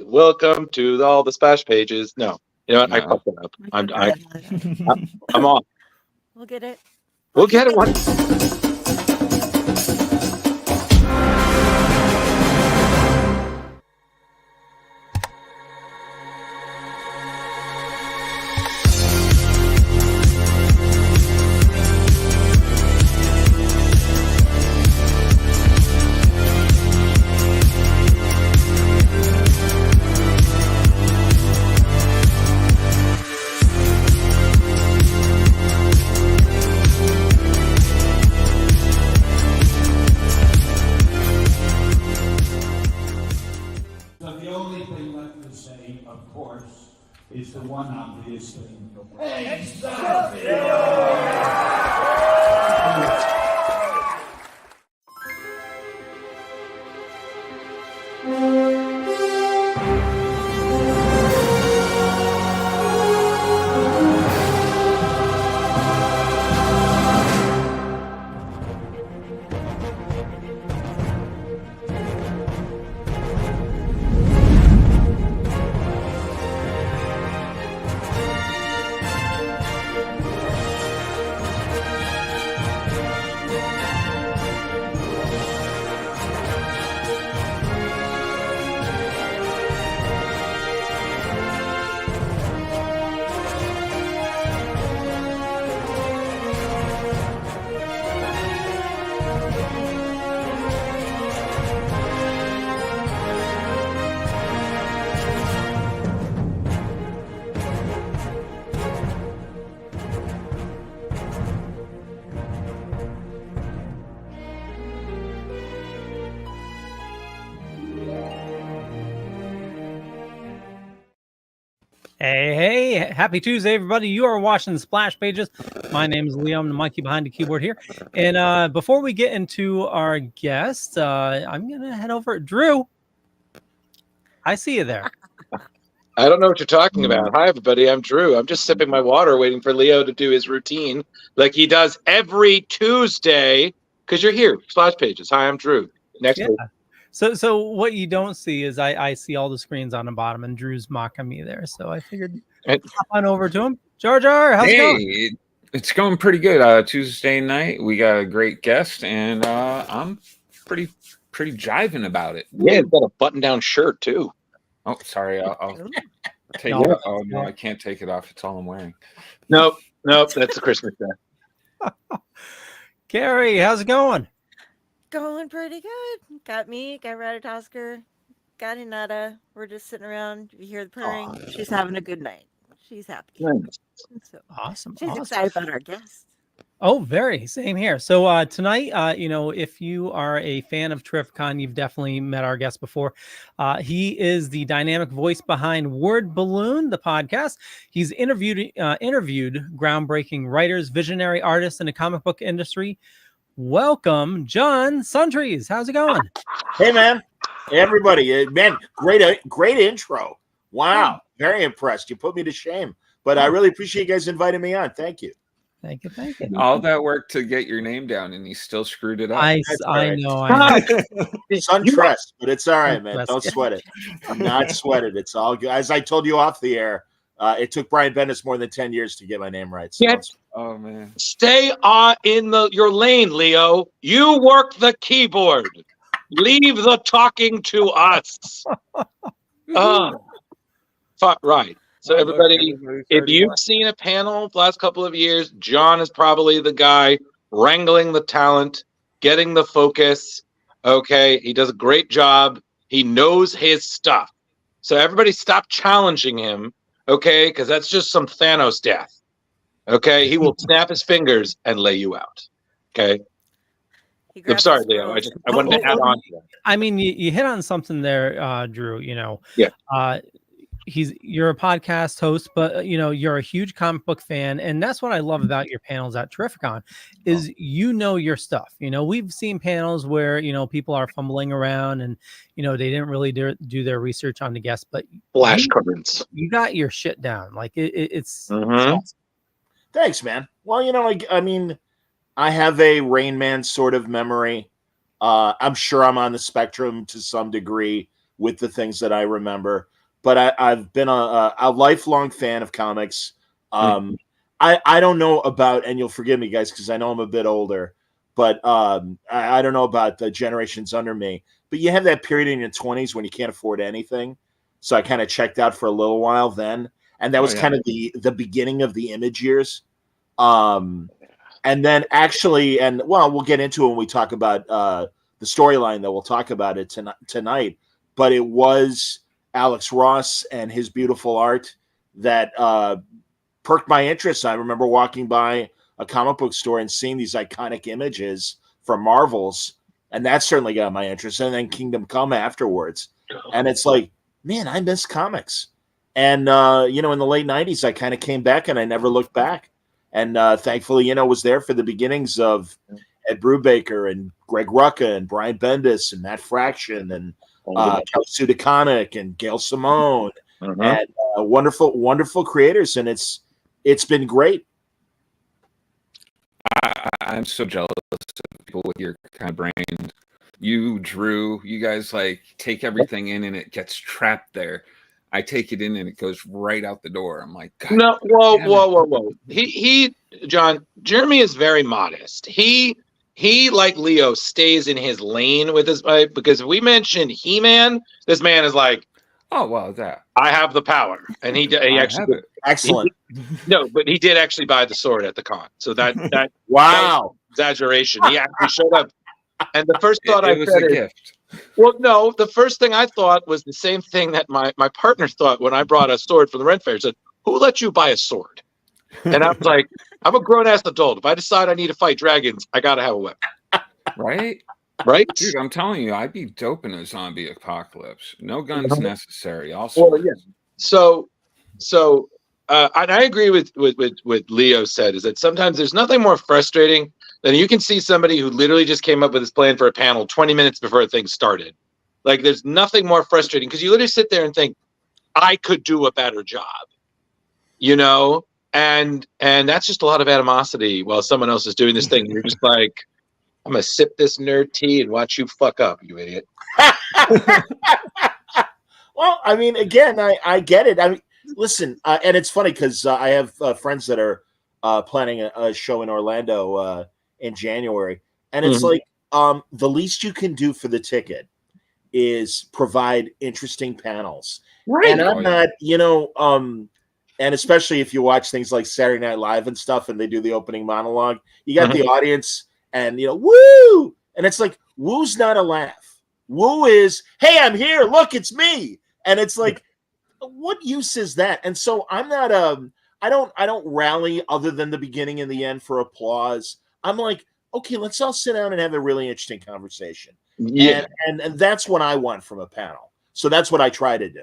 Welcome to all the splash pages. No, you know what? I No. fucked it up. Okay, go ahead. I'm off. We'll get it. We'll get it one. So the only thing left to say, of course, is the one obvious thing. Hey, stop it! Hey, happy Tuesday, everybody. You are watching the Splash Pages. My name is Leo. I'm the monkey behind the keyboard here. And before we get into our guest, I'm going to head over. Drew, I see you there. I don't know what you're talking about. Hi, everybody. I'm Drew. I'm just sipping my water, waiting for Leo to do his routine like he does every Tuesday. Because you're here, Splash Pages. Hi, I'm Drew. Next Yeah. week. So what you don't see is I see all the screens on the bottom, and Drew's mocking me there. So I figured hop on over to him. Jar Jar, how's it going? It's going pretty good. Tuesday night, we got a great guest, and I'm pretty jiving about it. Yeah, he's got a button-down shirt, too. Oh, sorry. I'll take No. it off. Oh, no, I can't take it off. It's all I'm wearing. Nope, that's a Christmas day. Carrie, how's it going? Going pretty good. Got me, got Ratatosker, got Hinata. We're just sitting around. You hear the purring. She's having a good night. She's happy. Nice. So Awesome. she's awesome. excited about our guest. Oh, very. Same here. So tonight, if you are a fan of Terrificon, you've definitely met our guest before. He is the dynamic voice behind Word Balloon, the podcast. He's interviewed groundbreaking writers, visionary artists in the comic book industry. Welcome, John Siuntres. How's it going? Hey, man. Hey, everybody. Man, great intro. Wow. Very impressed. You put me to shame. But I really appreciate you guys inviting me on. Thank you. Thank you. All that work to get your name down, and he still screwed it up. I right. know. Suntress, but it's all right, man. Suntress. Don't sweat it. I'm not sweated. It's all good. As I told you off the air, it took Brian Bendis more than 10 years to get my name right. So Oh, man. Stay in your lane, Leo. You work the keyboard. Leave the talking to us. Right. So everybody, if you've seen a panel the last couple of years, John is probably the guy wrangling the talent, getting the focus. Okay. He does a great job. He knows his stuff. So everybody stop challenging him. Okay. Because that's just some Thanos death. Okay. He will snap his fingers and lay you out. Okay. I'm sorry, Leo. I wanted to add on to that. I mean, you hit on something there, Drew. Yeah. You're a podcast host, but you're a huge comic book fan, and that's what I love about your panels at Terrificon is your stuff. We've seen panels where people are fumbling around and they didn't really do their research on the guest, but flashcards. You got your shit down. Like it's Mm-hmm. awesome. Thanks, man. Well, I have a Rain Man sort of memory. I'm sure I'm on the spectrum to some degree with the things that I remember. But I've been a lifelong fan of comics. I don't know about, and you'll forgive me, guys, because I know I'm a bit older, but I don't know about the generations under me. But you have that period in your 20s when you can't afford anything. So I kind of checked out for a little while then. And that was kind of the beginning of the Image years. And then actually, and well, we'll get into it when we talk about the storyline that we'll talk about it tonight. But it was Alex Ross and his beautiful art that perked my interest. I remember walking by a comic book store and seeing these iconic images from Marvel's, and that certainly got my interest. And then Kingdom Come afterwards. And it's like, man, I miss comics. And, in the late 90s, I kind of came back and I never looked back. And thankfully, was there for the beginnings of Ed Brubaker and Greg Rucka and Brian Bendis and Matt Fraction and Kelly Sue DeConnick and Gail Simone and wonderful, wonderful creators. And it's been great. I'm so jealous of people with your kind of brain. You, Drew, you guys like take everything in and it gets trapped there. I take it in and it goes right out the door. I'm like, God, no, whoa. He, John, Jeremy is very modest. He, like Leo, stays in his lane with his pipe, because if we mention He-Man, this man is like, oh, well, that I have the power. And he actually did. Excellent. No, but he did actually buy the sword at the con. So that wow. Exaggeration. He actually showed up. And the first thought it was a gift. Well, no, the first thing I thought was the same thing that my partner thought when I brought a sword from the rent fair. He said, who let you buy a sword? And I was like, I'm a grown-ass adult. If I decide I need to fight dragons, I got to have a weapon. Right? Right? Dude, I'm telling you, I'd be dope in a zombie apocalypse. No guns necessary. Also, well, yeah. So, and I agree with Leo said, is that sometimes there's nothing more frustrating than you can see somebody who literally just came up with his plan for a panel 20 minutes before things started. Like, there's nothing more frustrating, because you literally sit there and think, I could do a better job, and that's just a lot of animosity while someone else is doing this thing. You're just like, I'm gonna sip this nerd tea and watch you fuck up, you idiot. Well, I mean, again, I get it. I mean, listen, and it's funny because I have friends that are planning a show in Orlando in January, and it's like the least you can do for the ticket is provide interesting panels. Right. And I'm not, and especially if you watch things like Saturday Night Live and stuff, and they do the opening monologue, you got the audience, and woo, and it's like, woo's not a laugh. Woo is, hey, I'm here, look, it's me, and it's like, what use is that? And so I'm not I don't rally other than the beginning and the end for applause. I'm like, okay, let's all sit down and have a really interesting conversation. Yeah. And that's what I want from a panel. So that's what I try to do.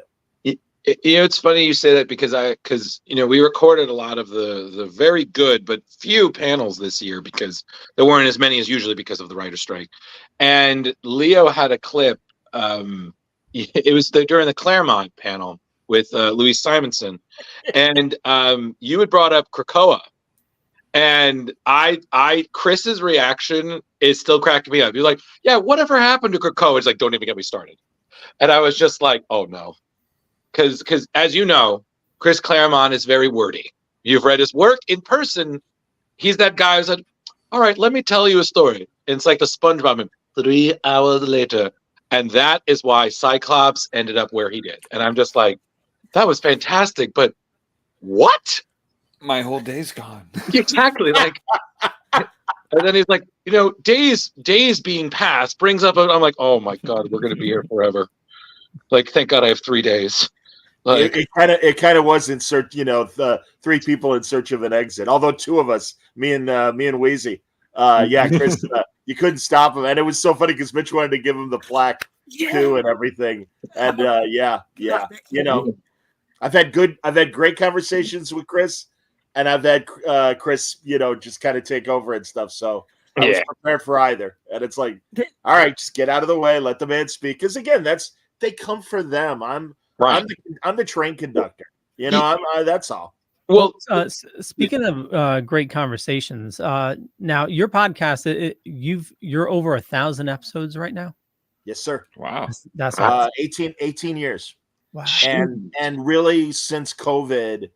It's funny you say that, because we recorded a lot of the very good but few panels this year, because there weren't as many as usually because of the writer's strike. And Leo had a clip. It was during the Claremont panel with Louise Simonson, and you had brought up Krakoa, and Chris's reaction is still cracking me up. You're like, yeah, whatever happened to Krakoa? It's like, don't even get me started. And I was just like, oh no, because as you know, Chris Claremont is very wordy. You've read his work in person. He's that guy who said, all right, let me tell you a story. And it's like the SpongeBob meme, 3 hours later. And that is why Cyclops ended up where he did. And I'm just like, that was fantastic, but what? My whole day's gone. Exactly. Like, and then he's like, days being passed brings up. I'm like, oh my God, we're gonna be here forever. Like, thank God I have 3 days. Like, it kind of was in search, the 3 people in search of an exit. Although 2 of us, me and Wheezy, Chris, you couldn't stop him, and it was so funny because Mitch wanted to give him the plaque too and everything. And I've had great conversations with Chris, and I've had Chris, just kind of take over and stuff. So I was prepared for either. And it's like, all right, just get out of the way, let the man speak. Because again, they come for them. I'm the train conductor. That's all. Well, speaking of great conversations, now your podcast, you're over 1,000 episodes right now. Yes, sir. Wow. That's awesome. 18 years. Wow. And really since COVID,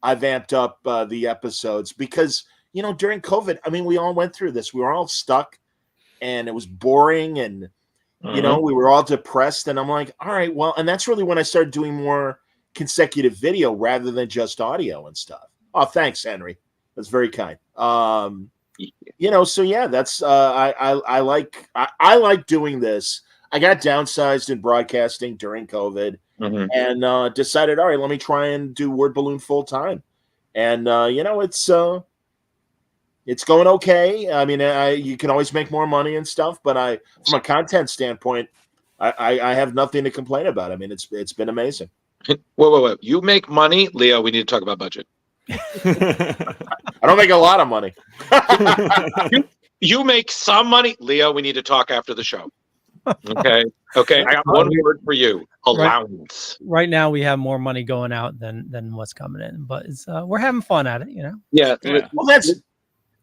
I've amped up the episodes because, during COVID, I mean, we all went through this. We were all stuck and it was boring and, we were all depressed. And I'm like, all right, well, and that's really when I started doing more consecutive video rather than just audio and stuff. Oh, thanks, Henry. That's very kind. So yeah, that's I like doing this. I got downsized in broadcasting during COVID and decided, all right, let me try and do Word Balloon full time. And it's going okay. I mean, you can always make more money and stuff, but from a content standpoint, I have nothing to complain about. I mean, it's been amazing. Whoa. You make money, Leo. We need to talk about budget. I don't make a lot of money. You make some money, Leo. We need to talk after the show. Okay. I got one word for you: allowance. Right now, we have more money going out than what's coming in, but we're having fun at it. Yeah. Well, that's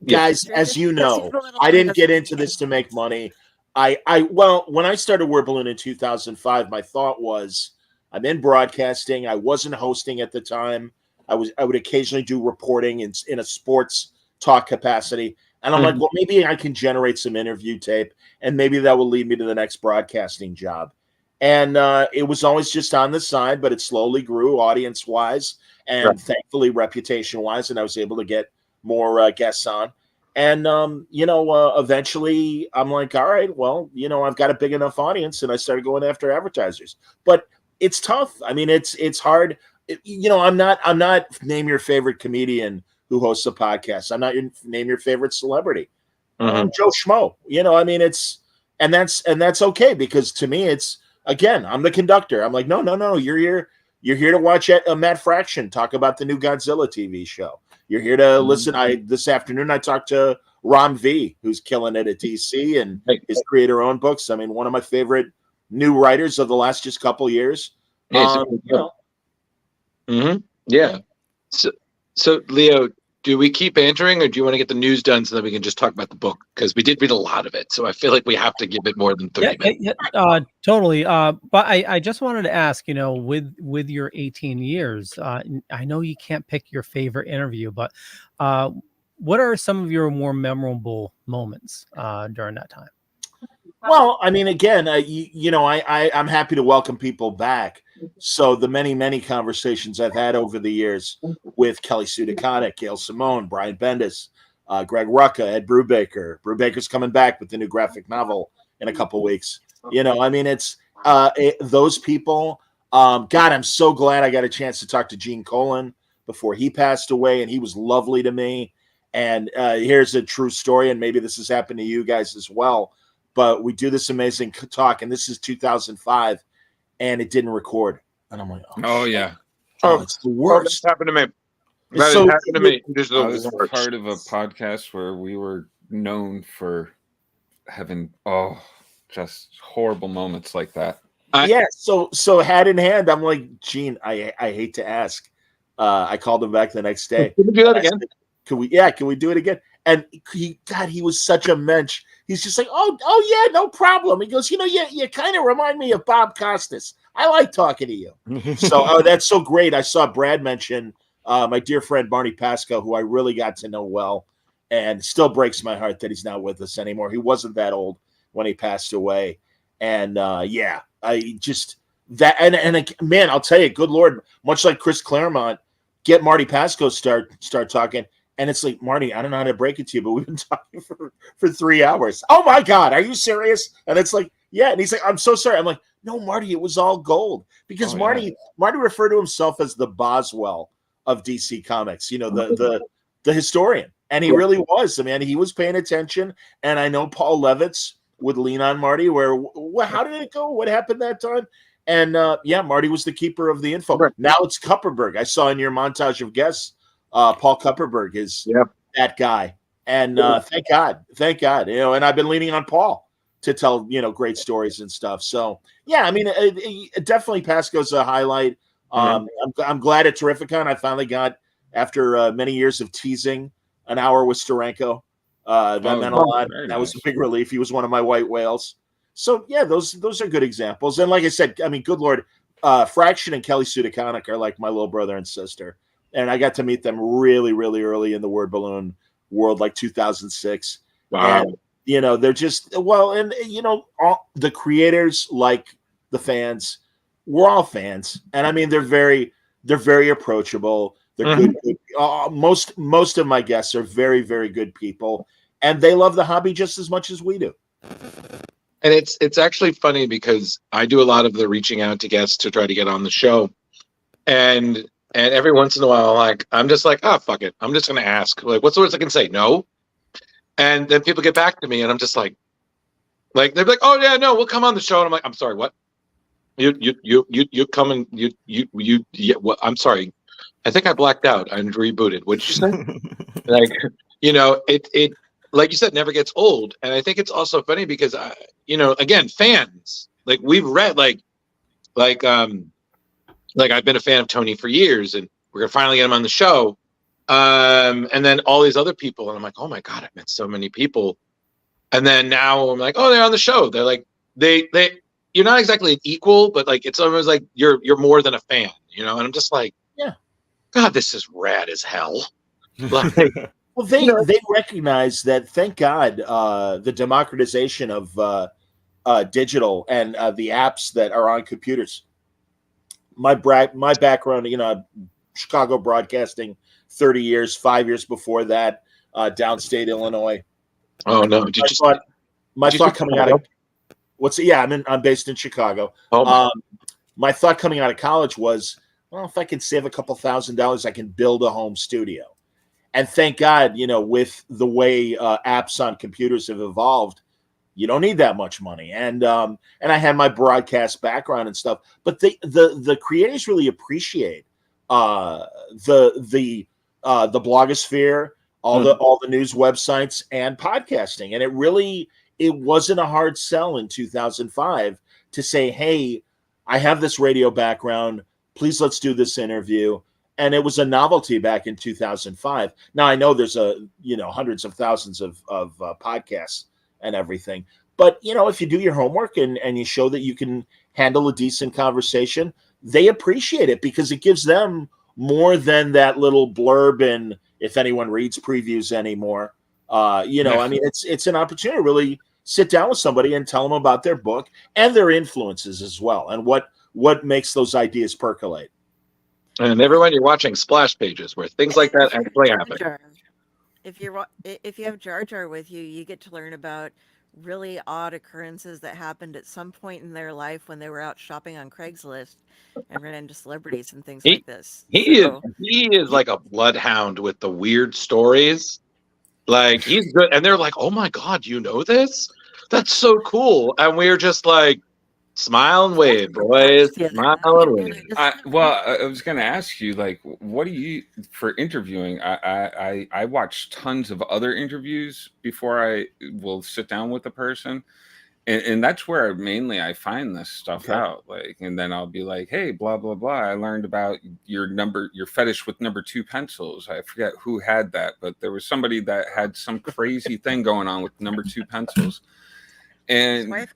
guys, as you know, I didn't get into this to make money. Well, when I started Word Balloon in 2005, my thought was, I'm in broadcasting. I wasn't hosting at the time. I would occasionally do reporting in a sports talk capacity. And I'm like, well, maybe I can generate some interview tape and maybe that will lead me to the next broadcasting job. And it was always just on the side, but it slowly grew audience wise and thankfully reputation wise. And I was able to get more guests on. And, eventually I'm like, all right, well, I've got a big enough audience and I started going after advertisers. But it's tough. I mean, it's hard. I'm not name your favorite comedian who hosts a podcast. I'm not name your favorite celebrity. I'm Joe Schmo. I mean, that's okay because to me, it's again, I'm the conductor. I'm like, no, you're here to watch Matt Fraction talk about the new Godzilla TV show. You're here to listen. This afternoon I talked to Ron V, who's killing it at DC and is creator-owned books. I mean, one of my favorite new writers of the last just couple years. Yeah. So Leo, do we keep answering or do you want to get the news done so that we can just talk about the book? Because we did read a lot of it. So I feel like we have to give it more than 30 minutes. Yeah, totally. But I just wanted to ask, with your 18 years, I know you can't pick your favorite interview, but what are some of your more memorable moments during that time? Well, I mean, again, I'm happy to welcome people back. So the many conversations I've had over the years with Kelly Sue DeConnick, Gail Simone, Brian Bendis, Greg Rucka, Ed Brubaker. Brubaker's coming back with the new graphic novel in a couple weeks. I mean, it's those people. God, I'm so glad I got a chance to talk to Gene Colan before he passed away, and he was lovely to me. And here's a true story, and maybe this has happened to you guys as well. But we do this amazing talk, and this is 2005, and it didn't record. And I'm like, oh yeah. Oh, it's the worst. That happened to me. Happened to me. I was part of a podcast where we were known for having just horrible moments like that. So hat in hand, I'm like, Gene, I hate to ask. I called him back the next day. Can we do that again? Can we do it again? And he was such a mensch. He's just like, oh yeah, no problem. He goes, you kind of remind me of Bob Costas. I like talking to you. So that's so great. I saw Brad mention my dear friend Marty Pasco, who I really got to know well, and still breaks my heart that he's not with us anymore. He wasn't that old when he passed away. And I just that and man, I'll tell you, good Lord, much like Chris Claremont, get Marty Pasco start talking. And it's like, Marty, I don't know how to break it to you, but we've been talking for 3 hours. Oh my God, are you serious? And it's like, yeah. And he's like, I'm so sorry. I'm like, no, Marty, it was all gold. Because Marty referred to himself as the Boswell of DC Comics, the historian. And he really was. I mean, he was paying attention. And I know Paul Levitz would lean on Marty how did it go? What happened that time? And Marty was the keeper of the info. Right. Now it's Kupperberg. I saw in your montage of guests, Paul Kupperberg is that guy. And thank God. And I've been leaning on Paul to tell, great stories and stuff. So, yeah, I mean, definitely Pasco's a highlight. I'm glad at Terrificon I finally got, after many years of teasing, an hour with Steranko. That meant a lot. That was a big relief. He was one of my white whales. So yeah, those are good examples. And like I said, I mean, good Lord, Fraction and Kelly Sudaconic are like my little brother and sister. And I got to meet them really, really early in the Word Balloon world, like 2006. Wow. And, you know, they're just, well, and, you know, all the creators, like the fans, we're all fans. And I mean, they're very approachable. They're good. Most of my guests are very, very good people. And they love the hobby just as much as we do. And it's actually funny because I do a lot of the reaching out to guests to try to get on the show. And every once in a while, like, I'm just like, oh, fuck it. I'm just going to ask. Like, what's the worst I can say? No. And then people get back to me, and I'm just like they're like, oh yeah, no, we'll come on the show. And I'm like, I'm sorry, what? You come and yeah, what? I'm sorry. I think I blacked out. I rebooted. What did you say? Like, you know, it like you said, never gets old. And I think it's also funny because you know, again, fans, like we've read like I've been a fan of Tony for years, and we're gonna finally get him on the show. And then all these other people, and I'm like, oh my God, I've met so many people. And then now I'm like, oh, they're on the show. They're like, you're not exactly an equal, but like, it's almost like you're more than a fan, you know? And I'm just like, yeah, God, this is rad as hell. Like, well, they recognize that, thank God, the democratization of digital and the apps that are on computers. My background, you know, Chicago broadcasting, 30 years, 5 years before that, downstate Illinois. Oh no! My thought coming out of I'm based in Chicago. My thought coming out of college was, well, if I can save a couple $1,000s, I can build a home studio. And thank God, you know, with the way apps on computers have evolved, you don't need that much money. And I had my broadcast background and stuff, but the creators really appreciate the blogosphere, all the news websites and podcasting. And it wasn't a hard sell in 2005 to say, hey, I have this radio background. Please, let's do this interview. And it was a novelty back in 2005. Now I know there's hundreds of thousands of podcasts and everything, but you know, if you do your homework and you show that you can handle a decent conversation, they appreciate it because it gives them more than that little blurb in, if anyone reads previews anymore. I mean, it's an opportunity to really sit down with somebody and tell them about their book and their influences as well, and what makes those ideas percolate. And everyone, you're watching Splash Pages where things like that actually happen. If you have Jar Jar with you, you get to learn about really odd occurrences that happened at some point in their life when they were out shopping on Craigslist and ran into celebrities and things like this. He is like a bloodhound with the weird stories. Like, he's good. And they're like, oh my God, you know this? That's so cool. And we're just like, smile and wave, boys. Smile and wave. I was going to ask you, like, what do you, for interviewing, I watch tons of other interviews before I will sit down with a person. And that's where mainly I find this stuff out. Like, and then I'll be like, hey, blah, blah, blah. I learned about your fetish with number 2 pencils. I forget who had that, but there was somebody that had some crazy thing going on with number 2 pencils. And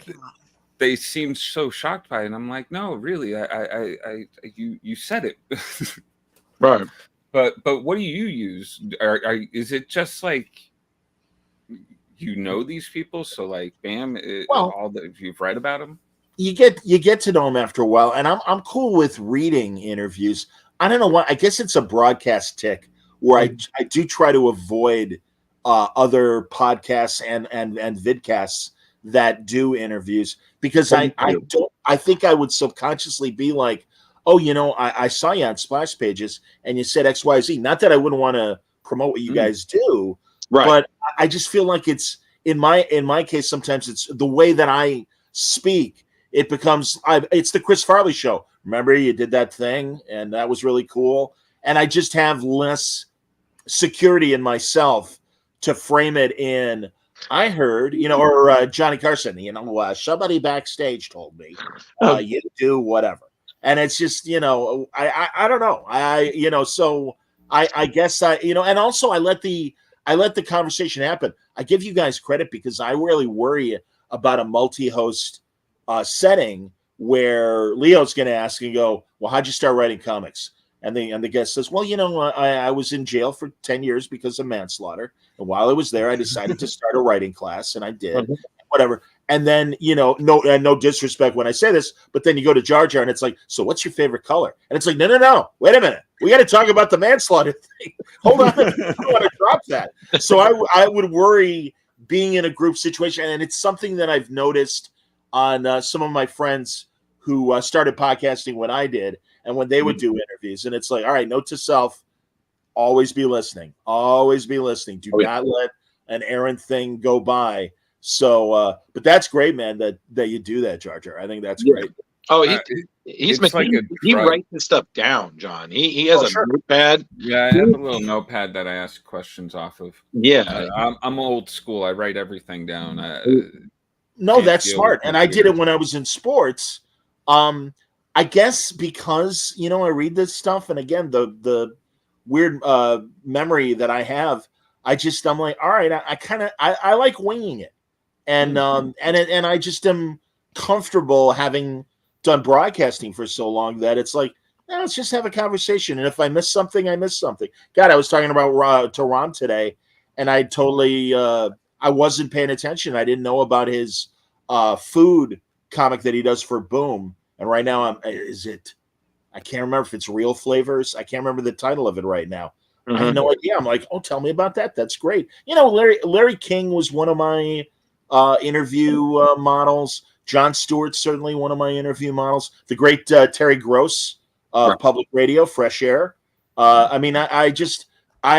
they seemed so shocked by it. And I'm like, no, really, you said it. Right. But what do you use? Is it just like, you know these people, so like, bam, all that you've read about them, you get to know them after a while. And I'm cool with reading interviews. I don't know why. I guess it's a broadcast tick where I do try to avoid other podcasts and vidcasts that do interviews, because I think I would subconsciously be like, oh, you know, I saw you on Splash Pages and you said XYZ. Not that I wouldn't want to promote what you guys do. Right. But I just feel like it's in my case, sometimes it's the way that I speak. It becomes it's the Chris Farley show. Remember, you did that thing and that was really cool. And I just have less security in myself to frame it in, I heard, you know, or Johnny Carson, you know, somebody backstage told me you do whatever. And it's just, you know, I don't know. So I guess and also I let the conversation happen. I give you guys credit because I really worry about a multi-host setting where Leo's going to ask and go, well, how'd you start writing comics? And the guest says, well, I was in jail for 10 years because of manslaughter. And while I was there, I decided to start a writing class, and I did. Whatever. And then, no disrespect when I say this, but then you go to Jar Jar and it's like, so what's your favorite color? And it's like, no, wait a minute. We got to talk about the manslaughter thing. Hold on. I don't want to drop that. So I would worry being in a group situation. And it's something that I've noticed on some of my friends who started podcasting when I did, and when they would do interviews. And it's like, all right, note to self, always be listening. Always be listening. Do not let an errant thing go by. So, but that's great, man, that you do that, Jar Jar. I think that's great. Oh, he writes his stuff down, John. He has a notepad. Yeah, I have a little notepad that I ask questions off of. Yeah, I'm old school. I write everything down. No, that's smart. And I did it when I was in sports. I guess because I read this stuff, and again, the weird memory that I have, I'm like, all right, I like winging it, and I just am comfortable having done broadcasting for so long that it's like, let's just have a conversation, and if I miss something, I miss something. God, I was talking about to Ron today, and I totally I wasn't paying attention. I didn't know about his food comic that he does for Boom. And right now, I can't remember if it's Real Flavors. I can't remember the title of it right now. I have no idea. I'm like, tell me about that. That's great. Larry King was one of my interview models. Jon Stewart's certainly one of my interview models. The great Terry Gross, Public Radio, Fresh Air. I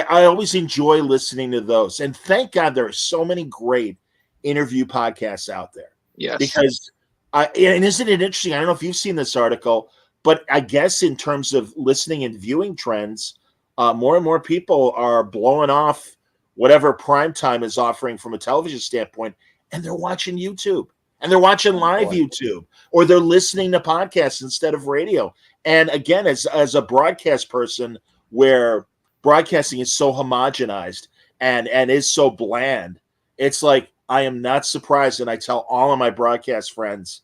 always enjoy listening to those. And thank God there are so many great interview podcasts out there. Yes. Because and isn't it interesting? I don't know if you've seen this article, but I guess in terms of listening and viewing trends, more and more people are blowing off whatever primetime is offering from a television standpoint, and they're watching YouTube, and they're watching live YouTube, or they're listening to podcasts instead of radio. And again, as a broadcast person, where broadcasting is so homogenized and is so bland, it's like, I am not surprised, and I tell all of my broadcast friends,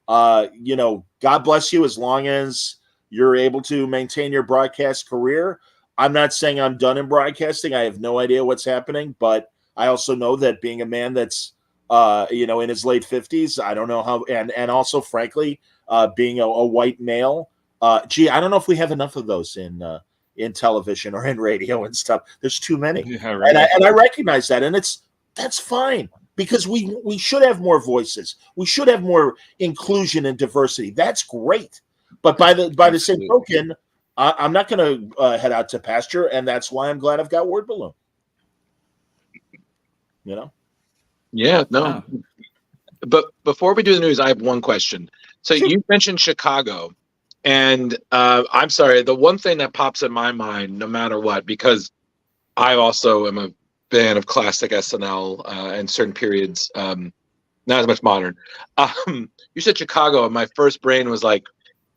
God bless you as long as you're able to maintain your broadcast career. I'm not saying I'm done in broadcasting. I have no idea what's happening, but I also know that being a man that's in his late 50s, I don't know how, and also frankly, being a white male, I don't know if we have enough of those in television or in radio and stuff. There's too many, and I recognize that, and that's fine. Because we should have more voices. We should have more inclusion and diversity. That's great. But by the same token, I'm not going to head out to pasture, and that's why I'm glad I've got Word Balloon. Yeah, no. But before we do the news, I have one question. So you mentioned Chicago, and I'm sorry, the one thing that pops in my mind, no matter what, because I also am a fan of classic SNL and certain periods, not as much modern. You said Chicago, and my first brain was like,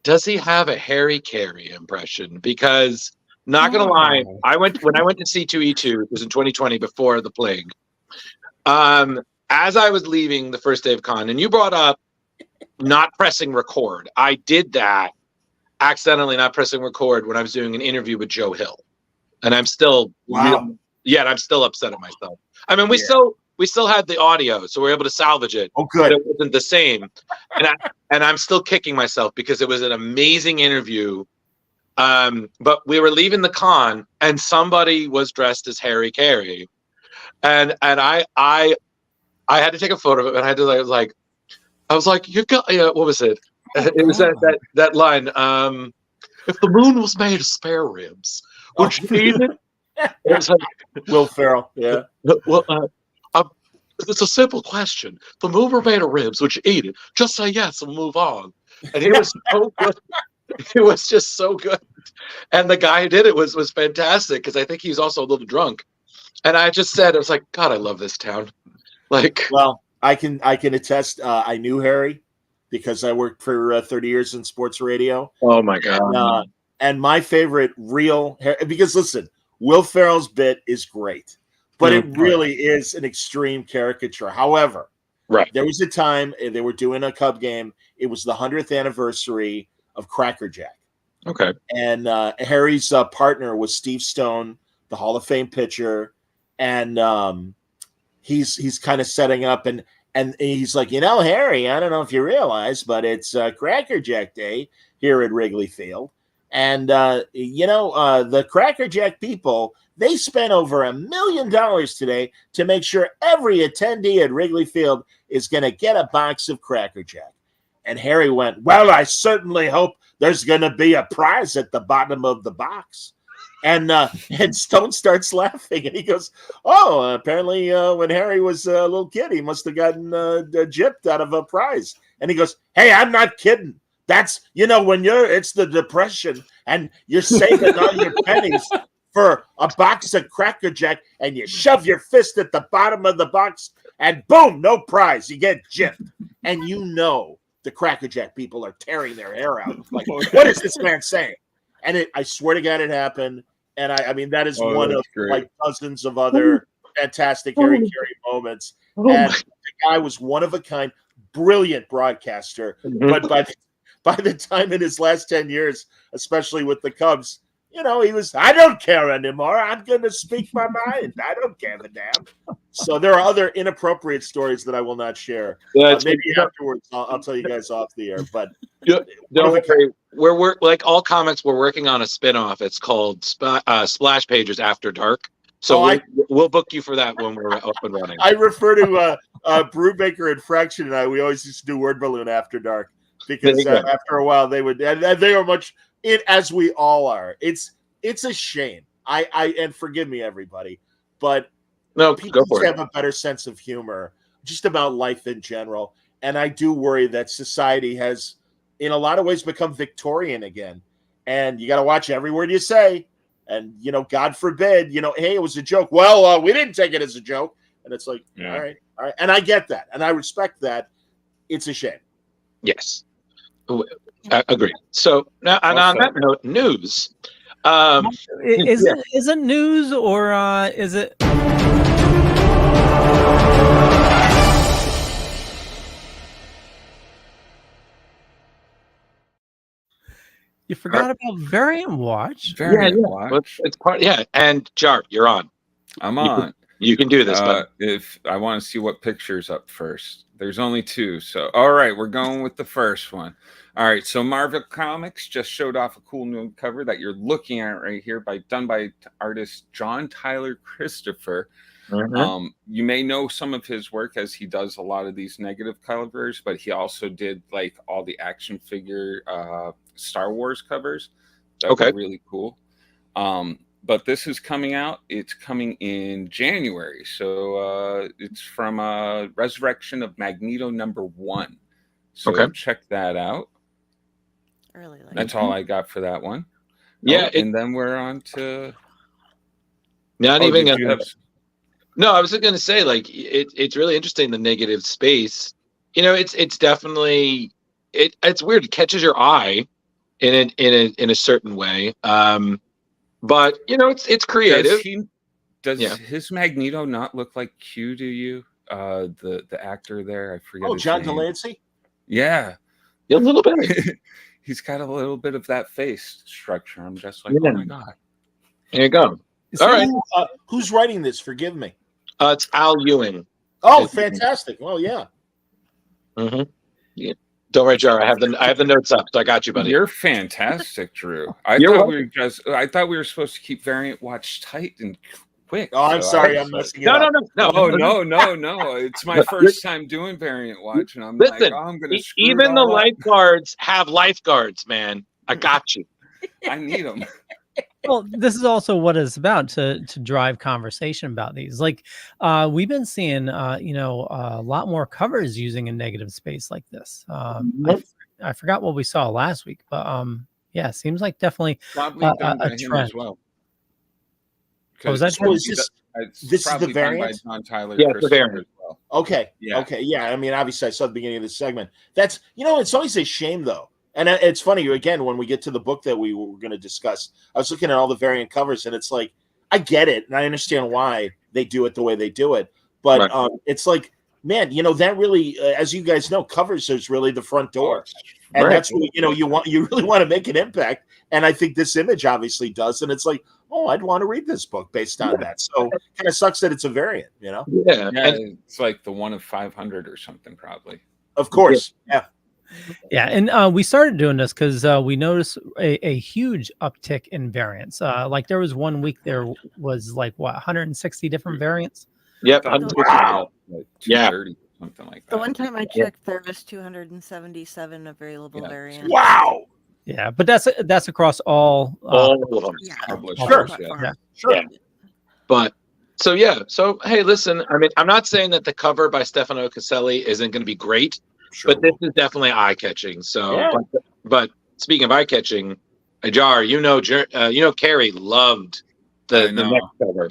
does he have a Harry Carey impression? Because not gonna lie, when I went to C2E2, it was in 2020 before the plague. As I was leaving the first day of con, and you brought up not pressing record, I did that accidentally, not pressing record when I was doing an interview with Joe Hill, and I'm still and I'm still upset at myself. I mean, we still had the audio, so we were able to salvage it. Oh, good. But it wasn't the same, and I'm still kicking myself because it was an amazing interview. But we were leaving the con, and somebody was dressed as Harry Carey, and I had to take a photo of it, and I had to I was like, you got what was it? It was that line. If the moon was made of spare ribs, would you eat it? It was like, Will Ferrell, yeah. Well, it's a simple question. If the moon were made of ribs, would you eat it? Just say yes and move on. And he was so good. It was just so good. And the guy who did it was fantastic, because I think he was also a little drunk. And I just said, I was like, God, I love this town. Well, I can attest. I knew Harry because I worked for 30 years in sports radio. Oh my God. And my favorite real Harry, because listen, Will Ferrell's bit is great, but it really is an extreme caricature. However, Right. There was a time they were doing a Cub game. It was the 100th anniversary of Cracker Jack. Okay. And Harry's partner was Steve Stone, the Hall of Fame pitcher, and he's kind of setting up, and he's like, Harry, I don't know if you realize, but it's Cracker Jack Day here at Wrigley Field, and the Cracker Jack people, they spent over $1 million today to make sure every attendee at Wrigley Field is going to get a box of Cracker Jack. And Harry went, well, I certainly hope there's going to be a prize at the bottom of the box. And Stone starts laughing, and he goes, oh, apparently when Harry was a little kid, he must have gotten gypped out of a prize. And he goes, hey, I'm not kidding. That's, when it's the Depression, and you're saving all your pennies for a box of Cracker Jack, and you shove your fist at the bottom of the box, and boom, no prize. You get gypped. And the Cracker Jack people are tearing their hair out. Like, what is this man saying? And I swear to God, it happened. And I mean, that is one of like dozens of other fantastic Harry Carey moments. And the guy was one of a kind, brilliant broadcaster. But by the time in his last 10 years, especially with the Cubs, he was, I don't care anymore. I'm going to speak my mind. I don't give a damn. So there are other inappropriate stories that I will not share. Maybe afterwards, I'll tell you guys off the air. But don't worry. We're like all comics. We're working on a spinoff. It's called Splash Pages After Dark. So we'll book you for that when we're up and running. I refer to Brubaker and Fraction and I. We always used to do Word Balloon After Dark because after a while they would, and they are much as we all are. It's a shame. And forgive me, everybody, but people have a better sense of humor just about life in general. And I do worry that society has, in a lot of ways, become Victorian again. And you got to watch every word you say. And, God forbid, hey, it was a joke. Well, we didn't take it as a joke. And it's like, all right. And I get that. And I respect that. It's a shame. Yes. I agree. So now, and on that note, news. Is it news or is it? You forgot about Variant Watch. Variant Watch. It's part. Yeah, and Jar, you're on. I'm on. You can do this. If I want to see what picture's up first, there's only 2. So, all right, we're going with the first one. All right, so Marvel Comics just showed off a cool new cover that you're looking at right here, done by artist John Tyler Christopher. Mm-hmm. You may know some of his work as he does a lot of these negative covers, but he also did like all the action figure Star Wars covers. That were really cool. But this is coming out. It's coming in January. So it's from Resurrection of Magneto #1. So check that out. That's all I got for that one. Yeah. And then we're on to... No, I was just going to say, like, it's really interesting, the negative space. It's definitely... It's weird. It catches your eye in a certain way. But it's creative. Does his Magneto not look like Q to you? The actor there, I forget. Oh, John Delancey. Yeah, a little bit. He's got a little bit of that face structure. I'm just like, oh my god. There you go. All right. Who's writing this? Forgive me. It's Al Ewing. Oh, fantastic. Well, yeah. Mm-hmm. Yeah. Don't worry, Jar. I have the notes up, so I got you, buddy. You're fantastic, Drew. I thought we were supposed to keep Variant Watch tight and quick. Oh, I'm sorry, I'm messing it up. No. It's my first time doing Variant Watch, and I'm like, I'm gonna screw even the up. lifeguards have lifeguards, man. I got you. I need them. Well, this is also what it's about, to drive conversation about these. Like, we've been seeing, a lot more covers using a negative space like this. I forgot what we saw last week, but it seems like definitely a trend. As well. Was that this is the Variant? John Tyler. Yeah, the Variant. Well. Okay. Yeah. Okay. Yeah. I mean, obviously, I saw the beginning of this segment. That's it's always a shame though. And it's funny, again, when we get to the book that we were going to discuss, I was looking at all the Variant covers, and it's like, I get it, and I understand why they do it the way they do it. But it's like, man, that really, as you guys know, covers is really the front door. And Right. that's what, you really want to make an impact. And I think this image obviously does. And it's like, oh, I'd want to read this book based on that. So kind of sucks that it's a variant, Yeah. Yeah, And it's like the one of 500 or something, probably. Of course. Yeah. Yeah, and we started doing this because we noticed a huge uptick in variants. Like there was 1 week there was like 160 different variants. yep. Wow. Like Yeah. 230, something like that. The one time I checked, there was 277 available Yeah. variants. Wow. Yeah, but that's across all. All of them. Yeah, Published. all Sure. platforms. Yeah. Sure. Yeah. But so yeah. So hey, listen. I mean, I'm not saying that the cover by Stefano Caselli isn't going to be great, Sure. but this is definitely eye catching. So, Yeah. but speaking of eye catching, Jar, Carrie loved the I know. next cover.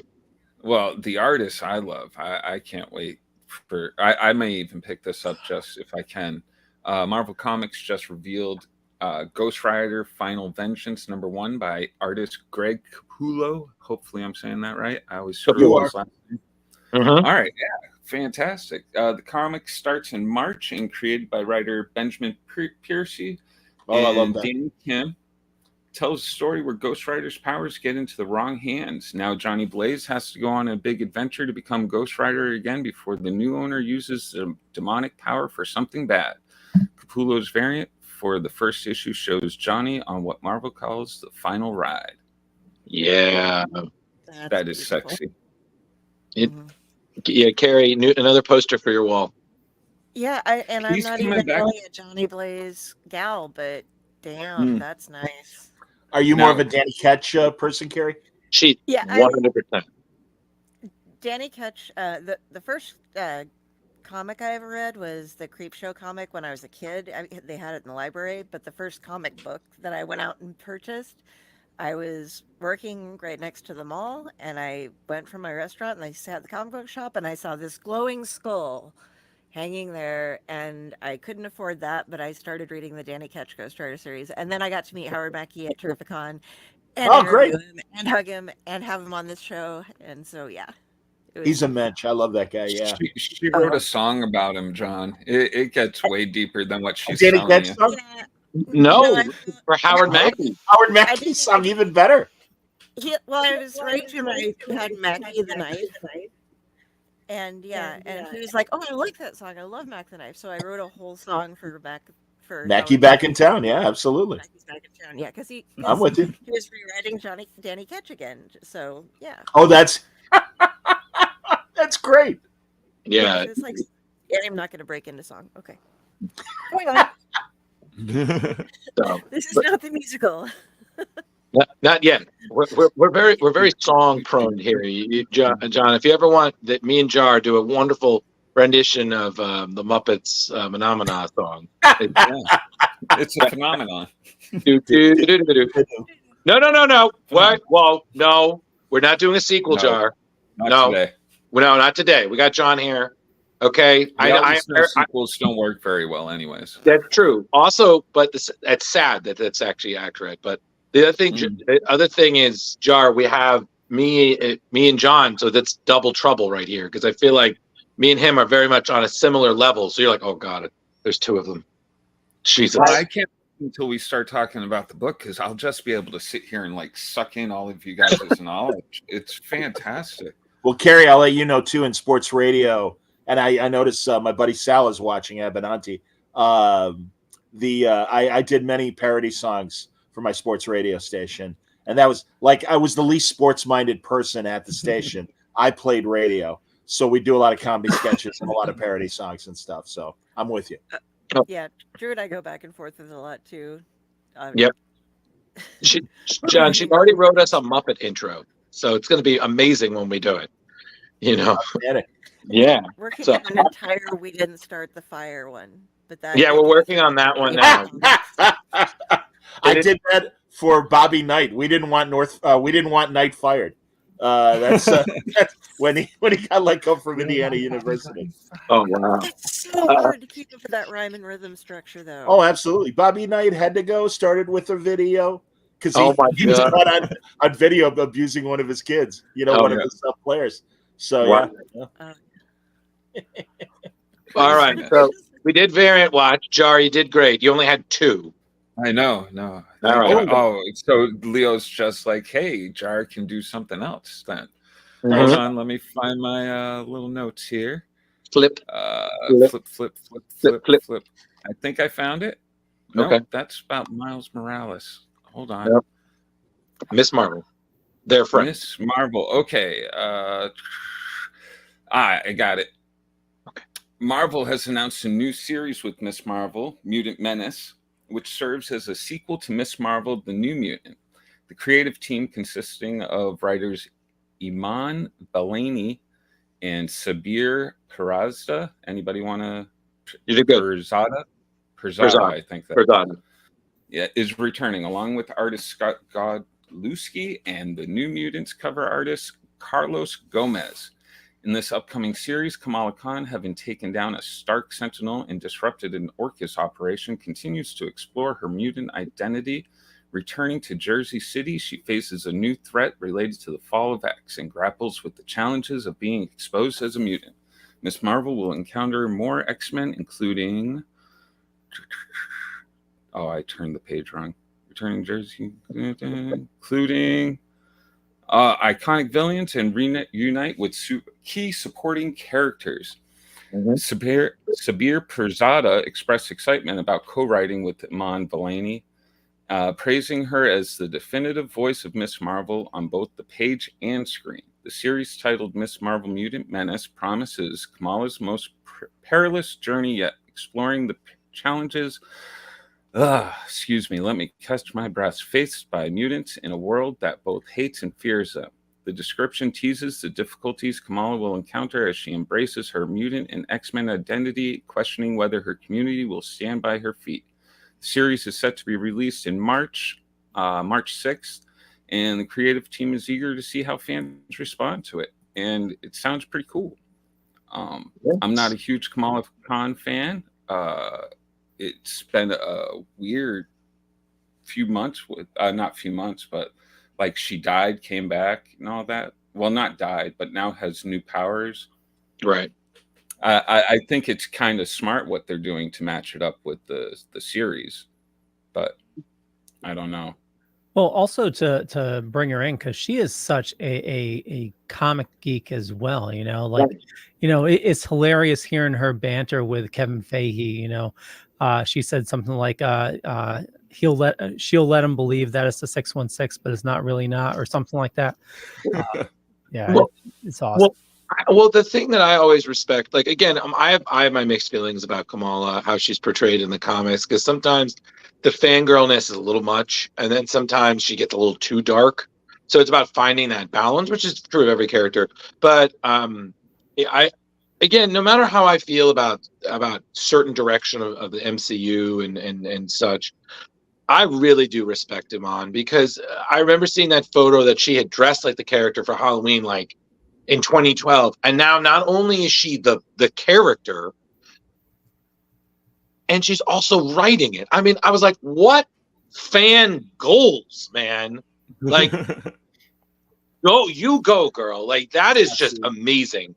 Well, the artist I love. I can't wait for. I may even pick this up just if I can. Marvel Comics just revealed Ghost Rider Final Vengeance #1 by artist Greg Capullo. Hopefully, I'm saying that right. I always screw You up are. his last name. Mhm. All right, yeah, fantastic. The comic starts in March and created by writer Benjamin Piercy. Oh, I love and that. Danny Kim tells a story where Ghost Rider's powers get into the wrong hands. Now Johnny Blaze has to go on a big adventure to become Ghost Rider again before the new owner uses the demonic power for something bad. Capullo's variant for the first issue shows Johnny on what Marvel calls the final ride. Yeah. That's That is beautiful. sexy. Mhm. Yeah, Carrie, another poster for your wall. Yeah, I'm He's not coming even back. really a Johnny Blaze gal, but damn, Mm. that's nice. Are you more Now- of a Danny Ketch person, Carrie? She Yeah, 100%. Danny Ketch. The first comic I ever read was the Creepshow comic when I was a kid. They had it in the library, but the first comic book that I went out and purchased, I was working right next to the mall, and I went from my restaurant and I sat at the comic book shop and I saw this glowing skull hanging there, and I couldn't afford that, but I started reading the Danny Ketch Ghost Rider series, and then I got to meet Howard Mackie at Terrificon and Oh, interview great. him and hug him and have him on this show, and so yeah. It was- He's a mensch. I love that guy. Yeah. She wrote a song about him, John. It gets way deeper than what she's Danny telling Ketch you. song? Yeah. No, I- for Howard no, I- Mackie. Howard I Mackey's didn't- song even better. Well, I was writing to him. I had Mackie the Knife, and and he was like, "Oh, I like that song. I love Mac the Knife." So I wrote a whole song for Mackie Howard back in town. Yeah, absolutely. Mackie's back in town. Yeah, because I'm with you. he was rewriting Danny Ketch again. So yeah, Oh, that's great. Yeah. it's like, yeah, I'm not going to break into song. Okay, going on. So, This is not the musical. not yet. We're very song prone here. John, if you ever want that, me and Jar do a wonderful rendition of the Muppets Phenomena song. It's a phenomenon. No. What? Well, no, we're not doing a sequel, No. Jar. Not No. today. No, not today. We got John here. Okay, I sequels don't work very well, anyways. that's true. Also, but that's sad that that's actually accurate. But the other thing is, Jar, we have me and John, so that's double trouble right here because I feel like me and him are very much on a similar level. So you're like, oh god, there's two of them. Jesus. Well, I can't wait until we start talking about the book because I'll just be able to sit here and like suck in all of you guys' knowledge. It's fantastic. Well, Carrie, I'll let you know too in sports radio, and I noticed my buddy Sal is watching Abenanti. I did many parody songs for my sports radio station, and that was like I was the least sports-minded person at the station. I played radio, so we do a lot of comedy sketches and a lot of parody songs and stuff. So I'm with you. Yeah, Drew and I go back and forth with a lot too. Yep. John, she already wrote us a Muppet intro, so it's going to be amazing when we do it. You know. Yeah. Working So- on an entire "We Didn't Start the Fire" one, but that Yeah, we're working on that one now. I did that for Bobby Knight. We didn't want Knight fired. That's when he got let go from Indiana University. Oh wow. It's so hard to keep up with that rhyme and rhythm structure, though. Oh, absolutely. Bobby Knight had to go. Started with a video because Oh my he was God. caught on video of abusing one of his kids. Oh, one yeah. of his players. So Wow. yeah. All right. So we did variant watch. Jar, you did great. You only had 2. I know. No. All right. Oh, so Leo's just like, hey, Jar can do something else then. Mhm. Hold on. Let me find my little notes here. Flip. Flip. I think I found it. No, Okay. that's about Miles Morales. Hold on. Yep. Miss Marvel. Their friend. Miss Marvel. Okay. I got it. Okay. Marvel has announced a new series with Miss Marvel, Mutant Menace, which serves as a sequel to Miss Marvel, The New Mutant. The creative team consisting of writers Iman Balani and Sabir Perazda. Anybody want to? You did good. Perzada, I think that. Perzada. Yeah, is returning along with artist Scott Godlewski and the New Mutants cover artist Carlos Gomez. In this upcoming series, Kamala Khan, having taken down a Stark Sentinel and disrupted an Orcus operation, continues to explore her mutant identity. Returning to Jersey City, she faces a new threat related to the fall of X and grapples with the challenges of being exposed as a mutant. Miss Marvel will encounter more X-Men, including... Oh, I turned the page wrong. Returning Jersey, including... iconic villains and reunite with key supporting characters. Mm-hmm. Sabir Perzada expressed excitement about co-writing with Iman Balani, praising her as the definitive voice of Miss Marvel on both the page and screen. The series, titled Miss Marvel Mutant Menace, promises Kamala's most perilous journey yet, exploring the challenges let me catch my breath. Faced by mutants in a world that both hates and fears them. The description teases the difficulties Kamala will encounter as she embraces her mutant and X-Men identity, questioning whether her community will stand by her feet. The series is set to be released in March 6th, and the creative team is eager to see how fans respond to it. And it sounds pretty cool. I'm not a huge Kamala Khan fan. It's been a weird few months with not few months, but like she died, came back, and all that. Well, not died, but now has new powers. Right. I think it's kind of smart what they're doing to match it up with the series, but I don't know. Well, also to bring her in, because she is such a comic geek as well, like, it's hilarious hearing her banter with Kevin Feige. She said something like, she'll let him believe that it's the 616, but it's not, or something like that. Yeah, well, it's awesome. Well, the thing that I always respect, like, again, I have my mixed feelings about Kamala, how she's portrayed in the comics, because sometimes the fangirlness is a little much, and then sometimes she gets a little too dark. So it's about finding that balance, which is true of every character. But again, no matter how I feel about certain direction of the MCU and such, I really do respect Iman, because I remember seeing that photo that she had dressed like the character for Halloween, like in 2012, and now not only is she the character, and she's also writing it. I mean, I was like, what fan goals, man? Like, go, girl. Like, that is just amazing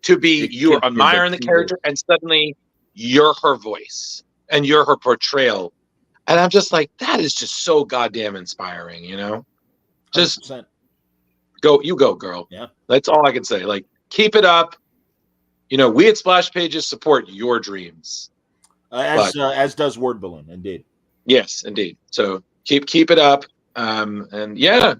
to be, you're admiring the character and suddenly you're her voice and you're her portrayal. And I'm just like, that is just so goddamn inspiring, Just 100%. go, girl. Yeah. That's all I can say. Like, keep it up. We at Splash Pages support your dreams. As does Word Balloon, indeed. Yes, indeed. So keep it up. And yeah,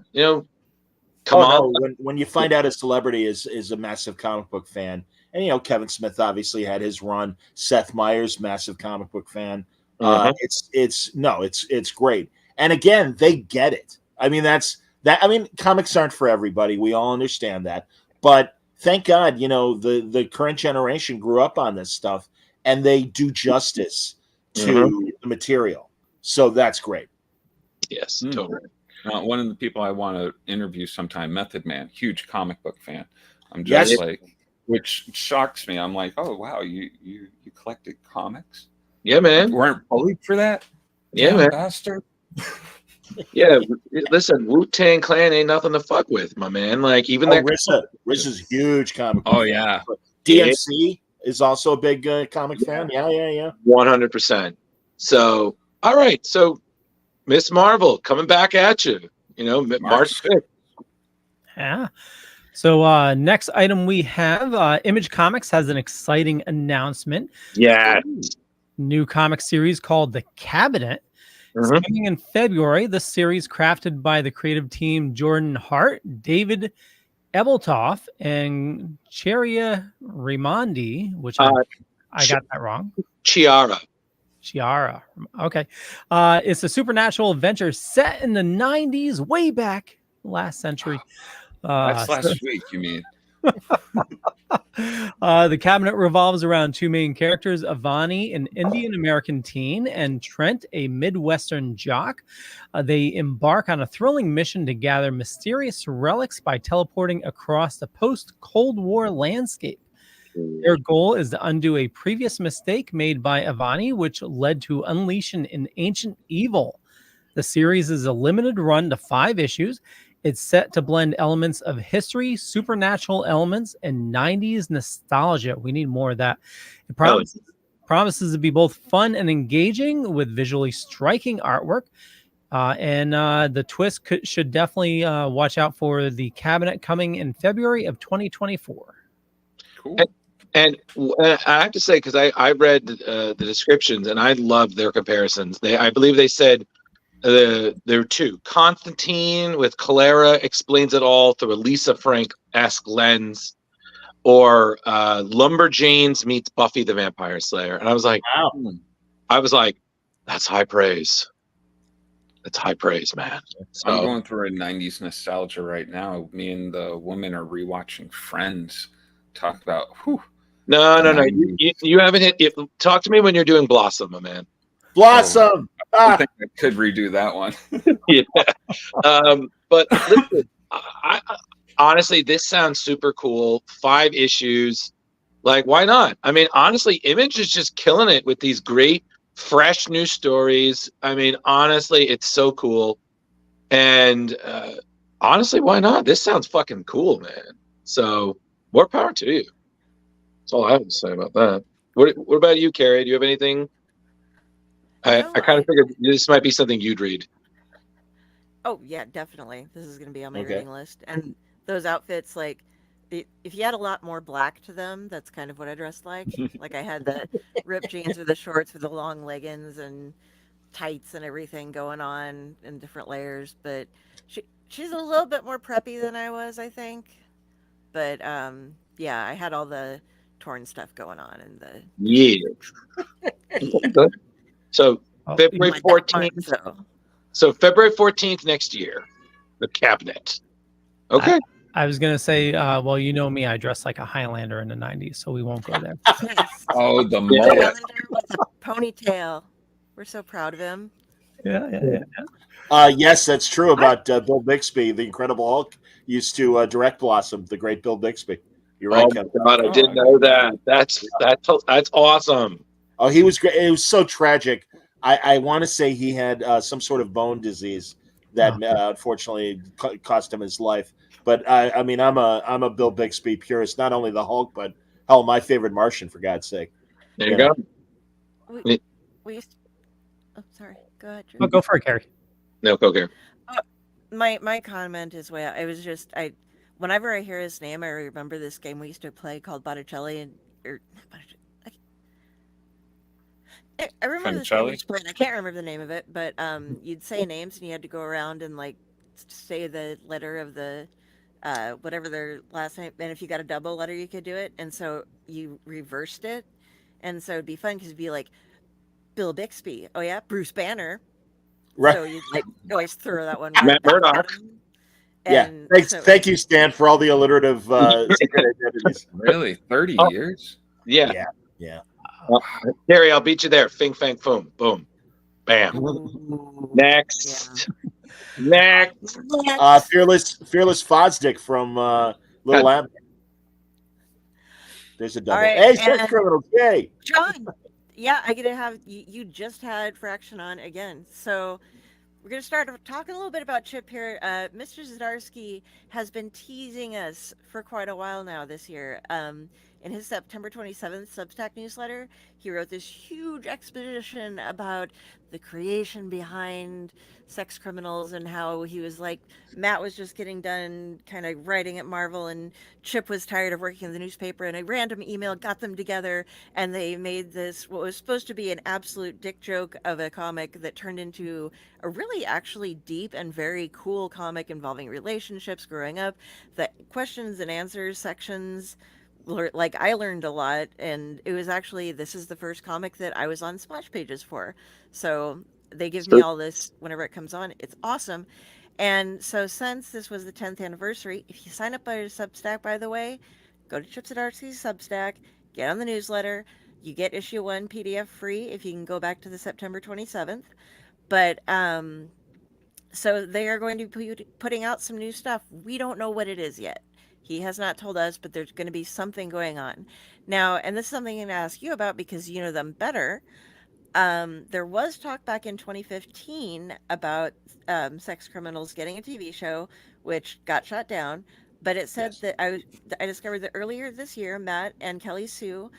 come on. No, when you find out a celebrity is a massive comic book fan, and Kevin Smith obviously had his run. Seth Meyers, massive comic book fan. It's great. And again, they get it. I mean, I mean, comics aren't for everybody. We all understand that. But thank God, the current generation grew up on this stuff, and they do justice to the material. So that's great. Yes, totally. One of the people I want to interview sometime, Method Man, huge comic book fan. I'm just which shocks me. I'm like, oh wow, you collected comics? Yeah, man. You weren't bullied for that? Yeah, damn man. Bastard. Yeah, listen, Wu-Tang Clan ain't nothing to fuck with, my man. Like, even that RZA's huge comic book. Oh yeah, DMC. is also a big comic fan. Yeah. 100%. So, all right. So, Miss Marvel coming back at you. March 5th. Yeah. So next item we have, Image Comics has an exciting announcement. Yeah. New comic series called The Cabinet. It's coming in February. This series crafted by the creative team Jordan Hart, David Ebeltoff, and Cheria Raimondi, which I got that wrong. Chiara. Okay. It's a supernatural adventure set in the 90s, way back last century. That's last week, you mean? The Cabinet revolves around two main characters, Avani, an Indian American teen, and Trent, a Midwestern jock. They embark on a thrilling mission to gather mysterious relics by teleporting across the post-Cold War landscape. Their goal is to undo a previous mistake made by Avani, which led to unleashing an ancient evil. The series is a limited run to 5 issues. It's set to blend elements of history, supernatural elements, and 90s nostalgia. We need more of that. It promises to be both fun and engaging with visually striking artwork. And the twist should definitely watch out for The Cabinet coming in February of 2024. Cool. And I have to say, because I read the descriptions and I loved their comparisons. I believe they said there are 2. Constantine with Clara explains it all through a Lisa Frank-esque lens, or Lumberjanes meets Buffy the Vampire Slayer. And I was like, wow. That's high praise. That's high praise, man. So, I'm going through a 90s nostalgia right now. Me and the woman are rewatching Friends. Talk about, No. You haven't hit it. Talk to me when you're doing Blossom, my man. Blossom. I think I could redo that one. Yeah. But listen, I honestly, this sounds super cool. 5 issues. Like, why not? I mean, honestly, Image is just killing it with these great, fresh new stories. I mean, honestly, it's so cool. And honestly, why not? This sounds fucking cool, man. So, more power to you. That's all I have to say about that. What about you, Carrie? Do you have anything? I kind of figured this might be something you'd read. Oh, yeah, definitely. This is going to be on my reading list. And those outfits, like, if you had a lot more black to them, that's kind of what I dressed like. Like, I had the ripped jeans with the shorts with the long leggings and tights and everything going on in different layers. But she's a little bit more preppy than I was, I think. But, yeah, I had all the torn stuff going on. And So, February 14th. So February 14th next year, The Cabinet. Okay. I was going to say, well, you know me, I dressed like a Highlander in the 90s, so we won't go there. Oh, the mullet. Highlander with a ponytail. We're so proud of him. Yeah. Yes, that's true about Bill Bixby. The Incredible Hulk used to direct Blossom, the great Bill Bixby. You're right, Kevin. God, I didn't know that. That's awesome. Oh, he was great. It was so tragic. I want to say he had some sort of bone disease that unfortunately cost him his life. But I mean, I'm a Bill Bixby purist. Not only the Hulk, but hell, my favorite Martian, for God's sake. There you go. Sorry. Go ahead, Drew. Oh, go for it, Carrie. No, go, Carrie. My comment is whenever I hear his name, I remember this game we used to play called Botticelli I remember this game we used to play, and I can't remember the name of it, but you'd say names and you had to go around and like say the letter of the whatever their last name, and if you got a double letter you could do it, and so you reversed it, and so it'd be fun because it'd be like Bill Bixby, oh yeah, Bruce Banner, right? So you like always throw that one. Matt Murdock. Yeah, thank you, Stan, for all the alliterative identities. Really, 30 years? Yeah. Well, Gary, I'll beat you there. Fing, fang, boom, boom, bam. Next. Next. Fearless Fosdick from Little Lamb. There's a double. Right, hey, sex criminals. Yay. John. Yeah, I get to have you just had Fraction on again. So we're going to start talking a little bit about Chip here. Mr. Zdarsky has been teasing us for quite a while now this year. in his September 27th Substack newsletter, he wrote this huge exposition about the creation behind Sex Criminals and how he was like, Matt was just getting done kind of writing at Marvel and Chip was tired of working in the newspaper, and a random email got them together and they made this, what was supposed to be an absolute dick joke of a comic that turned into a really actually deep and very cool comic involving relationships growing up. The questions and answers sections, like, I learned a lot, and it was actually, this is the first comic that I was on splash pages for. So they give me all this whenever it comes on. It's awesome. And so since this was the 10th anniversary, if you sign up by Substack, by the way, go to Chips at Arcee's Substack, get on the newsletter. You get issue 1 PDF free if you can go back to the September 27th. But so they are going to be putting out some new stuff. We don't know what it is yet. He has not told us, but there's going to be something going on. Now, and this is something I'm going to ask you about because you know them better. There was talk back in 2015 about Sex Criminals getting a TV show, which got shut down. But it said that I discovered that earlier this year, Matt and Kelly Sue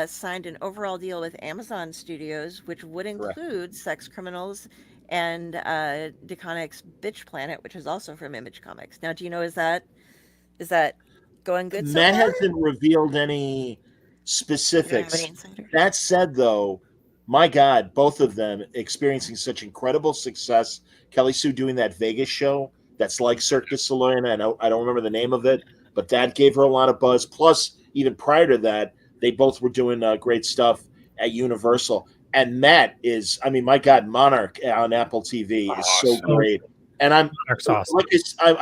signed an overall deal with Amazon Studios, which would include Sex Criminals and DeConic's Bitch Planet, which is also from Image Comics. Now, do you know, is that going good so Matt far? hasn't revealed any You don't have specifics. any insider? That said, though, my God, both of them experiencing such incredible success. Kelly Sue doing that Vegas show that's like Cirque du Soleil, and I don't remember the name of it, but that gave her a lot of buzz. Plus, even prior to that, they both were doing great stuff at Universal. And Matt is, I mean, my God, Monarch on Apple TV is so great. And I'm Monarch's awesome. like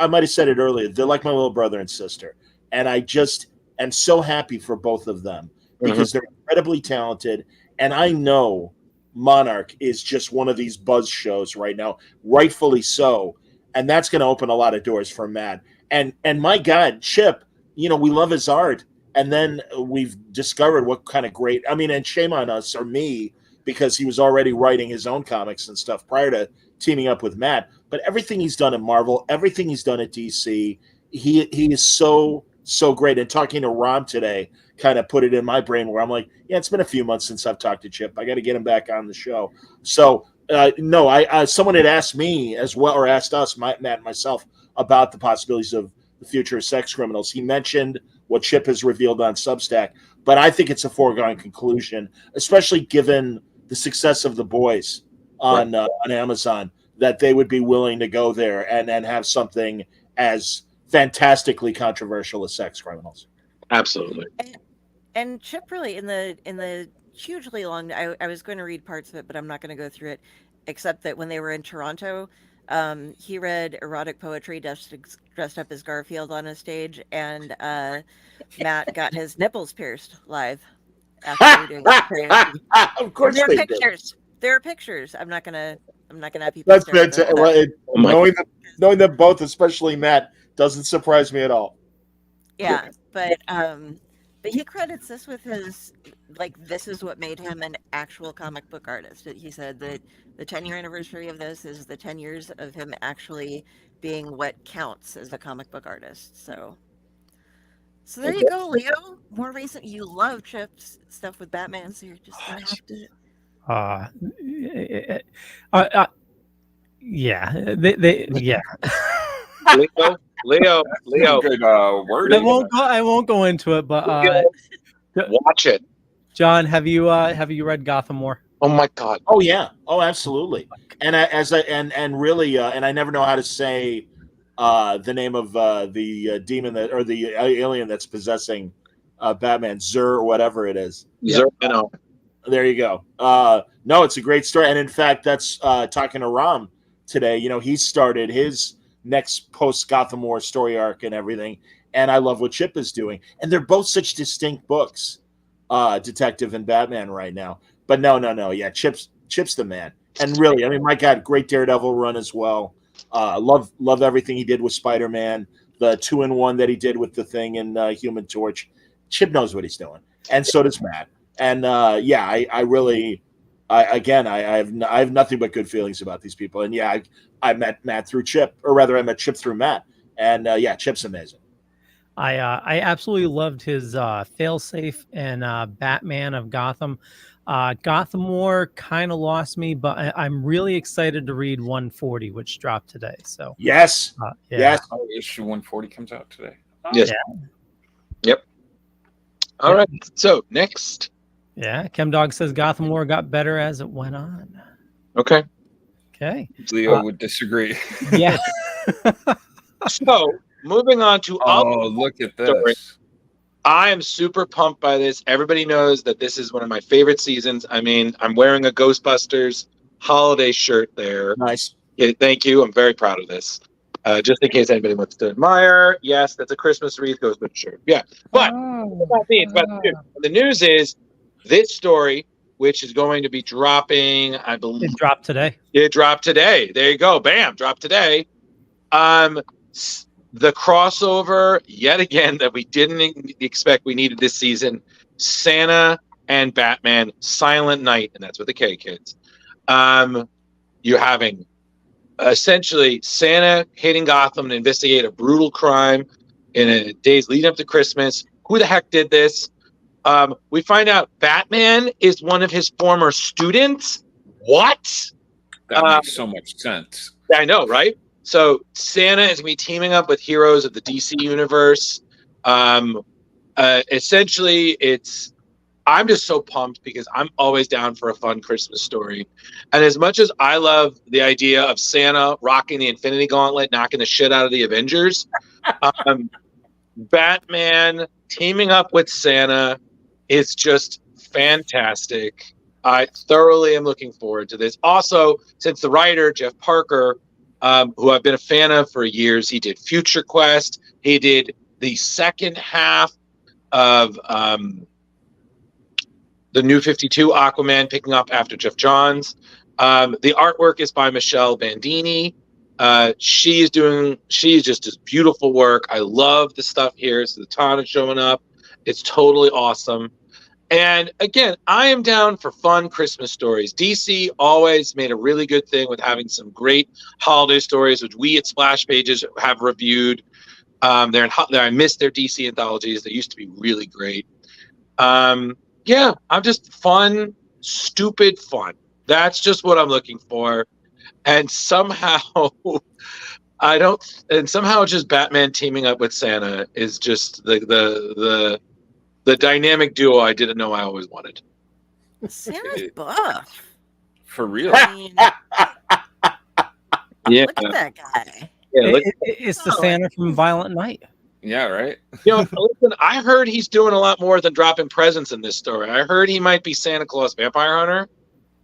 I might have said it earlier. They're like my little brother and sister, and I just am so happy for both of them because they're incredibly talented. And I know Monarch is just one of these buzz shows right now, rightfully so, and that's going to open a lot of doors for Matt. And my God, Chip, you know, we love his art, and then we've discovered what kind of great. I mean, and shame on us or me because he was already writing his own comics and stuff prior to teaming up with Matt. But everything he's done at Marvel, everything he's done at DC, he is so great. And talking to Rob today kind of put it in my brain where I'm like, yeah, it's been a few months since I've talked to Chip. I got to get him back on the show. So no, I someone had asked me as well, or asked us, Matt and myself, about the possibilities of the future of Sex Criminals. He mentioned what Chip has revealed on Substack, but I think it's a foregone conclusion, especially given the success of The Boys on Amazon, that they would be willing to go there and have something as fantastically controversial as Sex Criminals. Absolutely. And Chip really in the hugely long. I was going to read parts of it, but I'm not going to go through it. Except that when they were in Toronto, he read erotic poetry dressed up as Garfield on a stage, and Matt got his nipples pierced live after doing it. Of course, there are they pictures. did. There are pictures. I'm not gonna have people. That's fantastic. Knowing them both, especially Matt, doesn't surprise me at all. Yeah, but he credits this with his, like, this is what made him an actual comic book artist. He said that the 10-year anniversary of this is the 10 years of him actually being what counts as a comic book artist. So there you go, Leo. More recent, you love Chip's stuff with Batman, so you're just gonna have to. Yeah, they yeah. Leo. Good wording. I won't go into it, but watch it. John, have you read Gotham War? Oh my God. Oh yeah. Oh, absolutely. And really, and I never know how to say the name of the demon that, or the alien that's possessing Batman, Zur or whatever it is. Zur, you know. There you go. No, it's a great story, and in fact, that's talking to Ram today. You know, he started his next post Gotham War story arc and everything, and I love what Chip is doing. And they're both such distinct books, Detective and Batman right now. But no, yeah, Chip's the man. And really, I mean, my God, great Daredevil run as well. Love everything he did with Spider-Man, the 2-in-1 that he did with the Thing and Human Torch. Chip knows what he's doing, and so does Matt. And yeah, I really, I have nothing but good feelings about these people. And yeah, I met Matt through Chip, or rather, I met Chip through Matt. And yeah, Chip's amazing. I absolutely loved his failsafe and Batman of Gotham. Gotham War kind of lost me, but I'm really excited to read 140, which dropped today. So Yes. yeah. Yes. Oh, issue 140 comes out today. Yes. Yeah. Yep. All right. So next. Yeah. Chemdog says Gotham War got better as it went on. Okay. Okay. Leo would disagree. Yeah. So moving on to Oh, look at this. story. I am super pumped by this. Everybody knows that this is one of my favorite seasons. I mean, I'm wearing a Ghostbusters holiday shirt there. Nice. Yeah, thank you. I'm very proud of this. Just in case anybody wants to admire, yes, that's a Christmas wreath Ghostbusters shirt. Yeah, but it's about me. It's about the news. The news is this story, which is going to be dropping, I believe. It dropped today. It dropped today. There you go. Bam, dropped today. The crossover yet again that we didn't expect we needed this season. Santa and Batman, Silent Night, and that's with the K, kids. You're having essentially Santa hitting Gotham to investigate a brutal crime in a days leading up to Christmas. Who the heck did this? We find out Batman is one of his former students. What? That makes so much sense. I know, right? So Santa is going to be teaming up with heroes of the DC universe. Essentially, I'm just so pumped because I'm always down for a fun Christmas story. And as much as I love the idea of Santa rocking the Infinity Gauntlet, knocking the shit out of the Avengers, Batman teaming up with Santa is just fantastic. I thoroughly am looking forward to this. Also, since the writer, Jeff Parker, who I've been a fan of for years, he did Future Quest. He did the second half of the New 52 Aquaman, picking up after Jeff Johns. The artwork is by Michelle Bandini. She's just does beautiful work. I love the stuff here. So the Zatanna showing up. It's totally awesome. And again, I am down for fun Christmas stories. DC always made a really good thing with having some great holiday stories, which we at Splash Pages have reviewed. I miss their DC anthologies. They used to be really great. Yeah, I'm just fun, stupid fun. That's just what I'm looking for. And somehow just Batman teaming up with Santa is just the dynamic duo I didn't know I always wanted. Santa's buff. For real. I mean, Yeah. look at that guy. Yeah, It's the Santa from Violent Night. Yeah, right. Listen, I heard he's doing a lot more than dropping presents in this story. I heard he might be Santa Claus Vampire Hunter.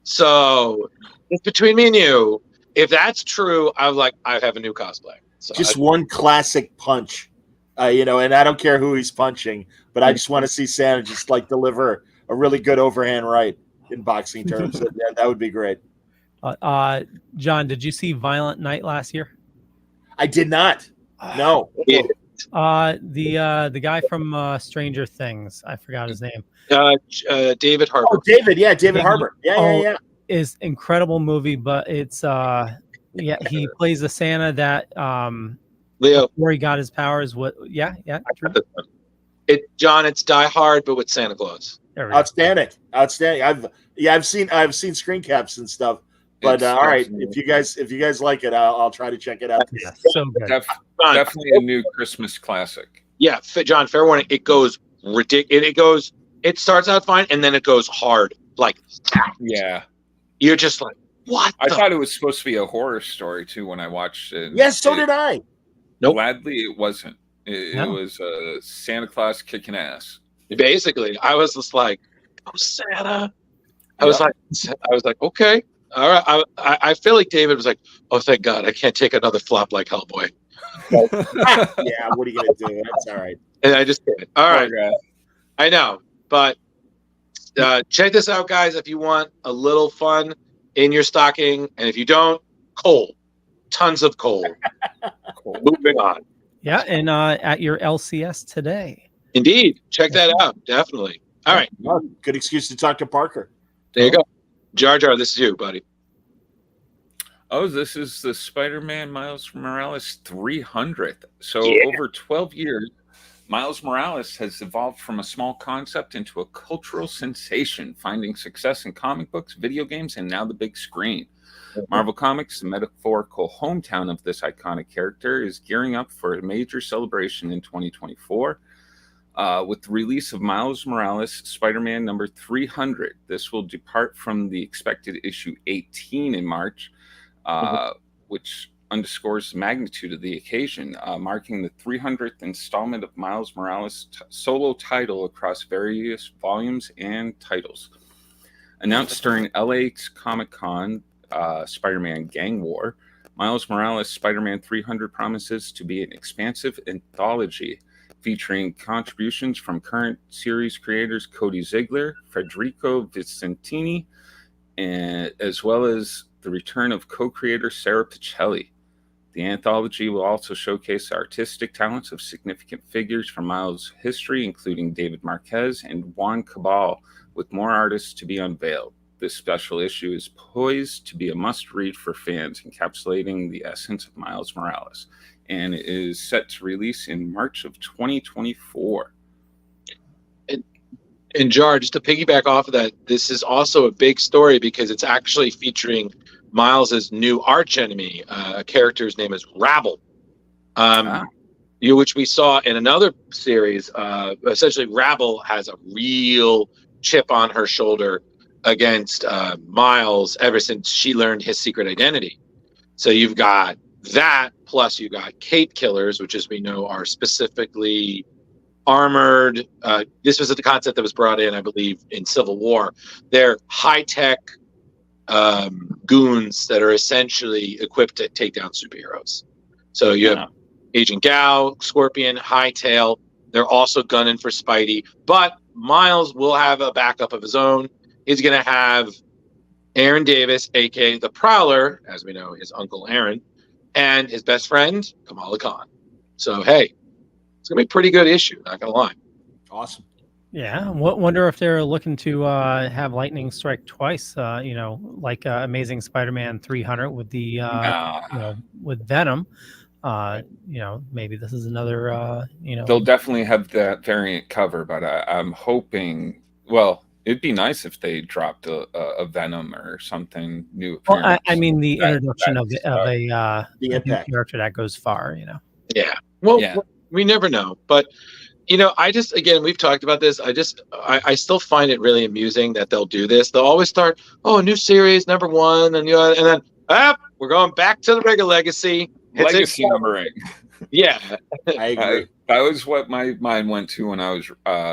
So it's between me and you. If that's true, I have a new cosplay. So just one classic punch, and I don't care who he's punching, but I just want to see Santa just like deliver a really good overhand right in boxing terms. Yeah, that would be great. John, did you see Violent Night last year? I did not. No. Yeah. The guy from Stranger Things, I forgot his name. David Harbour. Oh, David Harbour. Yeah. Is incredible movie, but it's he plays a Santa that Leo, where he got his powers. True. John, it's Die Hard, but with Santa Claus. Outstanding. I've seen screen caps and stuff. But all right, if you guys like it, I'll try to check it out. Yeah, so good. Definitely a new Christmas classic. Yeah, John, fair warning. It goes ridiculous. It starts out fine, and then it goes hard. Yeah. You're just like, what? I thought it was supposed to be a horror story too when I watched it. Yes, so did I. Nope. Gladly, it wasn't. It was Santa Claus kicking ass. Basically, I was just like, "Oh, Santa!" I was like, "Okay, all right." I feel like David was like, "Oh, thank God, I can't take another flop like Hellboy." Yeah, what are you gonna do? That's all right. And I just did it. All right, I know, but check this out, guys. If you want a little fun in your stocking, and if you don't, coal, tons of coal. Moving on. Yeah, and at your LCS today. Indeed, check that out. Definitely. All right. Well, good excuse to talk to Parker. There you go. Jar Jar, this is you, buddy. Oh, this is the Spider-Man Miles Morales 300th. So over 12 years, Miles Morales has evolved from a small concept into a cultural sensation, finding success in comic books, video games, and now the big screen. Marvel Comics, the metaphorical hometown of this iconic character, is gearing up for a major celebration in 2024. With the release of Miles Morales Spider-Man number 300, this will depart from the expected issue 18 in March, which underscores the magnitude of the occasion, marking the 300th installment of Miles Morales' solo title across various volumes and titles. Announced during LA's Comic-Con Spider-Man Gang War, Miles Morales Spider-Man 300 promises to be an expansive anthology featuring contributions from current series creators Cody Ziegler, Federico Vicentini, and as well as the return of co-creator Sarah Pichelli. The anthology will also showcase the artistic talents of significant figures from Miles' history, including David Marquez and Juan Cabal, with more artists to be unveiled. This special issue is poised to be a must-read for fans, encapsulating the essence of Miles Morales, and it is set to release in March of 2024. And Jar, just to piggyback off of that, this is also a big story because it's actually featuring Miles's new archenemy. A character's name is Rabble, which we saw in another series. Essentially, Rabble has a real chip on her shoulder against Miles ever since she learned his secret identity. So you've got that, plus you got Cape Killers, which, as we know, are specifically armored. This was the concept that was brought in, I believe, in Civil War. They're high-tech goons that are essentially equipped to take down superheroes. So you have Agent Gao, Scorpion, Hightail. They're also gunning for Spidey. But Miles will have a backup of his own. He's going to have Aaron Davis, a.k.a. the Prowler, as we know, his Uncle Aaron, and his best friend, Kamala Khan. So, hey, it's going to be a pretty good issue, not going to lie. Awesome. Yeah, wonder if they're looking to have lightning strike twice. Like Amazing Spider-Man 300 with the with Venom. Maybe this is another. They'll definitely have that variant cover, but I'm hoping. Well, it'd be nice if they dropped a Venom or something new. Well, I mean the introduction of a new character that goes far. Yeah. Well, we never know, but. We've talked about this. I still find it really amusing that they'll do this. They'll always start, a new series, number one, and then we're going back to the regular legacy. Legacy numbering. Yeah, I agree. That was what my mind went to when I was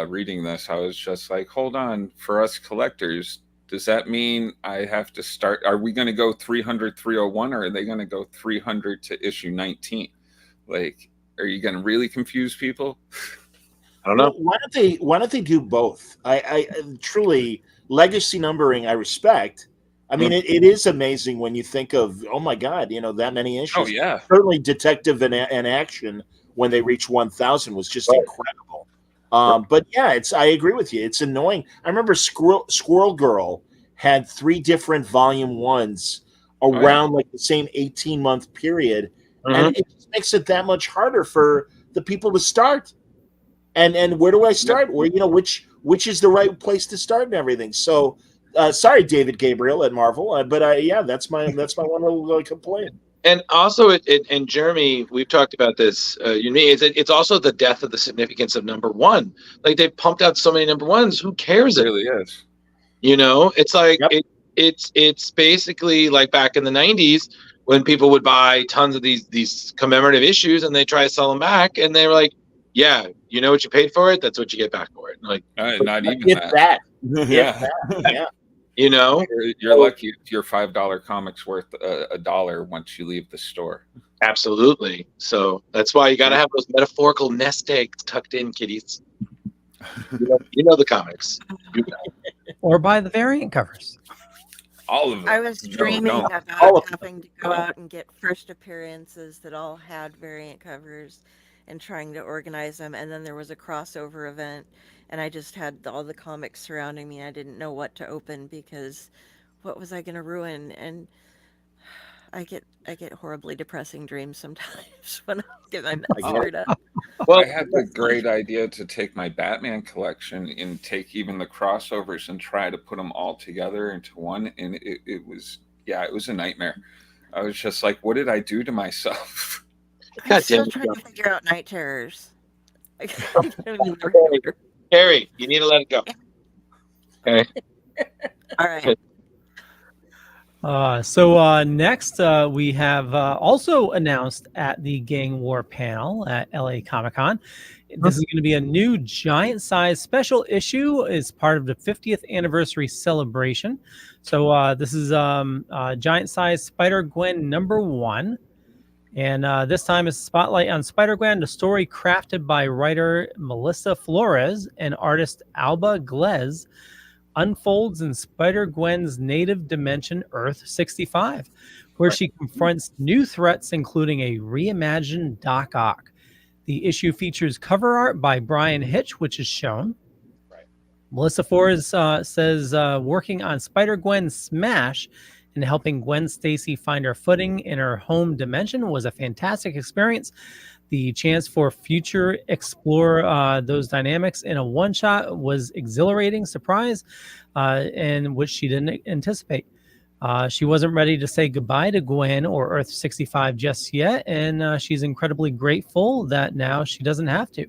reading this. I was just like, hold on, for us collectors, does that mean I have to start? Are we going to go 300, 301, or are they going to go 300 to issue 19? Like, are you going to really confuse people? I don't know. Well, why don't they do both? I truly, legacy numbering I respect. I mean, it is amazing when you think of, oh my God, that many issues. Oh yeah. Certainly Detective and Action when they reached 1,000 was just incredible. But yeah, I agree with you. It's annoying. I remember Squirrel Girl had 3 different volume 1s around like the same 18-month period. And it just makes it that much harder for the people to start. And where do I start? Where which is the right place to start and everything. So sorry, David Gabriel at Marvel, but that's my one little complaint. And also, and Jeremy, we've talked about this. It's also the death of the significance of number one. Like they pumped out so many number ones. Who cares? It really is. It's like it's basically like back in the 90s when people would buy tons of these commemorative issues and they try to sell them back, and they were like, yeah, you know what you paid for it? That's what you get back for it. And not even that. Yeah. You're lucky if your $5 comic's worth $1 once you leave the store. Absolutely. So that's why you got to have those metaphorical nest eggs tucked in, kiddies. You know the comics. Or buy the variant covers. All of them. I was dreaming about having to go out and get first appearances that all had variant covers and trying to organize them. And then there was a crossover event, and I just had all the comics surrounding me. I didn't know what to open because what was I going to ruin? And I get get horribly depressing dreams sometimes when I get my meds I get screwed up. Well, I had the great idea to take my Batman collection and take even the crossovers and try to put them all together into one, and it was it was a nightmare. I was just like, what did I do to myself? I'm God still damn trying it. to figure out night terrors. I don't even know. Okay. Carrie, you need to let it go. Okay. All right. So next, we have also announced at the Gang War panel at LA Comic Con. This is going to be a new giant size special issue as part of the 50th anniversary celebration. So this is giant size Spider-Gwen #1. And this time is spotlight on Spider-Gwen, the story crafted by writer Melissa Flores and artist Alba Glez, unfolds in Spider-Gwen's native dimension, Earth 65, where she confronts new threats, including a reimagined Doc Ock. The issue features cover art by Brian Hitch, which is shown. Melissa Flores says working on Spider-Gwen Smash and helping Gwen Stacy find her footing in her home dimension was a fantastic experience. The chance for future explore those dynamics in a one-shot was exhilarating surprise, and which she didn't anticipate. She wasn't ready to say goodbye to Gwen or Earth 65 just yet, and she's incredibly grateful that now she doesn't have to.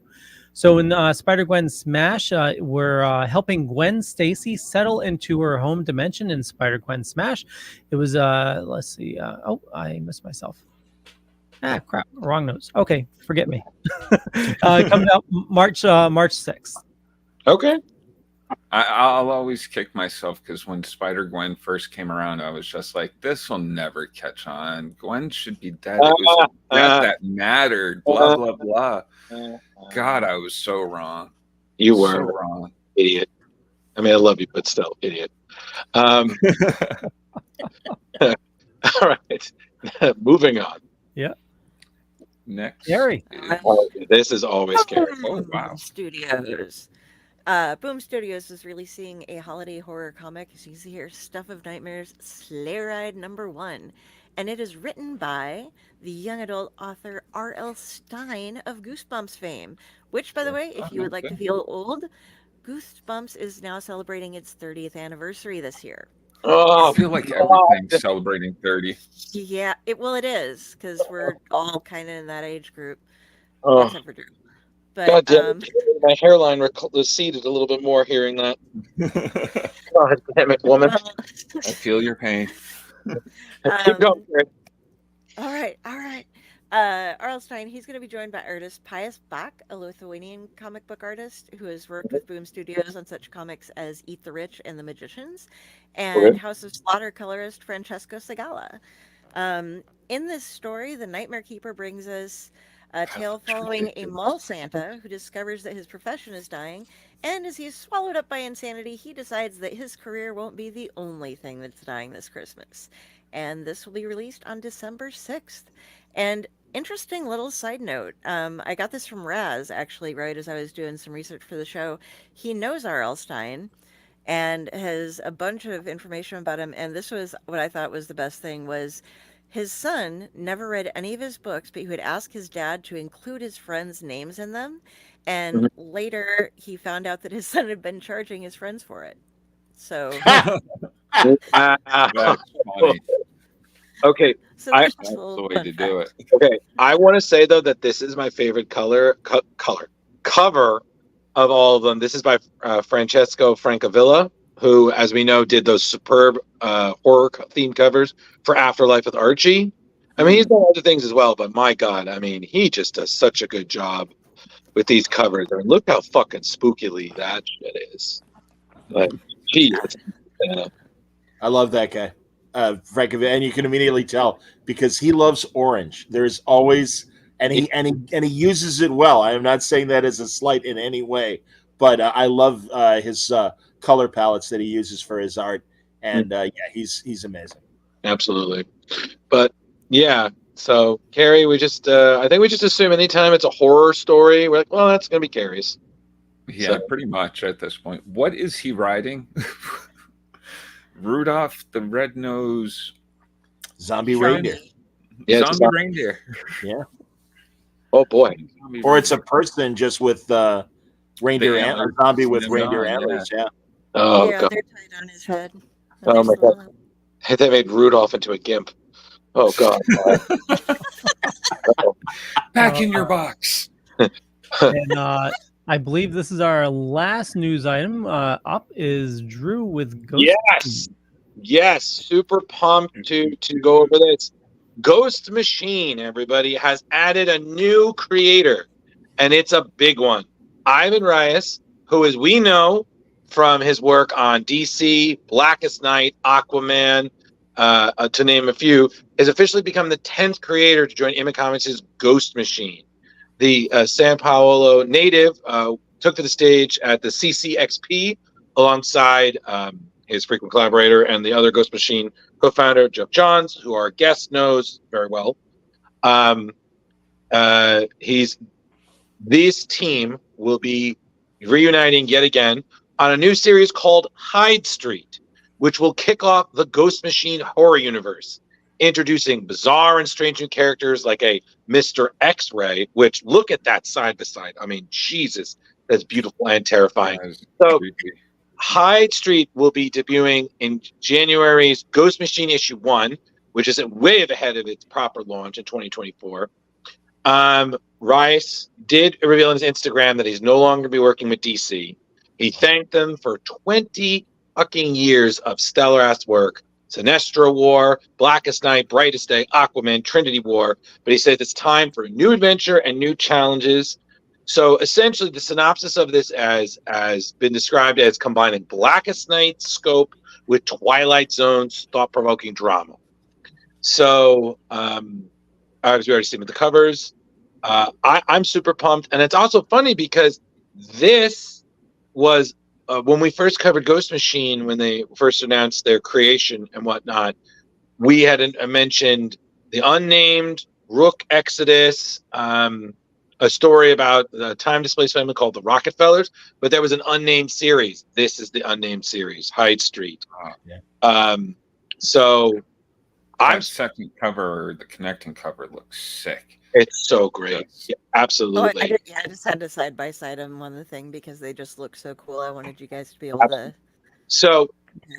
So in Spider-Gwen Smash, we're helping Gwen Stacy settle into her home dimension in Spider-Gwen Smash. It was, let's see. Oh, I missed myself. Ah, crap. Wrong notes. Okay, forget me. Comes out March 6th. Okay. I'll always kick myself because when Spider-Gwen first came around, I was just like, this will never catch on. Gwen should be dead. It was the death that mattered. Blah, blah, blah. God, I was so wrong. You were so wrong. Idiot. I mean, I love you, but still, idiot. All right. Moving on. Yeah. Next. Gary. This is always Gary. Oh, wow. Studios. Boom Studios is releasing a holiday horror comic. As you see here, Stuff of Nightmares, Sleigh Ride #1. And it is written by the young adult author R.L. Stine of Goosebumps fame. Which, by the way, if you would like to feel old, Goosebumps is now celebrating its 30th anniversary this year. Oh, I feel like everything's celebrating 30. Yeah, it is, because we're all kind of in that age group. Oh. Except for Drew. But, God damn it. My hairline receded a little bit more hearing that. God damn it, woman. I feel your pain. Keep going, Gary. All right. R.L. Stine, he's going to be joined by artist Pius Bach, a Lithuanian comic book artist who has worked with Boom Studios on such comics as Eat the Rich and The Magicians, and House of Slaughter colorist Francesco Segala. In this story, the Nightmare Keeper brings us a tale following a mall Santa who discovers that his profession is dying, and as he's swallowed up by insanity, he decides that his career won't be the only thing that's dying this Christmas. And this will be released on December 6th. And interesting little side note, I got this from Raz, actually, right as I was doing some research for the show. He knows R.L. Stine and has a bunch of information about him, and this was what I thought was the best thing was his son never read any of his books, but he would ask his dad to include his friends' names in them, and later he found out that his son had been charging his friends for it. So That's funny. Okay, so that's the way to do it. Okay, I want to say though that this is my favorite cover of all of them. This is by Francesco Francavilla, who, as we know, did those superb horror themed covers for Afterlife with Archie. I mean, he's done other things as well, but my God, I mean, he just does such a good job with these covers. I mean, look how fucking spookily that shit is. Like, Jesus. I love that guy, Francavilla, and you can immediately tell because he loves orange. There's always and he uses it well. I am not saying that as a slight in any way, but I love his color palettes that he uses for his art, and he's amazing. Absolutely, but yeah. So Carrie, we just I think we just assume anytime it's a horror story, we're like, well, that's gonna be Carrie's. Yeah, pretty much at this point. What is he riding? Rudolph the Red-Nosed Zombie Reindeer. Yeah, zombie reindeer. Yeah. Oh boy. Or it's a person just with reindeer antlers. zombie with Zoomed reindeer on, antlers. Yeah. Oh Yeah, god. they're tied on his head. Oh my god. They made Rudolph into a gimp. Oh god. Back in your box. And I believe this is our last news item. Up is Drew with Ghost. Yes, super pumped to go over this. Ghost Machine, everybody, has added a new creator, and it's a big one. Ivan Reyes, who, as we know from his work on DC, Blackest Night, Aquaman, to name a few, has officially become the 10th creator to join Image Comics' Ghost Machine. The San Paulo native took to the stage at the CCXP alongside his frequent collaborator and the other Ghost Machine co-founder, Jeff Johns, who our guest knows very well. This team will be reuniting yet again on a new series called Hyde Street, which will kick off the Ghost Machine horror universe, introducing bizarre and strange new characters like a Mr. X-Ray, which, look at that side by side. I mean, Jesus, that's beautiful and terrifying. So Hyde Street will be debuting in January's Ghost Machine issue 1, which is way ahead of its proper launch in 2024. Rice did reveal on his Instagram that he's no longer be working with DC. He thanked them for 20 fucking years of stellar ass work. Sinestro War, Blackest Night, Brightest Day, Aquaman, Trinity War. But he said it's time for a new adventure and new challenges. So essentially, the synopsis of this has been described as combining Blackest Night scope with Twilight Zone's thought-provoking drama. So, as we already seen with the covers, I'm super pumped, and it's also funny because this was when we first covered Ghost Machine, when they first announced their creation and whatnot. We had mentioned the unnamed Rook Exodus. A story about the time displaced family called the Rockefellers, but there was an unnamed series. This is the unnamed series, Hyde Street. So I'm second cover, the connecting cover looks sick. It's so great. Yeah, absolutely. Oh, I just had to side by side them on the thing because they just look so cool. I wanted you guys to be able to. So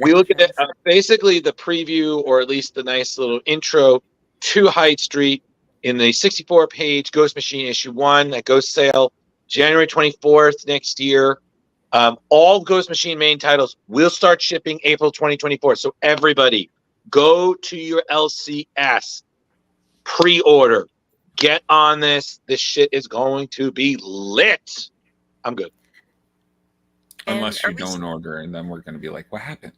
we look at basically the preview, or at least the nice little intro to Hyde Street in the 64-page Ghost Machine issue 1 that goes sale January 24th next year. All Ghost Machine main titles will start shipping April 2024. So everybody, go to your LCS, pre-order, get on this. This shit is going to be lit. I'm good. Unless you don't order, and then we're going to be like, what happened?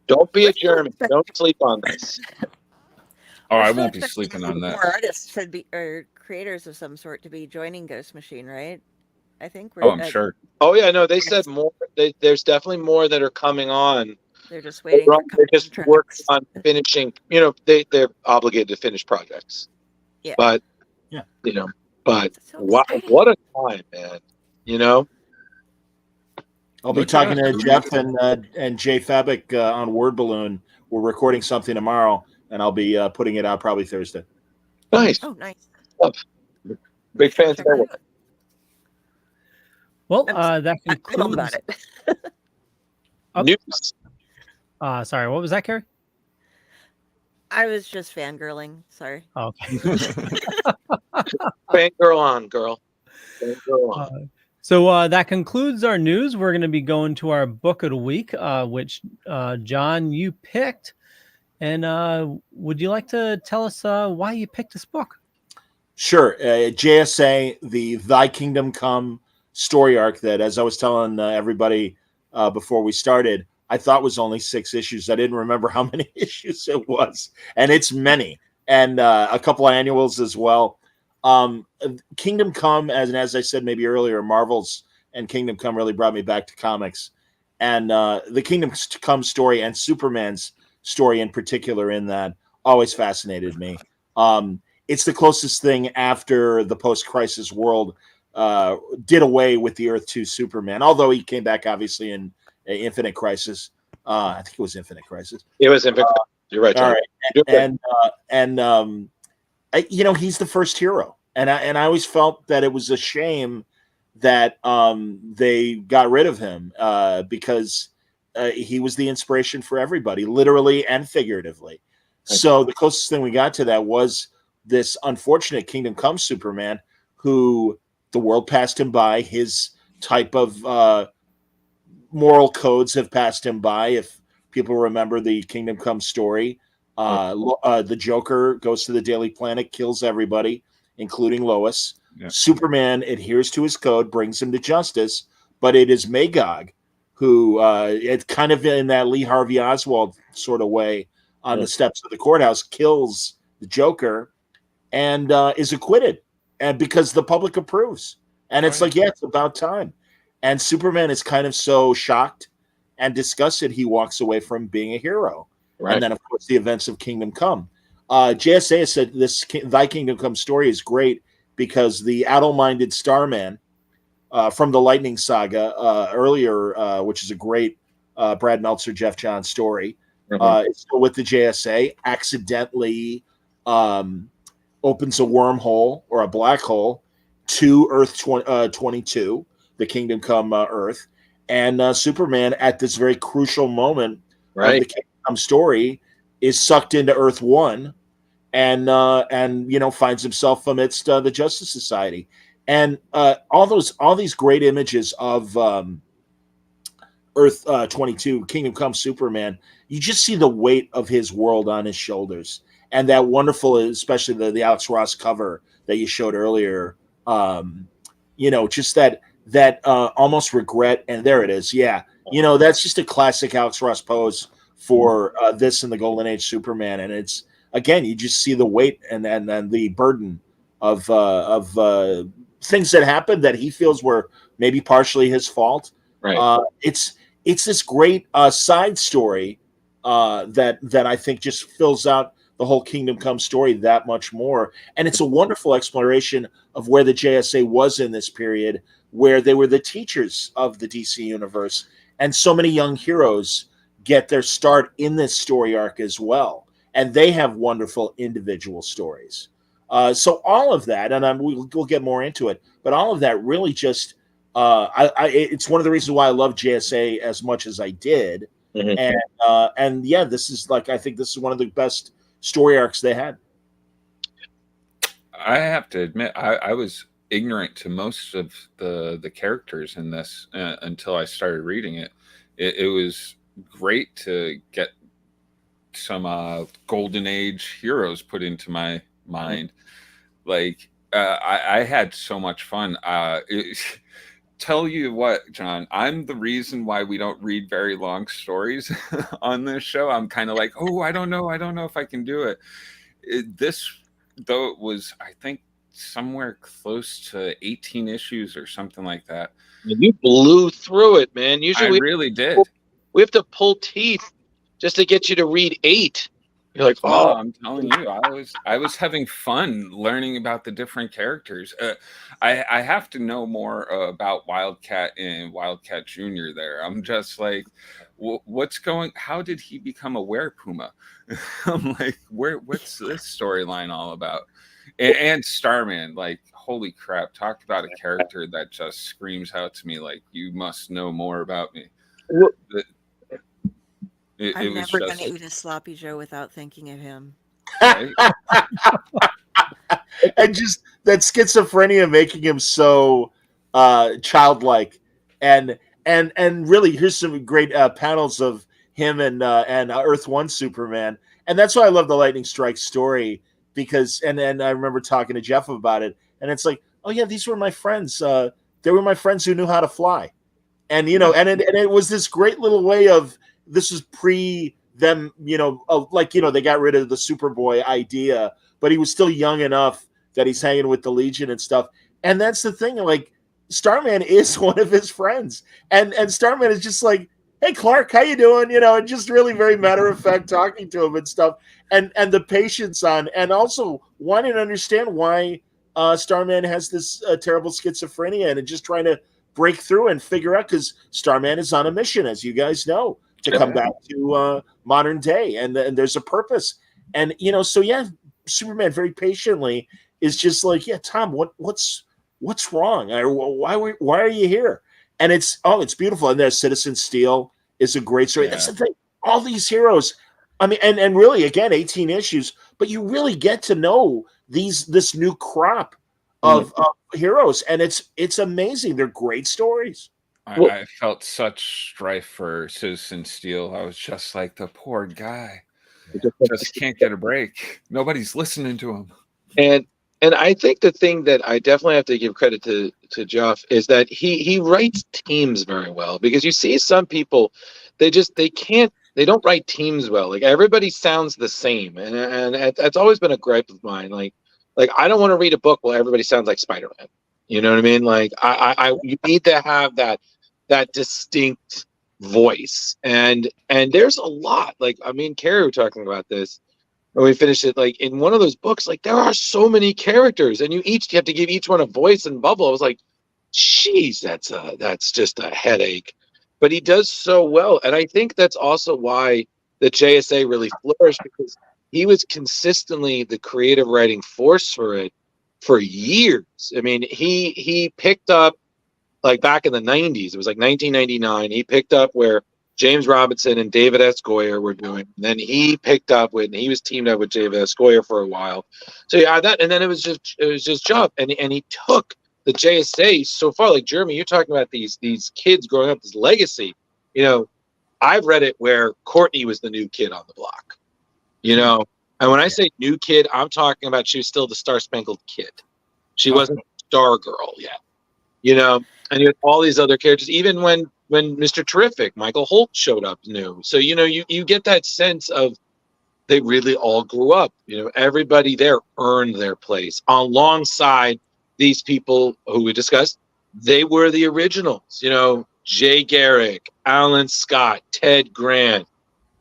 Don't be a German. Don't sleep on this. Oh, I won't be sleeping on that. More artists should be, or creators of some sort, to be joining Ghost Machine, right? I think we're. Oh, I'm sure. Oh yeah, no, they said more. There's definitely more that are coming on. They're just waiting. They're just working on finishing. You know, they're obligated to finish projects. Yeah. But so what a time, man. You know. I'll be talking to Jeff and Jay Fabic on Word Balloon. We're recording something tomorrow, and I'll be putting it out probably Thursday. Nice. Oh, nice. Big fans of that. Well, that concludes. About it. News. Sorry, what was that, Carrie? I was just fangirling. Sorry. Oh, okay. Fangirl on, girl. Fangirl on. So that concludes our news. We're going to be going to our book of the week, which John, you picked. And would you like to tell us why you picked this book? Sure. JSA, the Thy Kingdom Come story arc that, as I was telling everybody before we started, I thought was only 6 issues. I didn't remember how many issues it was. And it's many. And a couple of annuals as well. Kingdom Come, as I said maybe earlier, Marvel's and Kingdom Come really brought me back to comics. And the Kingdom Come story and Superman's story in particular in that always fascinated me. It's the closest thing after the post-crisis world did away with the Earth 2 Superman, although he came back obviously in Infinite Crisis. I think it was Infinite Crisis. It was Infinite. You're right, All John. right, he's the first hero, and I always felt that it was a shame that they got rid of him because he was the inspiration for everybody, literally and figuratively. So the closest thing we got to that was this unfortunate Kingdom Come Superman, who the world passed him by. His type of moral codes have passed him by. If people remember the Kingdom Come story, the Joker goes to the Daily Planet, kills everybody, including Lois. Yeah. Superman adheres to his code, brings him to justice, but it is Magog who, it's kind of in that Lee Harvey Oswald sort of way, on the steps of the courthouse, kills the Joker and is acquitted, and because the public approves. And it's like, yeah, it's about time. And Superman is kind of so shocked and disgusted, he walks away from being a hero. Right. And then, of course, the events of Kingdom Come. JSA has said this Thy Kingdom Come story is great because the addle-minded Starman from the Lightning Saga earlier, which is a great Brad Meltzer, Jeff Johns story, is still with the JSA, accidentally opens a wormhole or a black hole to Earth 22, the Kingdom Come Earth. And Superman, at this very crucial moment of the Kingdom Come story, is sucked into Earth 1 and finds himself amidst the Justice Society. And all these great images of Earth 22, Kingdom Come Superman, you just see the weight of his world on his shoulders. And that wonderful, especially the Alex Ross cover that you showed earlier, just that almost regret. And there it is. Yeah. That's just a classic Alex Ross pose for this and the Golden Age Superman. And it's, again, you just see the weight and the burden of things that happened that he feels were maybe partially his fault. Right. It's this great side story that I think just fills out the whole Kingdom Come story that much more. And it's a wonderful exploration of where the JSA was in this period, where they were the teachers of the DC universe. And so many young heroes get their start in this story arc as well. And they have wonderful individual stories. So all of that, and we'll get more into it, but all of that really just, it's one of the reasons why I love JSA as much as I did. And yeah, this is I think this is one of the best story arcs they had. I have to admit, I was ignorant to most of the characters in this until I started reading it. It was great to get some Golden Age heroes put into my mind. I had so much fun. Tell you what, John, I'm the reason why we don't read very long stories on this show. I'm kind of like, I don't know if I can do it. This, though, it was, I think, somewhere close to 18 issues or something like that. You blew through it, man. Usually I really did. We have to pull teeth just to get you to read 8. You're like, I'm telling you, I was having fun learning about the different characters. I have to know more about Wildcat and Wildcat Jr. there. I'm just like, how did he become a werepuma? I'm like, what's this storyline all about? And Starman, holy crap, talk about a character that just screams out to me like, you must know more about me. I'm never going to eat a sloppy Joe without thinking of him. Right? And just that schizophrenia making him so childlike, and really, here's some great panels of him and Earth 1 Superman, and that's why I love the Lightning Strike story, because and I remember talking to Jeff about it, and it's like, oh yeah, these were my friends. They were my friends who knew how to fly, and and it was this great little way of. This is pre them, they got rid of the Superboy idea, but he was still young enough that he's hanging with the Legion and stuff. And that's the thing, Starman is one of his friends. And Starman is just like, hey, Clark, how you doing? And just really very matter of fact talking to him and stuff. And the patience and also wanting to understand why Starman has this terrible schizophrenia and just trying to break through and figure out, because Starman is on a mission, as you guys know, to come back to modern day, and there's a purpose. And so yeah, Superman very patiently is just like, yeah, Tom, what's wrong? Why are you here? And it's beautiful. And there's Citizen Steel is a great story. That's the thing. All these heroes, I mean, and really, again, 18 issues, but you really get to know this new crop of heroes, and it's amazing. They're great stories. I felt such strife for Citizen Steel. I was just like, the poor guy just can't get a break. Nobody's listening to him. And I think the thing that I definitely have to give credit to Jeff is that he writes teams very well, because you see some people, they don't write teams well. Like, everybody sounds the same, and it's always been a gripe of mine. Like I don't want to read a book where everybody sounds like Spider-Man. You know what I mean? Like you need to have that distinct voice, and there's a lot. Like, I mean, Carrie were talking about this when we finished it. Like, in one of those books, like, there are so many characters, and you have to give each one a voice and bubble. I was like, geez, that's just a headache. But he does so well, and I think that's also why the JSA really flourished, because he was consistently the creative writing force for it for years. I mean, he picked up, like, back in the 90s, it was like 1999, he picked up where James Robinson and David S. Goyer were doing. And then he picked up he was teamed up with David S. Goyer for a while. So yeah, and then it was just Jeff, and he took the JSA so far. Like, Jeremy, you're talking about these kids growing up, this legacy. I've read it where Courtney was the new kid on the block. And when I say new kid, I'm talking about she was still the Star Spangled Kid. She wasn't Star Girl yet. And you had all these other characters, even when Mr. Terrific, Michael Holt, showed up new. So, you get that sense of they really all grew up. Everybody there earned their place alongside these people who we discussed. They were the originals, Jay Garrick, Alan Scott, Ted Grant,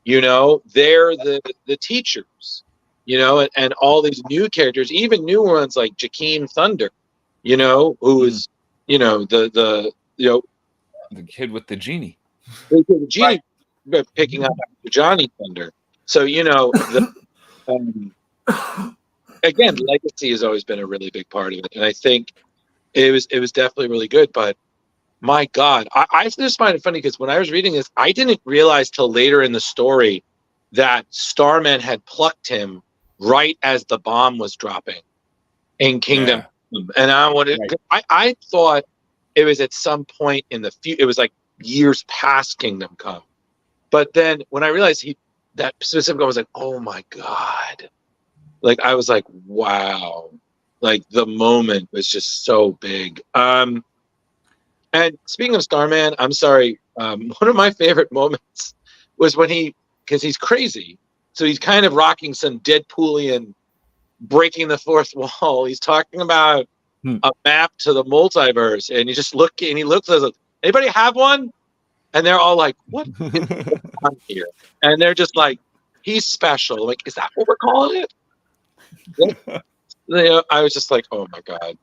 they're the teachers, and all these new characters, even new ones like Jakeem Thunder, who is, the kid with the genie. The genie, right, picking up Johnny Thunder. So, again, legacy has always been a really big part of it, and I think it was definitely really good. But my God, I just find it funny, because when I was reading this, I didn't realize till later in the story that Starman had plucked him right as the bomb was dropping in Kingdom. Yeah. And I thought it was at some point in the future. It was like years past Kingdom Come. But then when I realized that specific, I was like, oh my God. Like, I was like, wow. Like, the moment was just so big. And speaking of Starman, I'm sorry. One of my favorite moments was when because he's crazy. So he's kind of rocking some Deadpoolian breaking the fourth wall. He's talking about a map to the multiverse, and he looks as anybody have one? And they're all like, what is going on here? And they're just like, he's special. Like, is that what we're calling it? I was just like, oh my God.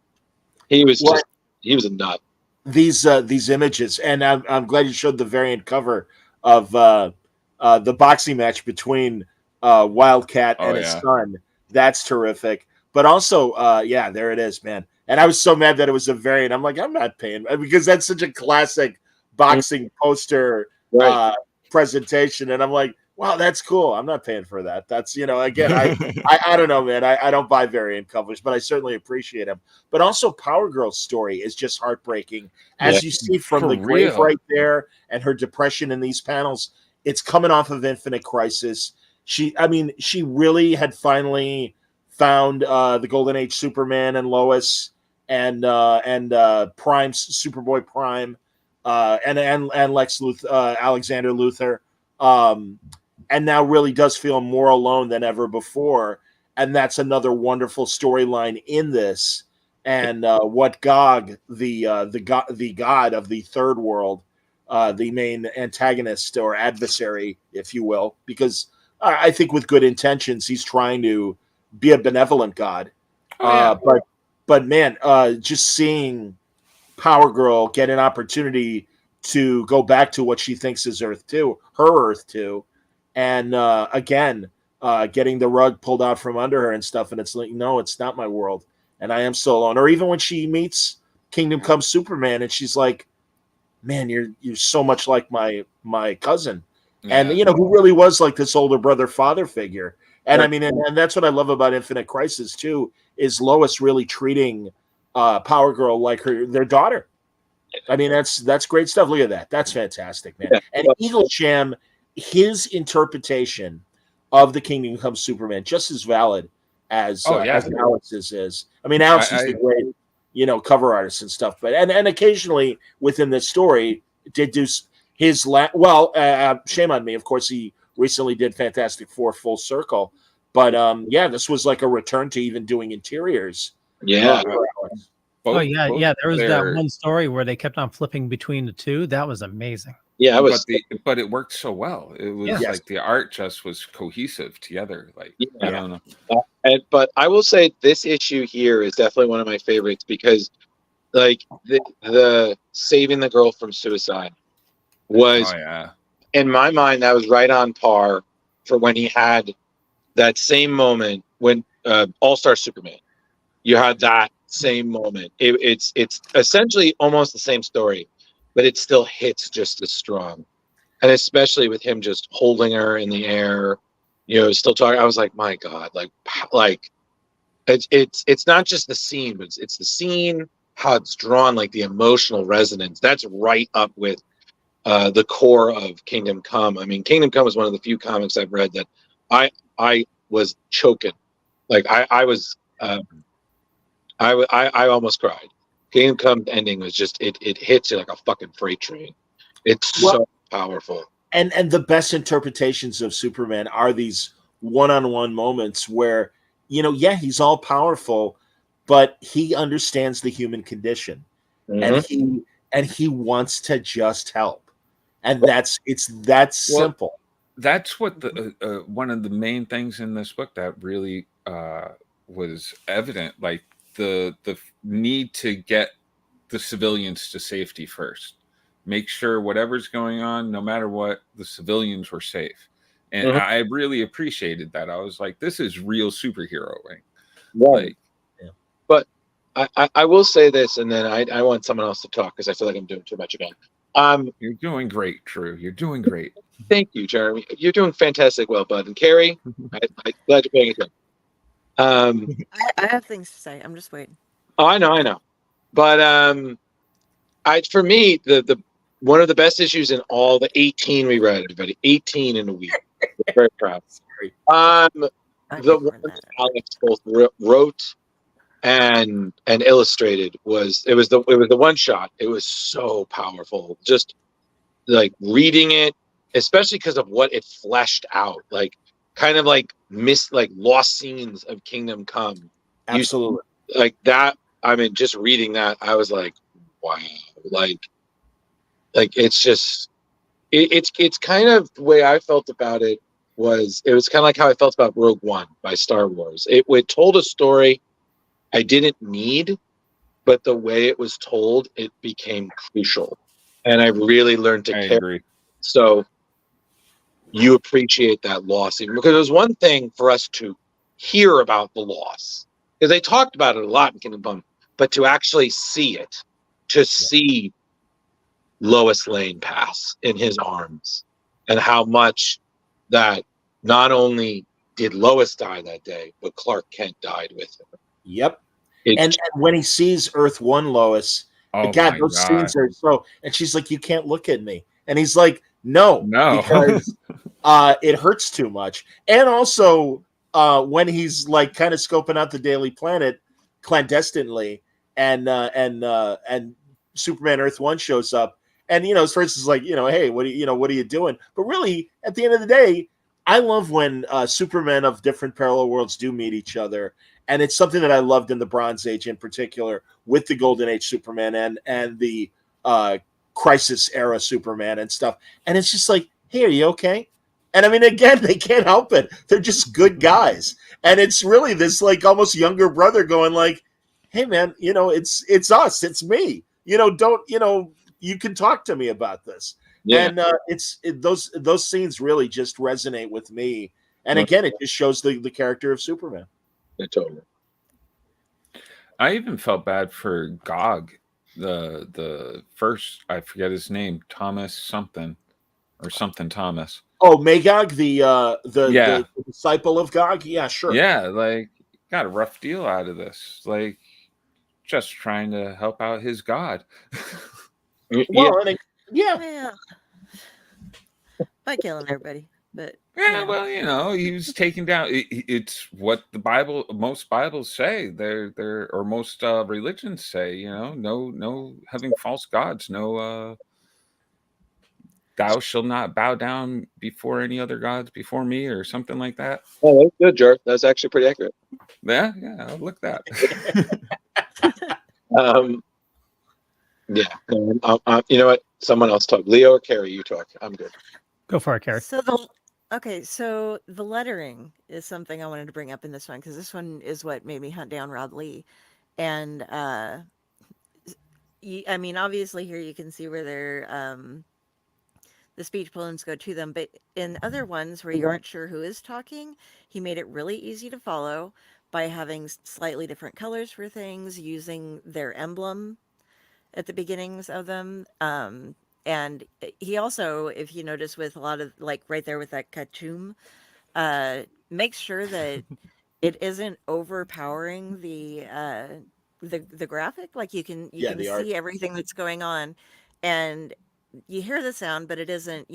He was a nut. These images, and I'm glad you showed the variant cover of the boxing match between Wildcat and his son. That's terrific. But also, there it is, man. And I was so mad that it was a variant. I'm like, I'm not paying, because that's such a classic boxing poster presentation. And I'm like, wow, that's cool. I'm not paying for that. That's, again, I don't know, man. I don't buy variant covers, but I certainly appreciate them. But also Power Girl's story is just heartbreaking. As you see from the grave right there, and her depression in these panels, it's coming off of Infinite Crisis. She really had finally found the Golden Age Superman and Lois and Prime, Superboy Prime, and Lex Luthor, Alexander Luthor. And now really does feel more alone than ever before. And that's another wonderful storyline in this. And what Gog, the god of the third world, the main antagonist or adversary, if you will, because I think with good intentions, he's trying to be a benevolent god. But man, just seeing Power Girl get an opportunity to go back to what she thinks is Earth 2, her Earth 2, and again, getting the rug pulled out from under her and stuff, and it's like, no, it's not my world, and I am so alone. Or even when she meets Kingdom Come Superman, and she's like, man, you're so much like my cousin, and who really was like this older brother father figure. And I mean, and that's what I love about Infinite Crisis too, is Lois really treating Power Girl like their daughter. I mean, that's great stuff. Look at that. That's fantastic, man. And Eaglesham, his interpretation of the Kingdom Come Superman, just as valid as Alex's is. I mean, Alex is the great, cover artist and stuff, but and occasionally within this story did do his shame on me. Of course, he recently did Fantastic Four Full Circle, but this was like a return to even doing interiors. Yeah. There was that one story where they kept on flipping between the two. That was amazing. Yeah, but it worked so well. It was like the art just was cohesive together. Like I don't know. But I will say this issue here is definitely one of my favorites because, like, the saving the girl from suicide was, in my mind, that was right on par for when he had that same moment when All-Star Superman. You had that same moment. It's essentially almost the same story, but it still hits just as strong. And especially with him just holding her in the air, still talking. I was like, my God, like it's not just the scene, but it's the scene, how it's drawn, like the emotional resonance. That's right up with the core of Kingdom Come. I mean, Kingdom Come is one of the few comics I've read that I was choking. Like I was. I almost cried. Kingdom Come ending was just it hits you like a fucking freight train. It's so powerful. And the best interpretations of Superman are these one-on-one moments where, he's all powerful, but he understands the human condition. And he wants to just help. And it's that simple. That's what the one of the main things in this book that really was evident, like the need to get the civilians to safety first. Make sure whatever's going on, no matter what, the civilians were safe. And I really appreciated that. I was like, this is real superheroing. Right. But I will say this, and then I want someone else to talk because I feel like I'm doing too much again. You're doing great, Drew. You're doing great. Thank you, Jeremy. You're doing fantastic, well, bud. And Carrie, I'm glad you're paying attention. I have things to say. I'm just waiting. Oh, I know. But for me, the one of the best issues in all the 18 we read, everybody, 18 in a week. We're very proud. The one that Alex both wrote and illustrated was the one shot. It was so powerful. Just like reading it, especially because of what it fleshed out, like kind of like lost scenes of Kingdom Come. Absolutely. Like that. I mean, just reading that, I was like, wow, like it's just it's kind of the way I felt about it was kind of like how I felt about Rogue One by Star Wars. It told a story I didn't need, but the way it was told, it became crucial, and I really learned to care. Agree. So you appreciate that loss, even because it was one thing for us to hear about the loss, because they talked about it a lot in Kingdom Come, but to actually see it, to see Lois Lane pass in his arms, and how much that not only did Lois die that day, but Clark Kent died with him. Yep. And when he sees Earth 1 Lois, God, those scenes are so, and she's like, you can't look at me. And he's like, no. Because it hurts too much. And also when he's like kind of scoping out the Daily Planet clandestinely, and Superman Earth 1 shows up, and his first is like, hey, what are you doing? But really, at the end of the day, I love when Supermen of different parallel worlds do meet each other. And it's something that I loved in the Bronze Age in particular, with the Golden Age Superman and the Crisis era Superman and stuff. And it's just like, hey, are you okay? And I mean, again, they can't help it. They're just good guys. And it's really this like almost younger brother going like, hey man, it's us, it's me. Don't you can talk to me about this. Yeah. And those scenes really just resonate with me. And again, it just shows the character of Superman. Yeah, totally. I even felt bad for Gog, the first, I forget his name, Thomas something or something Thomas. Oh, Magog, the Yeah. disciple of Gog. Yeah, sure. Yeah, like got a rough deal out of this. Like just trying to help out his god. Well, and yeah. Yeah. By killing everybody. But Yeah, well, you know, he was taken down. It's what the Bible, most Bibles say. They're or most religions say. You know, no having false gods. No, thou shalt not bow down before any other gods before me, or something like that. Oh, that's good, Jerk. That's actually pretty accurate. Yeah, I'll look that. Yeah. You know what? Someone else talk. Leo or Carrie, you talk. I'm good. Go for it, Carrie. So the lettering is something I wanted to bring up in this one because this one is what made me hunt down Rod Lee, and I mean, obviously here you can see where the speech balloons go to them, but in other ones where you aren't sure who is talking, he made it really easy to follow by having slightly different colors for things, using their emblem at the beginnings of them. And he also, if you notice, with a lot of like right there with that Kachum, makes sure that it isn't overpowering the graphic. Like you can see everything that's going on, and you hear the sound, but it isn't.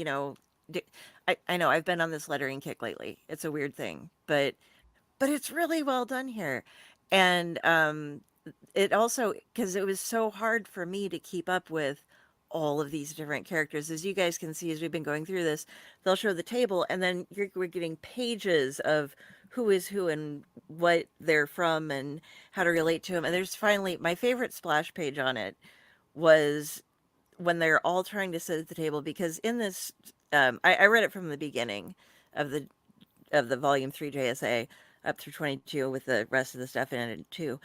I know I've been on this lettering kick lately. It's a weird thing, but it's really well done here, and it also, because it was so hard for me to keep up with all of these different characters. As you guys can see, as we've been going through this, they'll show the table and then we're getting pages of who is who and what they're from and how to relate to them. And there's finally, my favorite splash page on it was when they're all trying to sit at the table, because in this, I read it from the beginning of the volume 3 JSA up through 22 with the rest of the stuff in it too.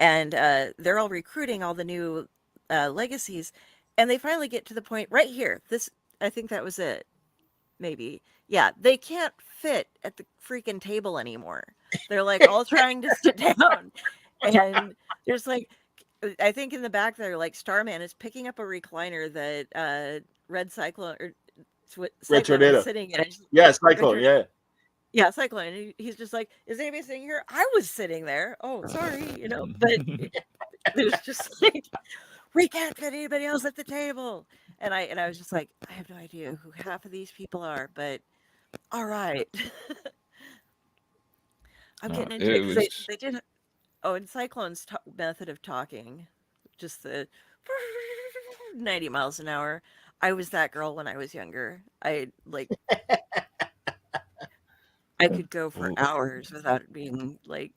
And they're all recruiting all the new legacies, and they finally get to the point right here. This, I think that was it. Maybe. Yeah, they can't fit at the freaking table anymore. They're like all trying to sit down. And there's like, I think in the back there, like Starman is picking up a recliner that Red Cyclone or Cyclone is sitting in. Yeah, Cyclone, yeah. Yeah, Cyclone. And he's just like, is anybody sitting here? I was sitting there. Oh, sorry, but there's just like, we can't fit anybody else at the table. And I was just like, I have no idea who half of these people are, but all right. I'm getting into it because they did. Oh, and Cyclone's method of talking, just the 90 miles an hour. I was that girl when I was younger. I could go for hours without being like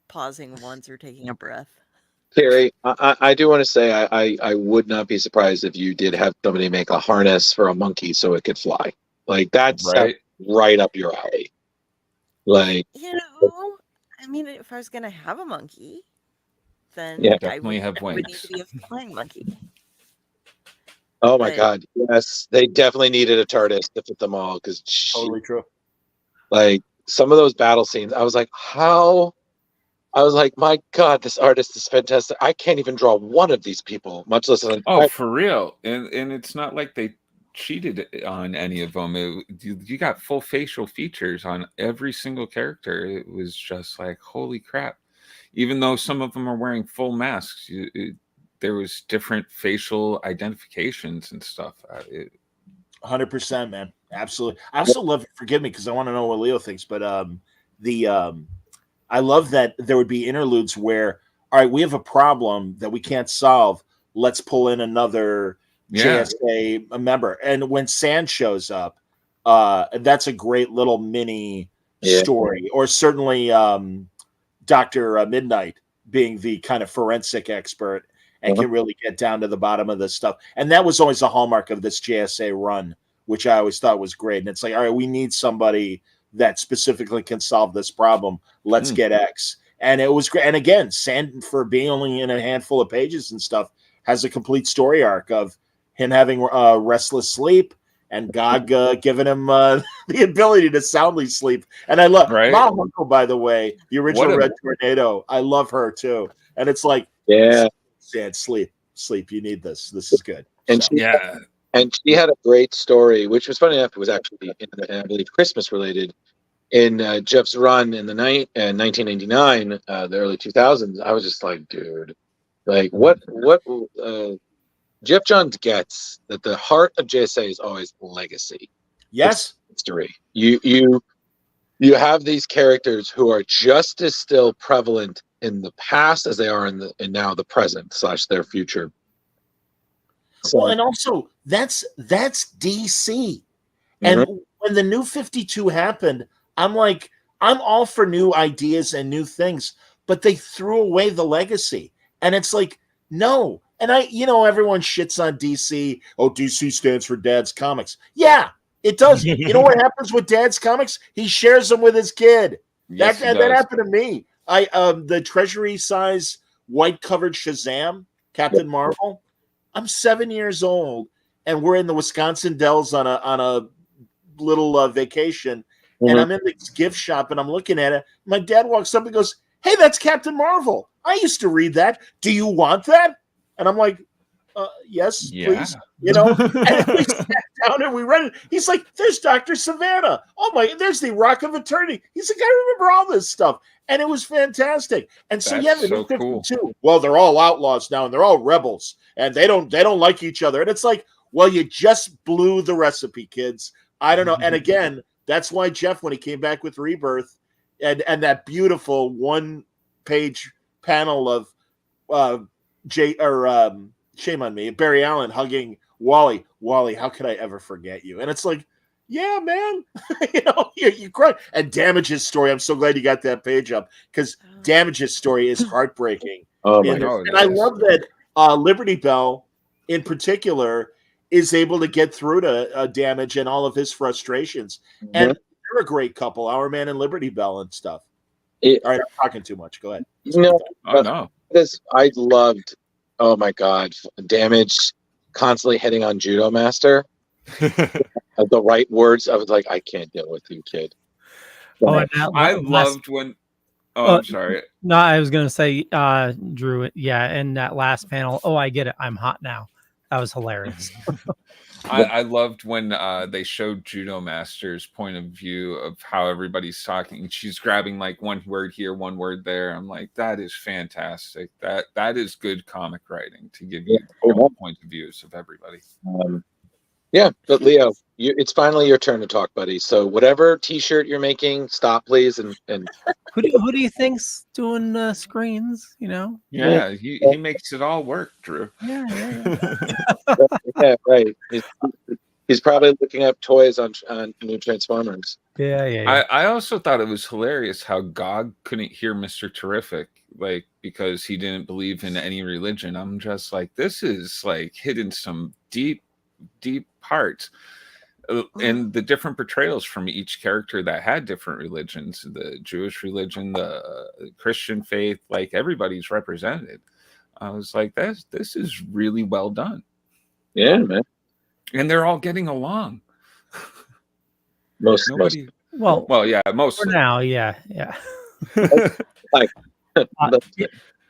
pausing once or taking a breath. Carrie, I do want to say I would not be surprised if you did have somebody make a harness for a monkey so it could fly. Like that's right up your alley. Like, I mean, if I was gonna have a monkey, then definitely have would wings. need to be a flying monkey. Oh my God, yes, they definitely needed a TARDIS to fit them all because totally true. Like some of those battle scenes, I was like, how? I was like, my God, this artist is fantastic. I can't even draw one of these people, much less an. Oh, for real. And it's not like they cheated on any of them. You got full facial features on every single character. It was just like, holy crap. Even though some of them are wearing full masks, there was different facial identifications and stuff. 100%, man. Absolutely. I also love, forgive me because I want to know what Leo thinks, but I love that there would be interludes where, all right, we have a problem that we can't solve. Let's pull in another JSA member. And when Sand shows up, that's a great little mini story. Or certainly Dr. Midnight being the kind of forensic expert and can really get down to the bottom of this stuff. And that was always a hallmark of this JSA run, which I always thought was great. And it's like, all right, we need somebody that specifically can solve this problem. Let's get X. And it was great. And again, Sand, for being only in a handful of pages and stuff, has a complete story arc of him having restless sleep, and Gog giving him the ability to soundly sleep. And I love Ma Hunko, by the way, the original Red Tornado. I love her too. And it's like, Sad, sleep. You need this. This is good. And she had a great story, which was funny enough. It was actually, I believe, Christmas related. In Jeff's run in the 1999, the early 2000s, I was just like, dude, like what Jeff Johns gets that the heart of JSA is always legacy. Yes, history. You have these characters who are just as still prevalent in the past as they are in now the present / their future. So, well, and also that's DC. And when the New 52 happened, I'm like, I'm all for new ideas and new things, but they threw away the legacy. And it's like, no. And everyone shits on DC. Oh, DC stands for Dad's Comics. Yeah, it does. You know what happens with Dad's Comics? He shares them with his kid. Yes, that happened to me. The Treasury size white covered Shazam, Captain Marvel. I'm 7 years old, and we're in the Wisconsin Dells on a little vacation, and I'm in this gift shop, and I'm looking at it. My dad walks up and goes, "Hey, that's Captain Marvel. I used to read that. Do you want that?" And I'm like, "Yes, please." And we sat down and we read it. He's like, "There's Dr. Savannah. Oh my, there's the Rock of Eternity." He's like, "I remember all this stuff." And it was fantastic. And so That's the so New 52. Cool. Well, they're all outlaws now, and they're all rebels, and they don't like each other. And it's like, well, you just blew the recipe, kids. I don't know. And again, that's why Jeff, when he came back with Rebirth, and that beautiful 1-page panel of shame on me, Barry Allen hugging Wally. Wally, how could I ever forget you? And it's like, yeah, man, you cry. And Damage's story, I'm so glad you got that page up, because Damage's story is heartbreaking. Oh my God. And I love that Liberty Bell, in particular, is able to get through to Damage and all of his frustrations. And they're a great couple, Our Man and Liberty Bell and stuff. All right, I'm talking too much. Go ahead. No. I loved, oh my God, Damage constantly hitting on Judo Master. The right words. I was like, I can't deal with you, kid. I loved when. Oh, I'm sorry. No, I was gonna say, Drew. Yeah, in that last panel. Oh, I get it. I'm hot now. That was hilarious. I loved when they showed Judo Master's point of view of how everybody's talking. She's grabbing like one word here, one word there. I'm like, that is fantastic. That is good comic writing to give you points of views of everybody. Yeah, but Leo, it's finally your turn to talk, buddy. So whatever T-shirt you're making, stop, please. And who do you think's doing the screens? Yeah, he makes it all work, Drew. Yeah, right. He's probably looking up toys on new Transformers. Yeah. I also thought it was hilarious how Gog couldn't hear Mr. Terrific, like, because he didn't believe in any religion. I'm just like, this is like hitting some deep parts. And the different portrayals from each character that had different religions, the Jewish religion, the Christian faith, like everybody's represented. I was like, this is really well done. Yeah, man. And they're all getting along. Most. Well, yeah, most for now, yeah. Like,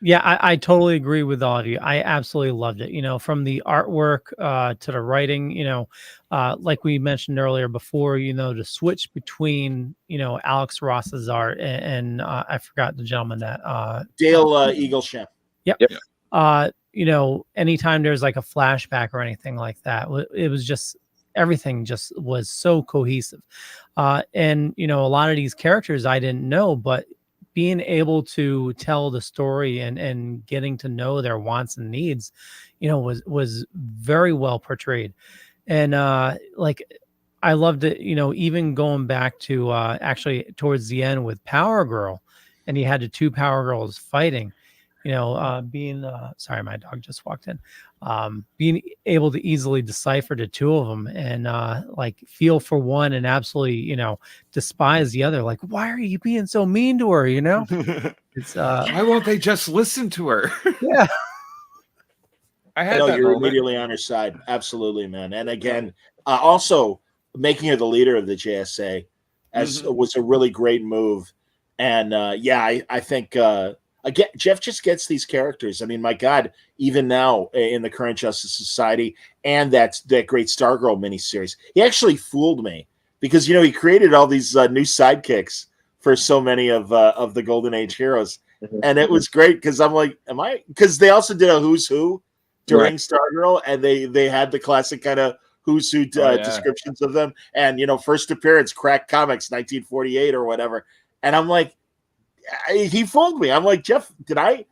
yeah, I totally agree with all of you. I absolutely loved it. From the artwork to the writing, like we mentioned earlier before, to switch between, Alex Ross's art and I forgot the gentleman that Dale Eaglesham. Yep. Anytime there's like a flashback or anything like that, it was just everything just was so cohesive. And a lot of these characters I didn't know, but being able to tell the story and getting to know their wants and needs, was very well portrayed. And like I loved it, even going back to actually towards the end with Power Girl, and you had the two Power Girls fighting, being sorry, my dog just walked in, being able to easily decipher the two of them and like feel for one and absolutely, despise the other. Like, why are you being so mean to her? It's why won't they just listen to her? Yeah. I had No, that you're moment. immediately on her side. Absolutely, man. And again, also making her the leader of the JSA as was a really great move. And I think again, Jeff just gets these characters. I mean, my God, even now in the current Justice Society and that great Stargirl miniseries, he actually fooled me because he created all these new sidekicks for so many of the Golden Age heroes, and it was great because I'm like, because they also did a who's who during Stargirl, and they had the classic kind of who's who descriptions of them, and first appearance, Crack Comics, 1948 or whatever, and I'm like, he fooled me. I'm like, Jeff, did I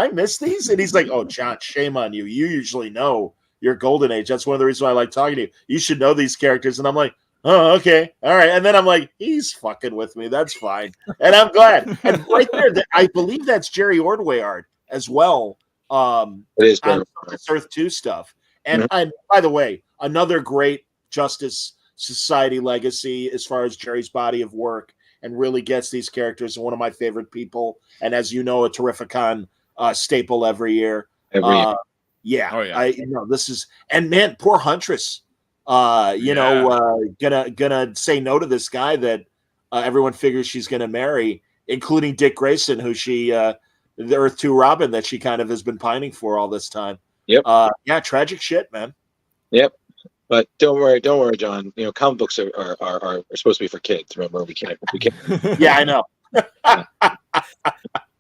miss these? And he's like, oh, John, shame on you. You usually know your Golden Age. That's one of the reasons why I like talking to you. You should know these characters. And I'm like, oh, okay, all right. And then I'm like, he's fucking with me. That's fine. And I'm glad. And right there, I believe that's Jerry Ordway art as well. It is on Earth 2 stuff. And by the way, another great Justice Society legacy as far as Jerry's body of work, and really gets these characters, and one of my favorite people. And as you know, a Terrificon staple every year. This is, and man, poor Huntress. Gonna say no to this guy that everyone figures she's gonna marry, including Dick Grayson, who she the Earth 2 Robin that she kind of has been pining for all this time. Yep. Tragic shit, man. Yep. But don't worry, John. Comic books are supposed to be for kids. Remember, we can't. Yeah, I know.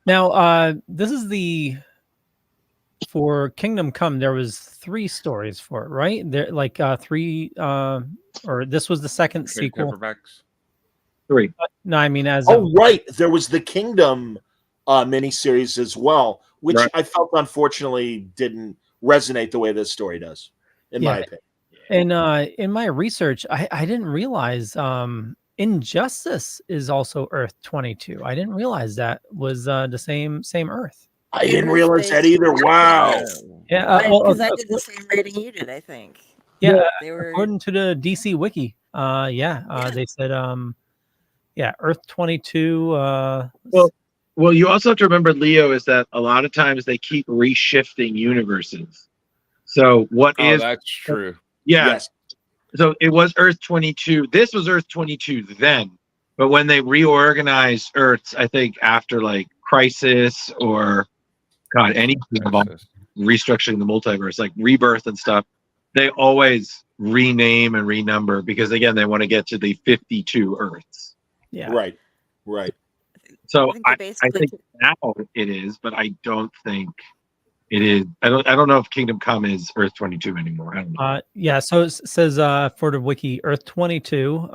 Now, this is for Kingdom Come. There was 3 stories for it, right? There, like 3, or this was the second sequel. Paperbacks. 3. No, I mean right. There was the Kingdom miniseries as well, which I felt unfortunately didn't resonate the way this story does, in my opinion. And in my research, I didn't realize Injustice is also Earth 22. I didn't realize that was the same Earth. I didn't realize that either. Wow. Yeah, because I did the same rating you did, I think. Yeah, they were according to the DC Wiki. They said Earth 22. Well, you also have to remember, Leo, is that a lot of times they keep reshifting universes. So that's true. Yeah. Yes. So it was Earth 22. This was Earth 22 then. But when they reorganized Earths, I think after like Crisis or anything about restructuring the multiverse, like Rebirth and stuff, they always rename and renumber because again, they want to get to the 52 Earths. Yeah. Right. So I think now it is, but I don't think it is. I don't know if Kingdom Come is Earth 22 anymore. I don't know. So it says for the wiki, Earth 22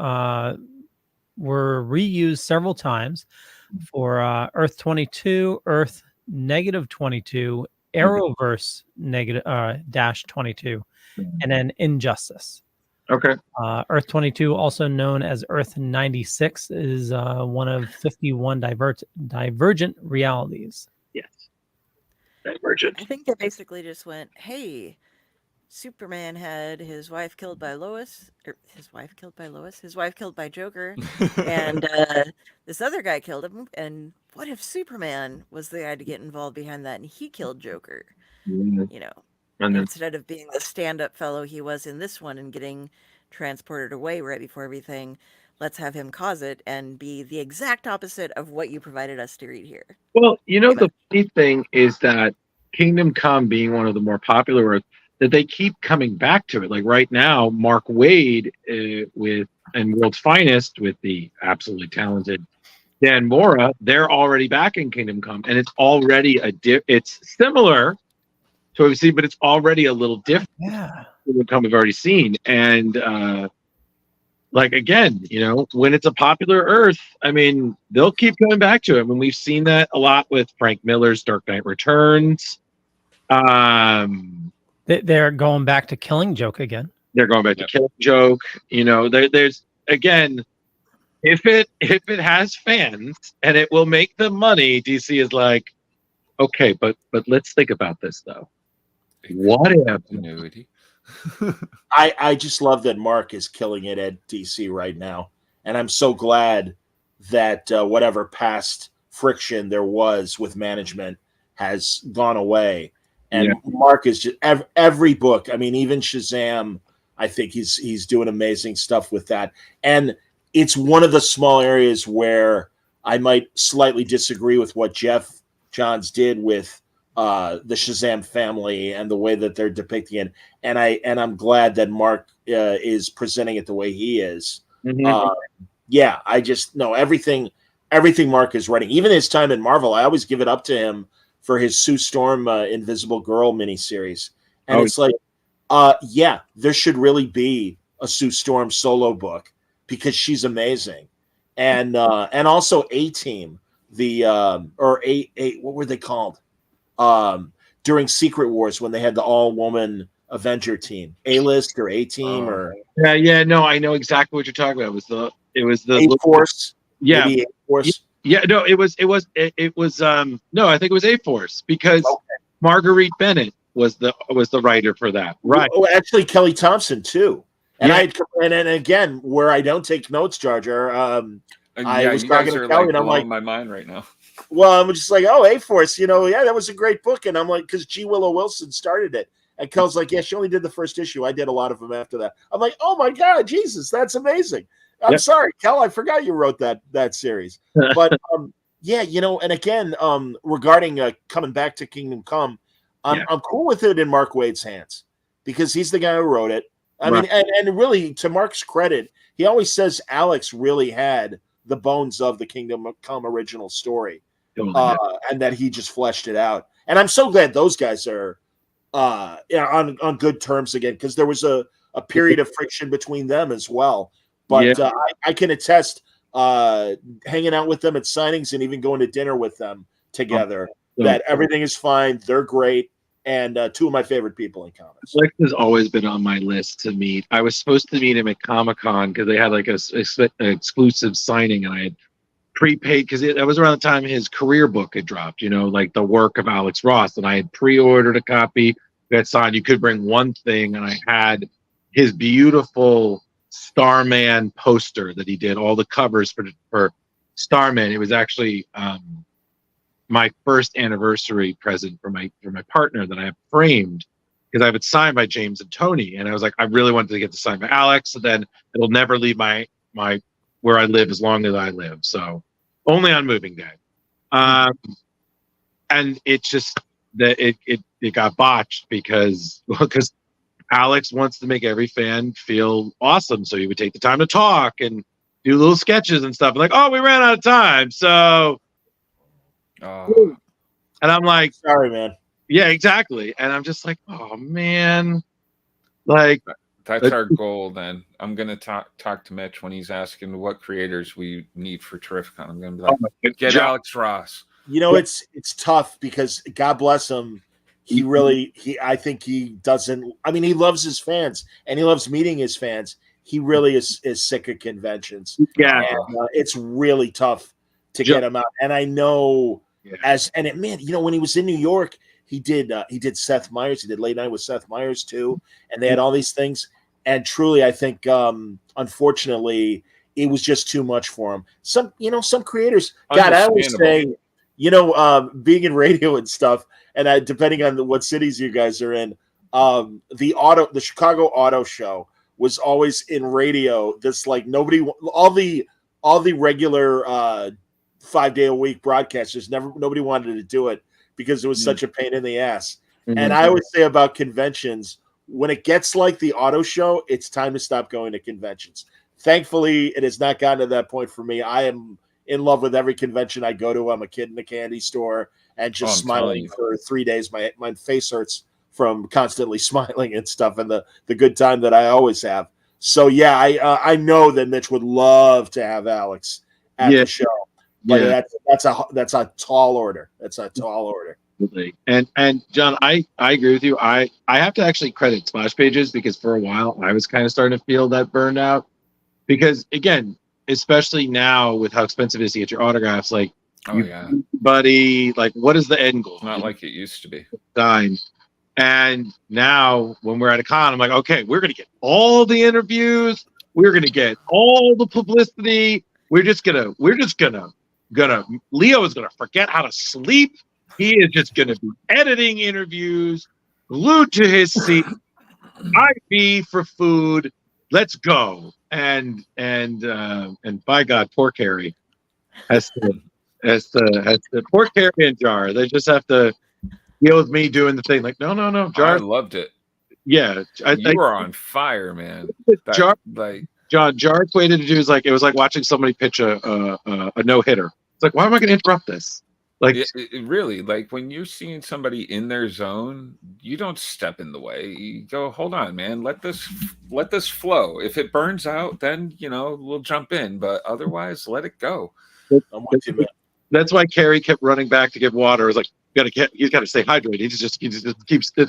were reused several times for Earth 22, Earth -22, Arrowverse -22, and then Injustice. Okay. Earth 22, also known as Earth 96, is one of 51 divergent realities. Yes. Divergent. I think they basically just went, hey, Superman had his wife killed by his wife killed by Joker, and this other guy killed him, and what if Superman was the guy to get involved behind that and he killed Joker? Instead of being the stand-up fellow he was in this one and getting transported away right before everything, let's have him cause it and be the exact opposite of what you provided us to read here. Well, the funny thing is that Kingdom Come being one of the more popular Earths, that they keep coming back to it. Like right now, Mark Waid with World's Finest with the absolutely talented Dan Mora, they're already back in Kingdom Come, and it's already it's similar to what we've seen, but it's already a little different. Yeah. Kingdom Come we've already seen, and again, when it's a popular Earth, I mean, they'll keep coming back to it. I mean, we've seen that a lot with Frank Miller's Dark Knight Returns. They're going back to Killing Joke again. They're going back to Killing Joke. There's again, if it has fans and it will make them money, DC is like, okay, but let's think about this though. What if? I just love that Mark is killing it at DC right now, and I'm so glad that whatever past friction there was with management has gone away. And Mark is just every book. I mean, even Shazam, I think he's doing amazing stuff with that. And it's one of the small areas where I might slightly disagree with what Jeff Johns did with the Shazam family and the way that they're depicting it. And I'm glad that Mark is presenting it the way he is. Yeah, I just know everything Mark is writing. Even his time in Marvel, I always give it up to him for his Sue Storm Invisible Girl miniseries. And it's like, yeah, there should really be a Sue Storm solo book because she's amazing. And also A-Team, what were they called? During Secret Wars when they had the all-woman Avenger team, A-List or A-Team or no, I know exactly what you're talking about. It was the A-Force. Yeah. Maybe A-Force. Yeah, no, it was no, I think it was A-Force because Marguerite Bennett was the writer for that. Right. Oh, actually Kelly Thompson too. And and again, where I don't take notes, Jar Jar, I was talking to Kelly and I'm like, my mind right now. Well, I'm just like, oh, A-Force, that was a great book. And I'm like, because G. Willow Wilson started it. And Kel's like, yeah, she only did the first issue. I did a lot of them after that. I'm like, oh my God, Jesus, that's amazing. I'm sorry, Kel, I forgot you wrote that series. But yeah, and again, regarding coming back to Kingdom Come, I'm cool with it in Mark Waid's hands because he's the guy who wrote it. I mean, and really, to Mark's credit, he always says Alex really had the bones of the Kingdom Come original story, and that he just fleshed it out. And I'm so glad those guys are on good terms again, because there was a period of friction between them as well. But I can attest, hanging out with them at signings and even going to dinner with them together, that everything is fine. They're great. And two of my favorite people in comics. Alex has always been on my list to meet. I was supposed to meet him at Comic-Con because they had like an exclusive signing, and I had prepaid because that was around the time his career book had dropped, like the work of Alex Ross. And I had pre-ordered a copy that signed. You could bring one thing, and I had his beautiful Starman poster that he did, all the covers for Starman. It was actually my first anniversary present for my partner that I have framed because I have it signed by James and Tony, and I was like, I really wanted to get the signed by Alex, so then it'll never leave my where I live as long as I live. So only on moving day, and it just that it got botched because Alex wants to make every fan feel awesome, so he would take the time to talk and do little sketches and stuff. Like, oh, we ran out of time, so. And I'm like, sorry, man. Yeah, exactly. And I'm just like, oh man, like that's our goal. Then I'm gonna talk to Mitch when he's asking what creators we need for Terrificon. I'm gonna be like, get Alex Ross. It's tough because God bless him. I think he doesn't. I mean, he loves his fans and he loves meeting his fans. He really is sick of conventions. Yeah, and, it's really tough to get him out. And I know. When he was in New York, he did Seth Meyers. He did Late Night with Seth Meyers too, and they had all these things. And truly, I think, unfortunately, it was just too much for him. Some creators. God, I always say, being in radio and stuff, and depending on what cities you guys are in, the Chicago Auto Show was always in radio. This like all the regular 5-day-a-week broadcasters nobody wanted to do it because it was such a pain in the ass. And I always say about conventions, when it gets like the auto show, it's time to stop going to conventions. Thankfully, it has not gotten to that point for me. I am in love with every convention I go to. I'm a kid in a candy store and just smiling for 3 days. My face hurts from constantly smiling and stuff, and the good time that I always have. So yeah, I know that Mitch would love to have Alex at the show. But that's a tall order. That's a tall order. And John, I agree with you. I have to actually credit Splash Pages because for a while I was kind of starting to feel that burned out. Because again, especially now with how expensive it is to get your autographs, like buddy, like what is the end goal? It's not like it used to be. Signed. And now when we're at a con, I'm like, okay, we're gonna get all the interviews, we're gonna get all the publicity, we're just gonna Leo is gonna forget how to sleep. He is just going to be editing interviews, glued to his seat, IV for food. Let's go. And by God, poor Carrie has the poor Carrie and Jar. They just have to deal with me doing the thing. Like, no, Jar. I loved it. Yeah, You were on fire, man. Jar, like Jar equated to do is like it was like watching somebody pitch a no hitter. It's like, why am I going to interrupt this? Like, it really, like when you're seeing somebody in their zone, you don't step in the way. You go, hold on, man. Let this flow. If it burns out, then we'll jump in. But otherwise, let it go. I'm with you, man. That's why Carrie kept running back to get water. It was like, he's got to stay hydrated. He just keeps.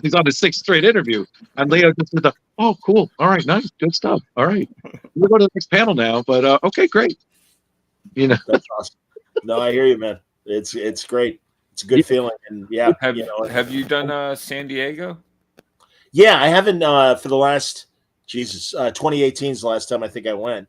He's on his 6th straight interview, and Leo just did oh, cool, all right, nice, good stuff. All right, we'll go to the next panel now. But okay, great. That's awesome. No, I hear you, man. It's great. It's a good feeling, and yeah. Have you done San Diego? Yeah, I haven't for the last 2018 is the last time I think I went.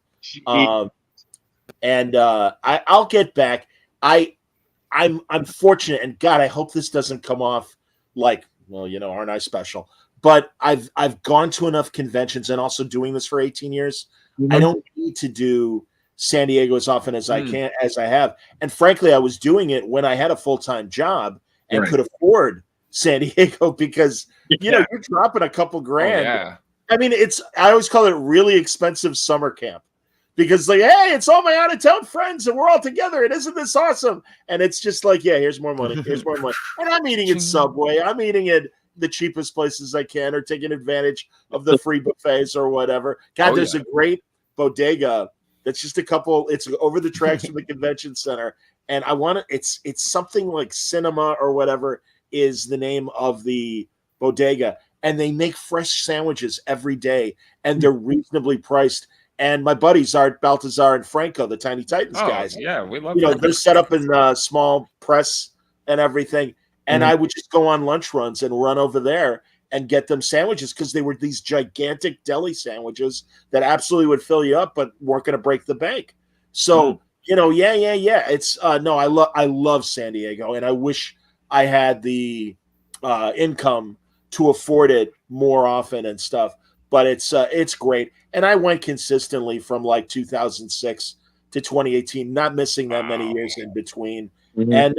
And I'll get back. I'm fortunate, and God, I hope this doesn't come off like, well, aren't I special? But I've gone to enough conventions, and also doing this for 18 years. Mm-hmm. I don't need to do San Diego as often as I have. And frankly, I was doing it when I had a full-time job and could afford San Diego because you're dropping a couple grand. Oh, yeah. I mean, I always call it really expensive summer camp. Because like, hey, it's all my out-of-town friends, and we're all together, and isn't this awesome? And it's just like, yeah, here's more money, here's more money. And I'm eating at Subway, I'm eating at the cheapest places I can, or taking advantage of the free buffets or whatever. God, there's a great bodega that's just it's over the tracks from the convention center, and I want to. It's something like Cinema or whatever is the name of the bodega, and they make fresh sandwiches every day, and they're reasonably priced. And my buddies, Art Baltazar and Franco, the Tiny Titans guys. Yeah, we love they're set up in small press and everything. And I would just go on lunch runs and run over there and get them sandwiches because they were these gigantic deli sandwiches that absolutely would fill you up, but weren't going to break the bank. So, yeah. It's I love San Diego, and I wish I had the income to afford it more often and stuff. But it's great. And I went consistently from like 2006 to 2018, not missing that many years in between. Mm-hmm. And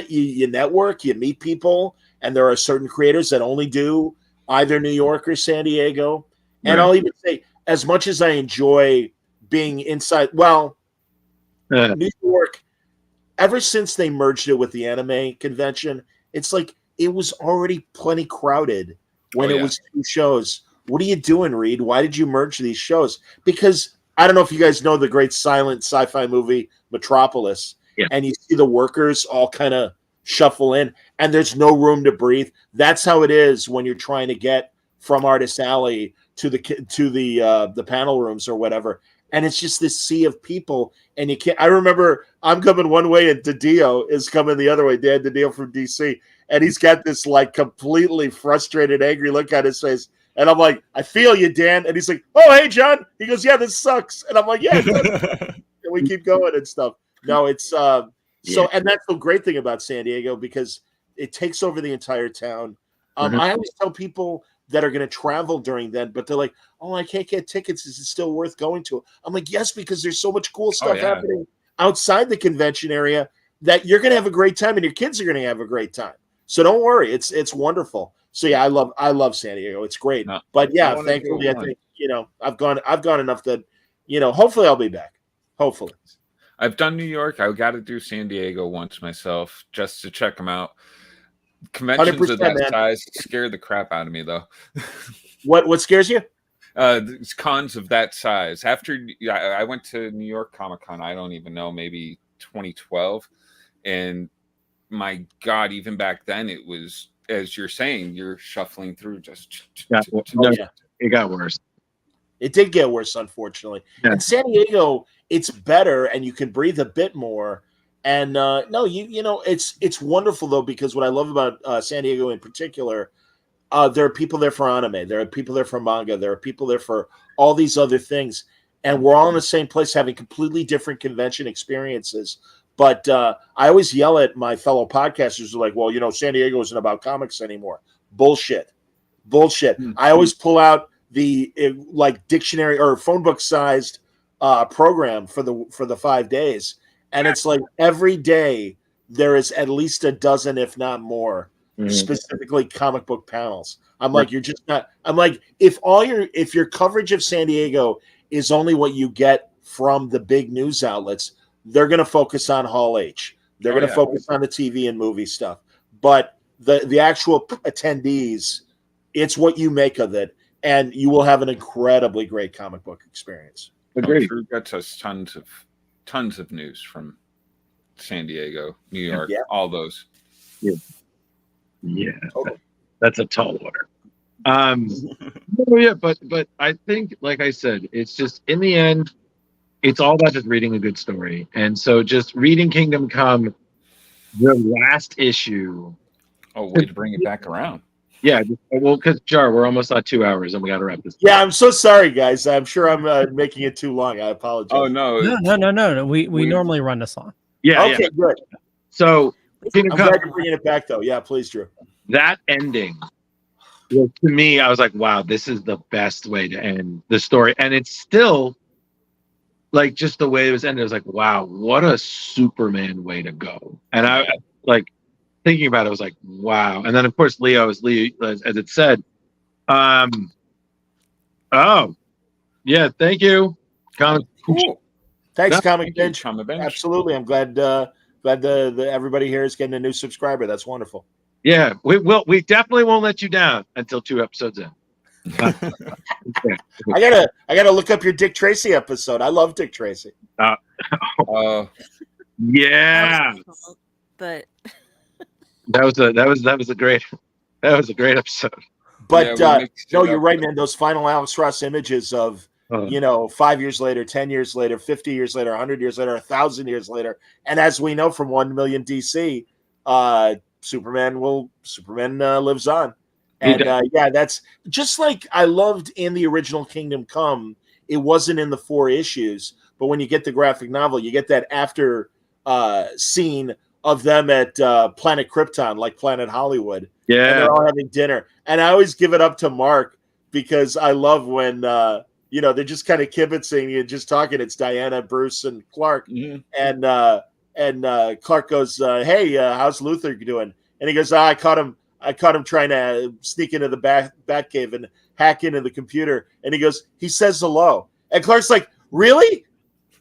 you network, you meet people, and there are certain creators that only do either New York or San Diego. Right. And I'll even say, as much as I enjoy being inside, New York, ever since they merged it with the anime convention, it's like it was already plenty crowded when it was 2 shows. What are you doing, Reed? Why did you merge these shows? Because I don't know if you guys know the great silent sci-fi movie Metropolis, and you see the workers all kind of shuffle in, and there's no room to breathe. That's how it is when you're trying to get from Artist Alley to the panel rooms or whatever, and it's just this sea of people, and you can't. I remember I'm coming one way, and DiDio is coming the other way. Dan DiDio from DC, and he's got this like completely frustrated, angry look on his face. And I'm like, I feel you, Dan. And he's like, oh, hey, John. He goes, yeah, this sucks. And I'm like, yeah. And we keep going and stuff. No, it's and that's the great thing about San Diego because it takes over the entire town. I always tell people that are going to travel during then, but they're like, oh, I can't get tickets. Is it still worth going to? I'm like, yes, because there's so much cool stuff happening outside the convention area that you're going to have a great time and your kids are going to have a great time. So don't worry. It's wonderful. So yeah, I love San Diego. It's great. No, but yeah, thankfully I think, I've gone enough that, hopefully I'll be back. Hopefully. I've done New York. I got to do San Diego once myself just to check them out. Conventions of that size scare the crap out of me though. What scares you? Cons of that size. After I went to New York Comic-Con, I don't even know, maybe 2012. And my God, even back then it was, as you're saying, you're shuffling through it got worse. It did get worse, unfortunately. Yeah. In San Diego, it's better, and you can breathe a bit more. And it's wonderful though, because what I love about San Diego in particular, there are people there for anime, there are people there for manga, there are people there for all these other things, and we're all in the same place having completely different convention experiences. But I always yell at my fellow podcasters who are like, well, San Diego isn't about comics anymore. Bullshit. I always pull out the dictionary or phone book sized program for the 5 days. And it's like every day there is at least a dozen, if not more, specifically comic book panels. I'm like, you're just not. I'm like, if your coverage of San Diego is only what you get from the big news outlets, they're going to focus on Hall H. They're going to focus on the TV and movie stuff. But the actual attendees, it's what you make of it, and you will have an incredibly great comic book experience. Agreed. Drew gets us tons of news from San Diego, New York, all those. Yeah, that's a tall order. But I think, like I said, it's just in the end, it's all about just reading a good story, and so just reading Kingdom Come, the last issue. Oh, way to bring it back around. Yeah, well, because Jar, we're almost at 2 hours, and we got to wrap this. Yeah, I'm so sorry, guys. I'm sure I'm making it too long. I apologize. Oh no, no. We normally run this long. Yeah. Okay, good. So I'm glad you're bringing it back, though. Yeah, please, Drew. That ending, to me, I was like, wow, this is the best way to end the story, and it's still like just the way it was ended. I was like, wow, what a Superman way to go. And I like thinking about it, I was like, wow. And then of course Leo, as it said. Oh yeah, thank you. Cool. Thanks, Comic Bench. Bench. Absolutely. I'm glad the everybody here is getting a new subscriber. That's wonderful. Yeah, we definitely won't let you down until 2 episodes in. I gotta look up your Dick Tracy episode. I love Dick Tracy. Yeah, but that was a great episode. But no, you're right, man. Those final Alex Ross images of 5 years later, 10 years later, 50 years later, 100 years later, 1,000 years later, and as we know from 1 Million DC, Superman lives on. And that's just like I loved in the original Kingdom Come. It wasn't in the 4 issues, but when you get the graphic novel, you get that after scene of them at Planet Krypton, like Planet Hollywood. Yeah, and they're all having dinner. And I always give it up to Mark because I love when they're just kind of kibitzing and just talking. It's Diana, Bruce, and Clark, and Clark goes, "Hey, how's Luther doing?" And he goes, "I caught him trying to sneak into the Batcave and hack into the computer." And he goes, "He says hello." And Clark's like, "Really?"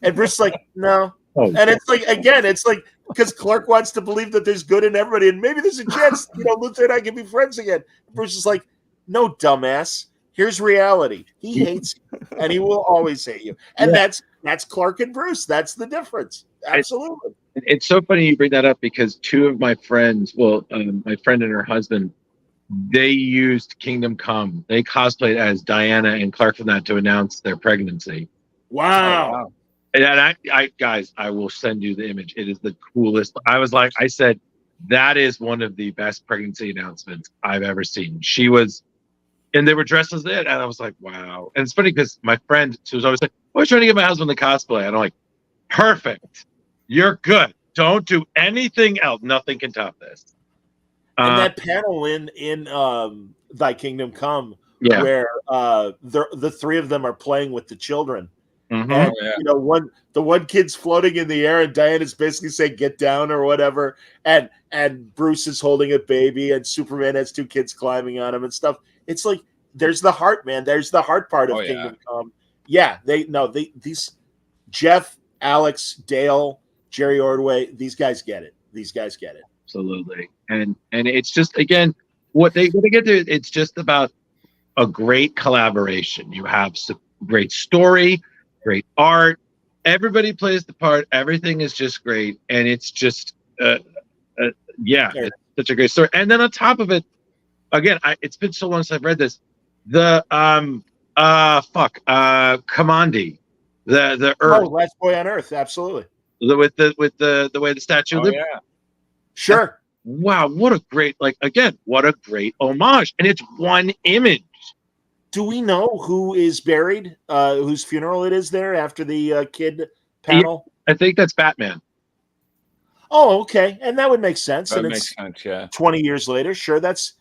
And Bruce is like, "No." And it's like, again, it's like, because Clark wants to believe that there's good in everybody, and maybe there's a chance, Luther and I can be friends again. Bruce is like, "No, dumbass. Here's reality. He hates you, and he will always hate you." And that's Clark and Bruce. That's the difference. Absolutely. It's so funny you bring that up because 2 of my friends, my friend and her husband, they used Kingdom Come. They cosplayed as Diana and Clark from that to announce their pregnancy. Wow. And I guys, I will send you the image. It is the coolest. I said, that is one of the best pregnancy announcements I've ever seen. She was, and they were dressed as it, and I was like, wow. And it's funny because my friend, she was always like, I was trying to get my husband to cosplay. And I'm like, perfect. You're good. Don't do anything else. Nothing can top this. And that panel in Thy Kingdom Come, where the 3 of them are playing with the children. Mm-hmm. And the one kid's floating in the air, and Diana's basically saying "get down" or whatever, and Bruce is holding a baby, and Superman has 2 kids climbing on him and stuff. It's like there's the heart, man. There's the heart part of Kingdom Come. Yeah, these Jeff, Alex, Dale, Jerry Ordway, these guys get it. Absolutely, and it's just, again, what they get to. It's just about a great collaboration. You have some great story. Great art. Everybody plays the part. Everything is just great, and it's just, it's such a great story. And then on top of it, again, it's been so long since I've read this. The Commandi, the Earth. Oh, Last Boy on Earth, absolutely. With the way the statue lived. Yeah. Sure. Wow, what a great homage, and it's one image. Do we know who is buried, whose funeral it is there after the kid panel? I think that's Batman. Oh, okay, and that would make sense. That And makes it's sense. Yeah. 20 years later. Sure, that's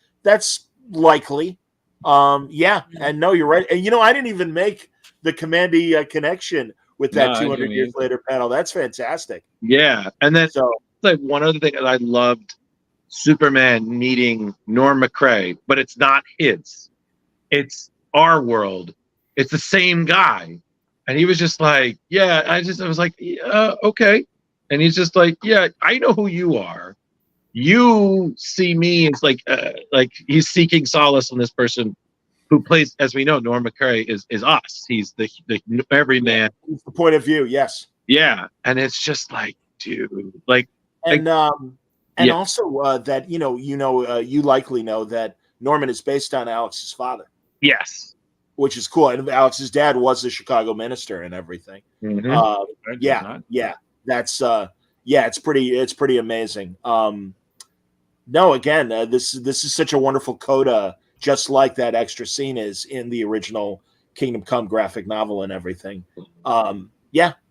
likely. Yeah, and no, you're right. And I didn't even make the Commandy connection with that No, I 200 didn't years either. later panel. That's fantastic. Yeah, and then So like one other thing that I loved, Superman meeting Norm McCrae, but it's not his. It's our world. It's the same guy. And he was just like, yeah, I was like, yeah, okay. And he's just like, yeah, I know who you are. You see me as like he's seeking solace in this person who plays, as we know, Norm McCrae is us. He's the everyman. it's the point of view, yes. Yeah. And it's just like, dude, like, And yeah. also that you likely know that Norman is based on Alex's father, Yes. which is cool. And Alex's dad was a Chicago minister and everything. Mhm. Yeah, that's it's pretty amazing. No, again, this is such a wonderful coda, just like that extra scene is in the original Kingdom Come graphic novel and everything.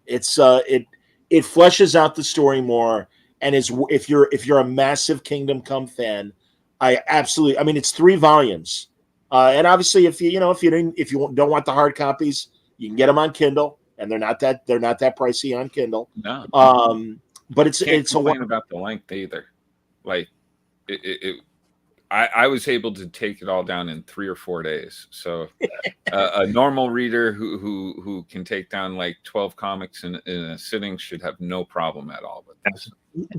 It's it fleshes out the story more, and is if you're a massive Kingdom Come fan, I mean, it's 3 volumes, and obviously if you don't want the hard copies, you can get them on Kindle, and they're not that pricey on Kindle. No. But it's Can't a complain about the length either. Like I was able to take it all down in 3 or 4 days. So a normal reader who can take down like 12 comics in a sitting should have no problem at all with this.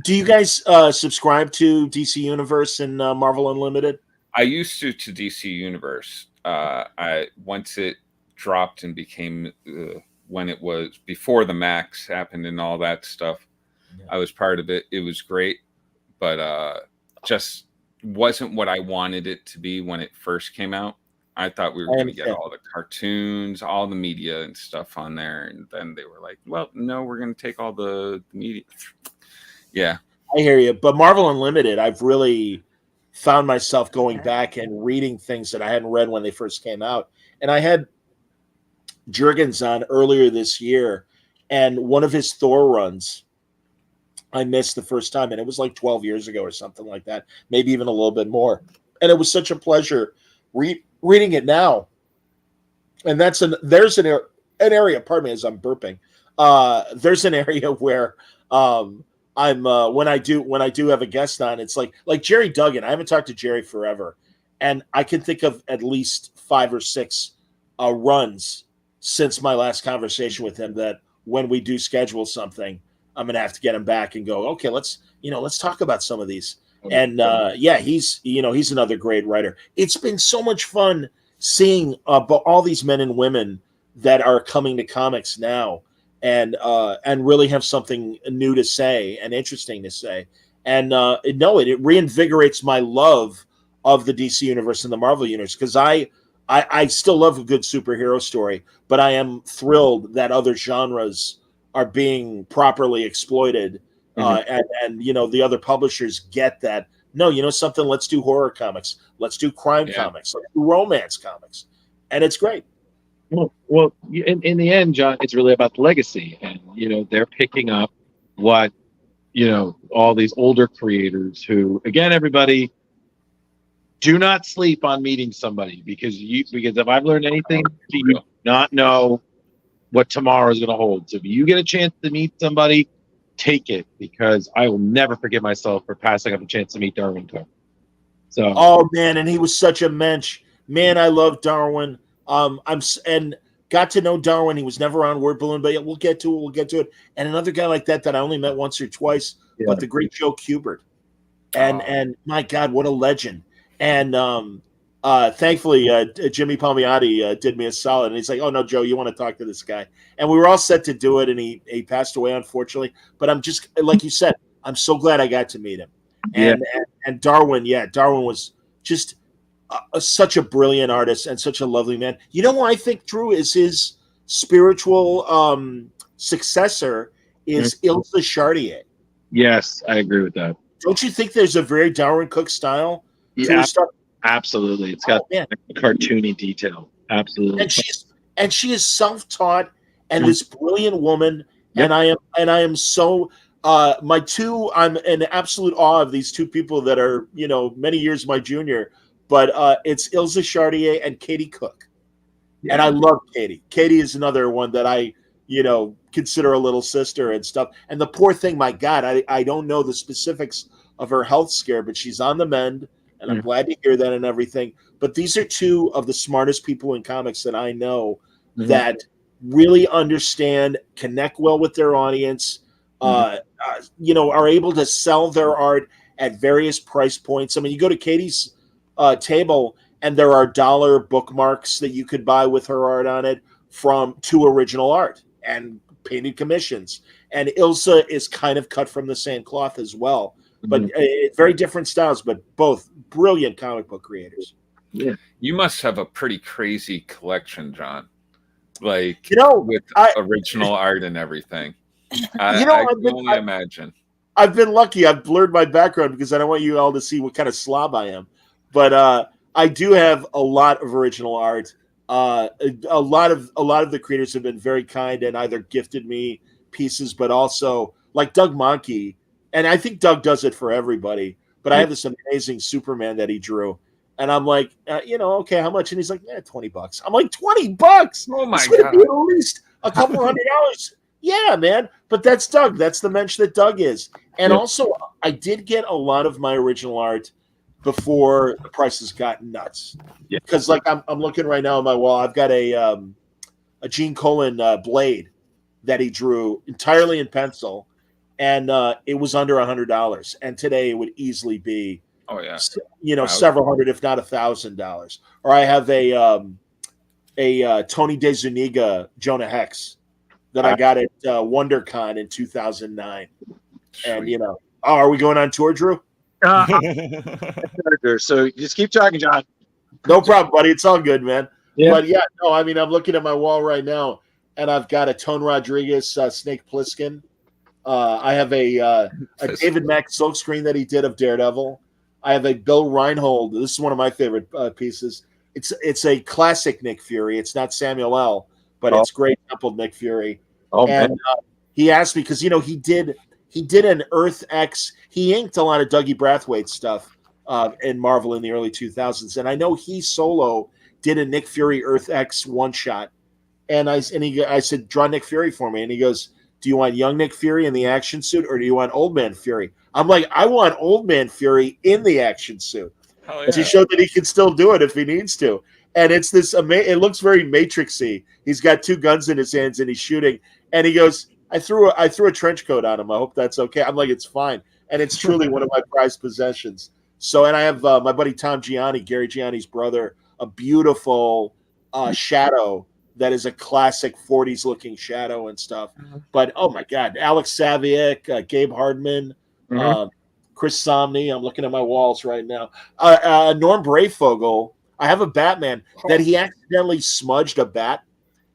Do you guys subscribe to DC Universe and Marvel Unlimited? I used to DC Universe. I once it dropped and became when it was before the Max happened and all that stuff. Yeah. I was part of it. It was great, but just wasn't what I wanted it to be when it first came out. I thought we were going to get all the cartoons, all the media and stuff on there, and then they were like, "Well, no, we're going to take all the media." Yeah, I hear you. But Marvel Unlimited, I've really found myself going back and reading things that I hadn't read when they first came out. And I had Jurgens on earlier this year, and one of his Thor runs I missed the first time, and it was like 12 years ago or something like that, maybe even a little bit more. And it was such a pleasure reading it now. And there's an area, pardon me as I'm burping. There's an area where I'm when I do have a guest on, it's like Jerry Duggan. I haven't talked to Jerry forever, and I can think of at least 5 or 6 runs since my last conversation with him that when we do schedule something, I'm gonna have to get him back and go, okay, let's talk about some of these. And he's another great writer. It's been so much fun seeing all these men and women that are coming to comics now and really have something new to say and interesting to say. And it reinvigorates my love of the DC universe and the Marvel universe, because I still love a good superhero story, but I am thrilled that other genres are being properly exploited, and the other publishers get that. No, something. Let's do horror comics. Let's do crime comics. Let's do romance comics, and it's great. Well, in the end, John, it's really about the legacy, and they're picking up what all these older creators who, again, everybody, do not sleep on meeting somebody, because if I've learned anything, you do not know what tomorrow is going to hold. So if you get a chance to meet somebody, take it, because I will never forgive myself for passing up a chance to meet Darwin Cook. So, oh man, and he was such a mensch. Man, I love Darwin. And got to know Darwin. He was never on Word Balloon, but we'll get to it. And another guy like that I only met once or twice, but the great Joe Kubert. And my God, what a legend. And thankfully, Jimmy Palmiotti did me a solid, and he's like, "Oh no, Joe, you want to talk to this guy?" And we were all set to do it, and he passed away, unfortunately. But I'm just like you said, I'm so glad I got to meet him. And Darwin was just such a brilliant artist and such a lovely man. You know who I think, Drew, is his spiritual successor is Ilsa Chartier. Yes, I agree with that. Don't you think there's a very Darwin Cook style to Yeah. her stuff? Absolutely, it's got cartoony detail. Absolutely, and she is self-taught and this brilliant woman. Yep. And I am so I'm in absolute awe of these two people that are, many years my junior, but it's Ilse Chartier and Katie Cook. Yeah. And I love Katie. Katie is another one that I, consider a little sister and stuff. And the poor thing, my God, I don't know the specifics of her health scare, but she's on the mend, and I'm glad to hear that and everything. But these are two of the smartest people in comics that I know that really understand, connect well with their audience, are able to sell their art at various price points. I mean, you go to Katie's table, and there are dollar bookmarks that you could buy with her art on it to original art and painted commissions. And Ilsa is kind of cut from the same cloth as well, but very different styles, but both brilliant comic book creators. Yeah. You must have a pretty crazy collection, John. Like, with original art and everything. I can only imagine. I've been lucky. I've blurred my background because I don't want you all to see what kind of slob I am. But I do have a lot of original art. A lot of the creators have been very kind and either gifted me pieces, but also like Doug Monkey. And I think Doug does it for everybody. But I have this amazing Superman that he drew. And I'm like, okay, how much? And he's like, $20. I'm like, $20? Oh my it's gonna God. be at least a couple $100. Yeah, man. But that's Doug. That's the mensch that Doug is. And also, I did get a lot of my original art before the prices got nuts. Yeah. Because like I'm looking right now on my wall, I've got a Gene Colan blade that he drew entirely in pencil, and it was under $100. And today it would easily be, several hundred, if not $1,000. Or I have a Tony DeZuniga Jonah Hex that I got at WonderCon in 2009. Sweet. And are we going on tour, Drew? So just keep talking, John. No problem, buddy. It's all good, man. Yeah. But yeah, no, I mean, I'm looking at my wall right now, and I've got a Tone Rodriguez Snake Plissken. I have a David Mack silkscreen that he did of Daredevil. I have a Bill Reinhold. This is one of my favorite pieces. It's a classic Nick Fury. It's not Samuel L., but it's great templed Nick Fury. Oh, and he asked me because he did an Earth X. He inked a lot of Dougie Brathwaite stuff in Marvel in the early 2000s, and I know he solo did a Nick Fury Earth X one shot. And I said, draw Nick Fury for me, and he goes, do you want young Nick Fury in the action suit, or do you want old man Fury? I'm like, I want old man Fury in the action suit to show that he can still do it if he needs to. And it's this it looks very Matrixy. He's got two guns in his hands and he's shooting. And he goes, I threw a trench coat on him. I hope that's okay. I'm like, it's fine. And it's truly one of my prized possessions. So, and I have my buddy Tom Gianni, Gary Gianni's brother, a beautiful shadow that is a classic 40s looking shadow and stuff. But oh my God, Alex Saviuk, Gabe Hardman, Chris Somney. I'm looking at my walls right now. Norm Brayfogle. I have a Batman that he accidentally smudged a bat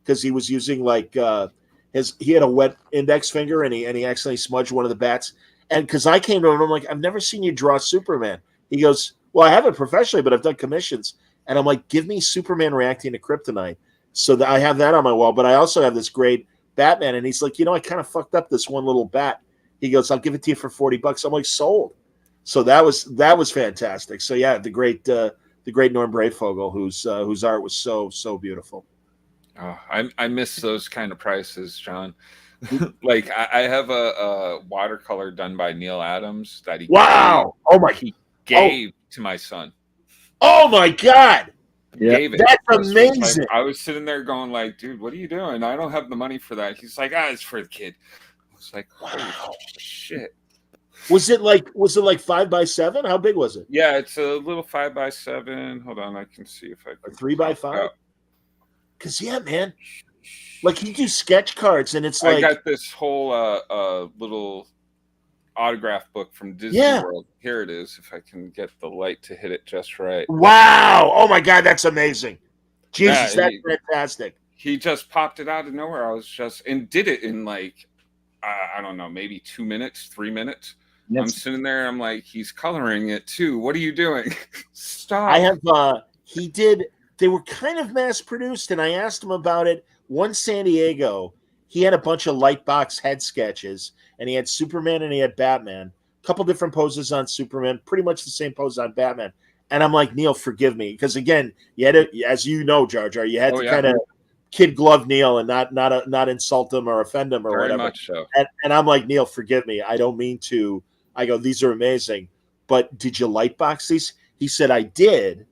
because he was using like he had a wet index finger and he accidentally smudged one of the bats. And because I came to him, I'm like, I've never seen you draw Superman. He goes, well, I haven't professionally, but I've done commissions. And I'm like, give me Superman reacting to kryptonite. So that I have that on my wall, but I also have this great Batman. And he's like, I kind of fucked up this one little bat. He goes, I'll give it to you for $40. I'm like, sold. So that was fantastic. So yeah, the great Norm Brayfogle, whose art was so beautiful. Oh, I miss those kind of prices, John. Like I have a watercolor done by Neil Adams that he gave to my son. Oh my God. Gave it. That's amazing. I was sitting there going like, dude, what are you doing? I don't have the money for that. He's like, it's for the kid. I was like, holy shit. Was it like 5x7? How big was it? Yeah, it's a little 5x7. Hold on, I can see if I can. 3x5? Because yeah, man. Like you do sketch cards and it's like I got this whole little autograph book from Disney World. Here it is, if I can get the light to hit it just right. Wow. Oh my God, that's amazing. Jesus, that's fantastic. He just popped it out of nowhere. I was and did it in like I don't know, maybe 2 minutes, 3 minutes. I'm sitting there, I'm like, he's coloring it too. What are you doing? Stop. I have they were kind of mass produced, and I asked him about it. One San Diego, he had a bunch of Lightbox head sketches, and he had Superman and he had Batman. A couple different poses on Superman, pretty much the same pose on Batman. And I'm like, Neil, forgive me, because again, you had to, as you know, Jar Jar, you had to kind of kid glove Neil and not insult him or offend him or Very whatever. much so. And I'm like, Neil, forgive me, I don't mean to. I go, these are amazing, but did you Lightbox these? He said, I did.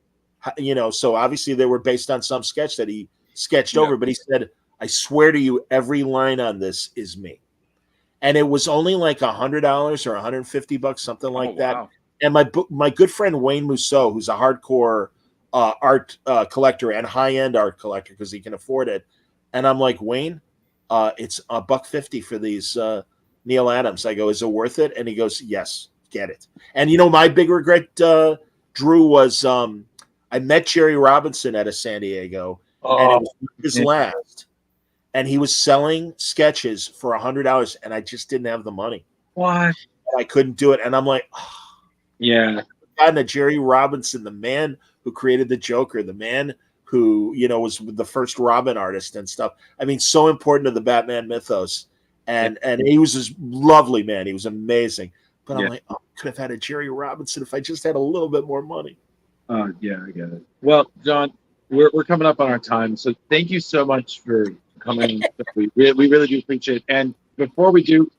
So obviously they were based on some sketch that he sketched over, but he said, I swear to you, every line on this is me. And it was only like $100 or $150, something like that. Wow. And my good friend Wayne Mousseau, who's a hardcore art collector and high-end art collector because he can afford it. And I'm like, Wayne, it's $150 for these Neil Adams. I go, is it worth it? And he goes, yes, get it. And my big regret, Drew, was I met Jerry Robinson at a San Diego, and it was his last. And he was selling sketches for $100, and I just didn't have the money. What? I couldn't do it. And I'm like, yeah. And Jerry Robinson, the man who created the Joker, the man who, was the first Robin artist and stuff. I mean, so important to the Batman mythos. And he was this lovely man. He was amazing. But I'm like, I could have had a Jerry Robinson if I just had a little bit more money. Yeah, I get it. Well, John, we're coming up on our time. So thank you so much for coming. we really do appreciate it. And before we do,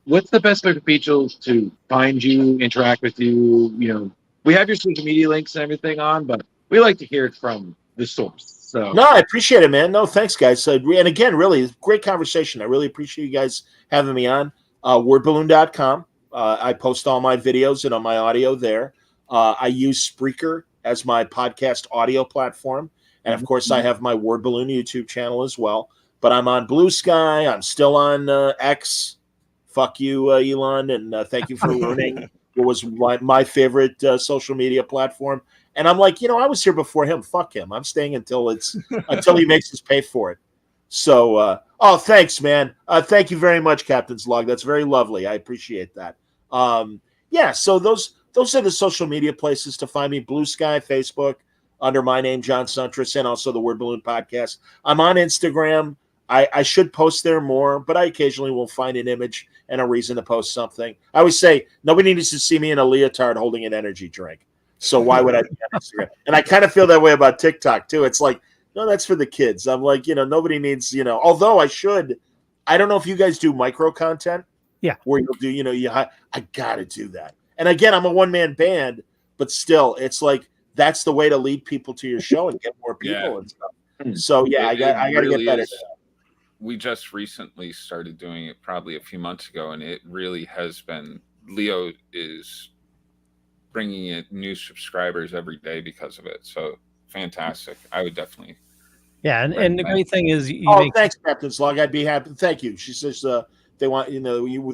what's the best way for people to find you, interact with you? We have your social media links and everything on, but we like to hear it from the source. So no, I appreciate it, man. No, thanks, guys. And again, really great conversation. I really appreciate you guys having me on. Wordballoon.com. I post all my videos and on my audio there. I use Spreaker as my podcast audio platform. And of course, I have my Word Balloon YouTube channel as well. But I'm on Blue Sky. I'm still on X. Fuck you, Elon. And thank you for ruining what was my favorite social media platform. And I'm like, I was here before him. Fuck him. I'm staying until he makes us pay for it. So, thanks, man. Thank you very much, Captain's Log. That's very lovely. I appreciate that. So those are the social media places to find me. Blue Sky, Facebook, under my name, John Siuntres, and also the Word Balloon Podcast. I'm on Instagram. I should post there more, but I occasionally will find an image and a reason to post something. I always say, nobody needs to see me in a leotard holding an energy drink. So why would I be on Instagram? And I kind of feel that way about TikTok, too. It's like, no, that's for the kids. I'm like, nobody needs, although I don't know if you guys do micro content. Yeah. Where you'll do, I got to do that. And again, I'm a one-man band, but still, it's like, that's the way to lead people to your show and get more people and stuff. So, I got to get better. We just recently started doing it probably a few months ago, and it really has been, Leo is bringing in new subscribers every day because of it. So fantastic. I would definitely. Yeah. And the great thing is, thanks, Captain's Log. I'd be happy. Thank you. She says they want,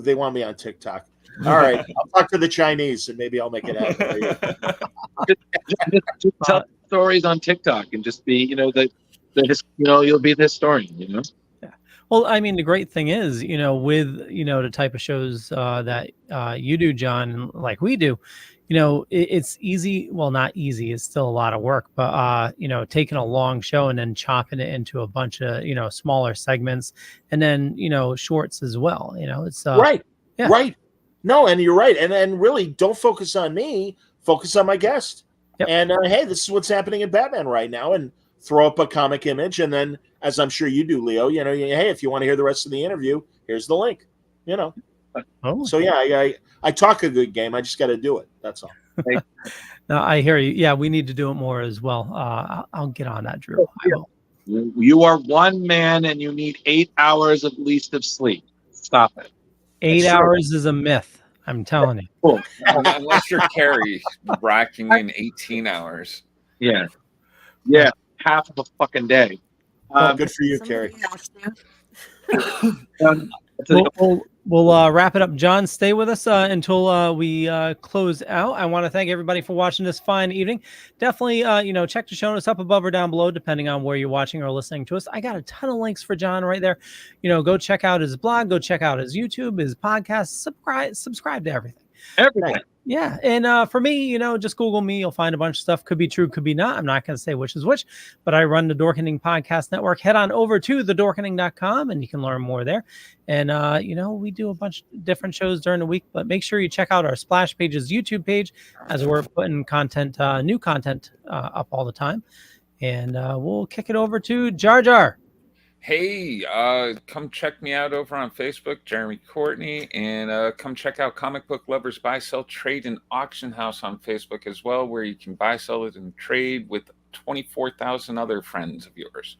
they want me on TikTok. All right. I'll talk to the Chinese and maybe I'll make it happen. just tell stories on TikTok and just be, you'll be the historian, Yeah. Well, I mean, the great thing is, with, the type of shows that you do, John, like we do, it's easy. Well, not easy. It's still a lot of work, but, taking a long show and then chopping it into a bunch of, smaller segments and then, shorts as well. It's right. Yeah. Right. No, and you're right. And really don't focus on me, focus on my guest. Yep. And hey, this is what's happening in Batman right now. And throw up a comic image. And then, as I'm sure you do, Leo, hey, if you want to hear the rest of the interview, here's the link, Oh. So, I talk a good game. I just got to do it. That's all. No, I hear you. Yeah, we need to do it more as well. I'll get on that, Drew. I will. You are one man and you need 8 hours at least of sleep. Stop it. 8 hours is a myth. I'm telling you. Cool. Unless you're Carrie racking in 18 hours. Yeah. Half of a fucking day. Good for you, Carrie. We'll wrap it up. John, stay with us until we close out. I want to thank everybody for watching this fine evening. Definitely, check the show notes up above or down below, depending on where you're watching or listening to us. I got a ton of links for John right there. Go check out his blog, go check out his YouTube, his podcast, subscribe to everything. Everything. Yeah. And for me, just Google me. You'll find a bunch of stuff. Could be true, could be not. I'm not going to say which is which, but I run the Dorkening Podcast Network. Head on over to thedorkening.com and you can learn more there. And, we do a bunch of different shows during the week, but make sure you check out our Splash Pages YouTube page as we're putting content, new content up all the time. And we'll kick it over to Jar Jar. Hey, come check me out over on Facebook, Jeremy Courtney, and come check out Comic Book Lovers Buy, Sell, Trade, and Auction House on Facebook as well, where you can buy, sell it, and trade with 24,000 other friends of yours.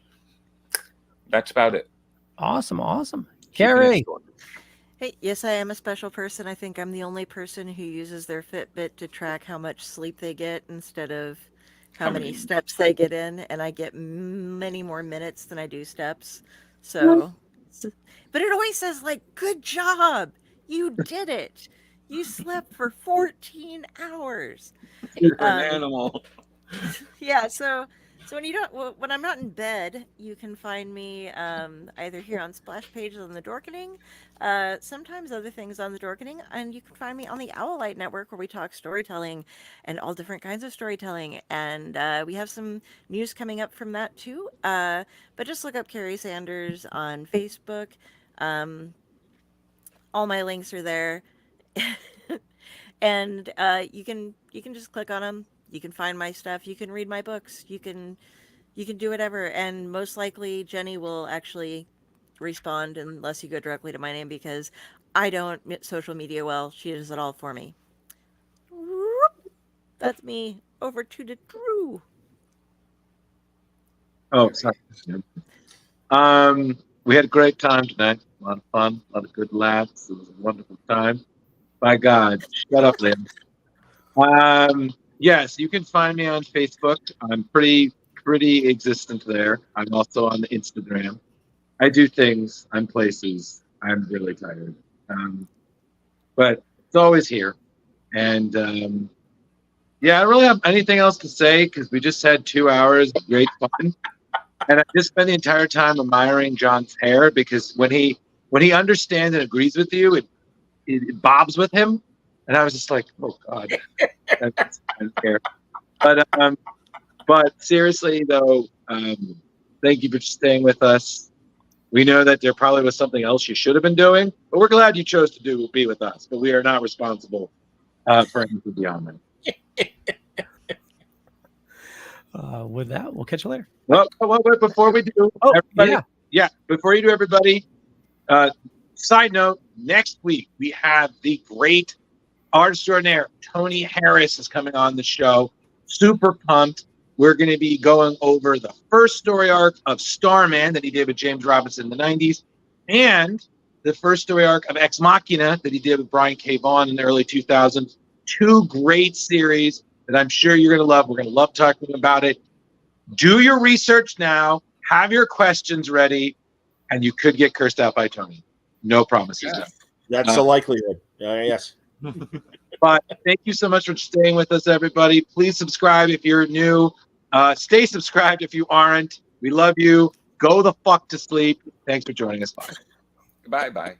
That's about it. Awesome. Carrie. Hey, yes, I am a special person. I think I'm the only person who uses their Fitbit to track how much sleep they get instead of how many steps they get in, and I get many more minutes than I do steps. So, but it always says like, "Good job, you did it. You slept for 14 hours." You're an animal. Yeah. So when I'm not in bed, you can find me either here on Splash Pages on the Dorkening, sometimes other things on the Dorkening, and you can find me on the Owlite Network where we talk storytelling and all different kinds of storytelling. And we have some news coming up from that too. But just look up Carrie Sanders on Facebook. All my links are there, and you can just click on them. You can find my stuff. You can read my books. You can do whatever. And most likely Jenny will actually respond unless you go directly to my name, because I don't social media well. She does it all for me. That's me. Over to the Drew. Oh, sorry. We had a great time tonight. A lot of fun, a lot of good laughs. It was a wonderful time. By God, shut up, Lynn. Yes, you can find me on Facebook. I'm pretty existent there. I'm also on the Instagram. I do things. I'm places. I'm really tired. But it's always here. And I don't really have anything else to say because we just had 2 hours of great fun. And I just spent the entire time admiring John's hair, because when he understands and agrees with you, it bobs with him. And I was just like, oh God, that's unfair. But seriously though, thank you for staying with us. We know that there probably was something else you should have been doing, but we're glad you chose to be with us. But we are not responsible for anything beyond that. With that, we'll catch you later. Well, before we do, before you do, everybody, side note, next week we have the great art extraordinaire Tony Harris is coming on the show. Super pumped. We're going to be going over the first story arc of Starman that he did with James Robinson in the 90s, and the first story arc of Ex Machina that he did with Brian K. Vaughan in the early 2000s. Two great series that I'm sure you're going to love. We're going to love talking about it. Do your research now. Have your questions ready, and you could get cursed out by Tony. No promises. Yeah. That's the likelihood. Yes. But thank you so much for staying with us, everybody. Please subscribe if you're new. Stay subscribed if you aren't. We love you. Go the fuck to sleep. Thanks for joining us. Bye. Bye-bye.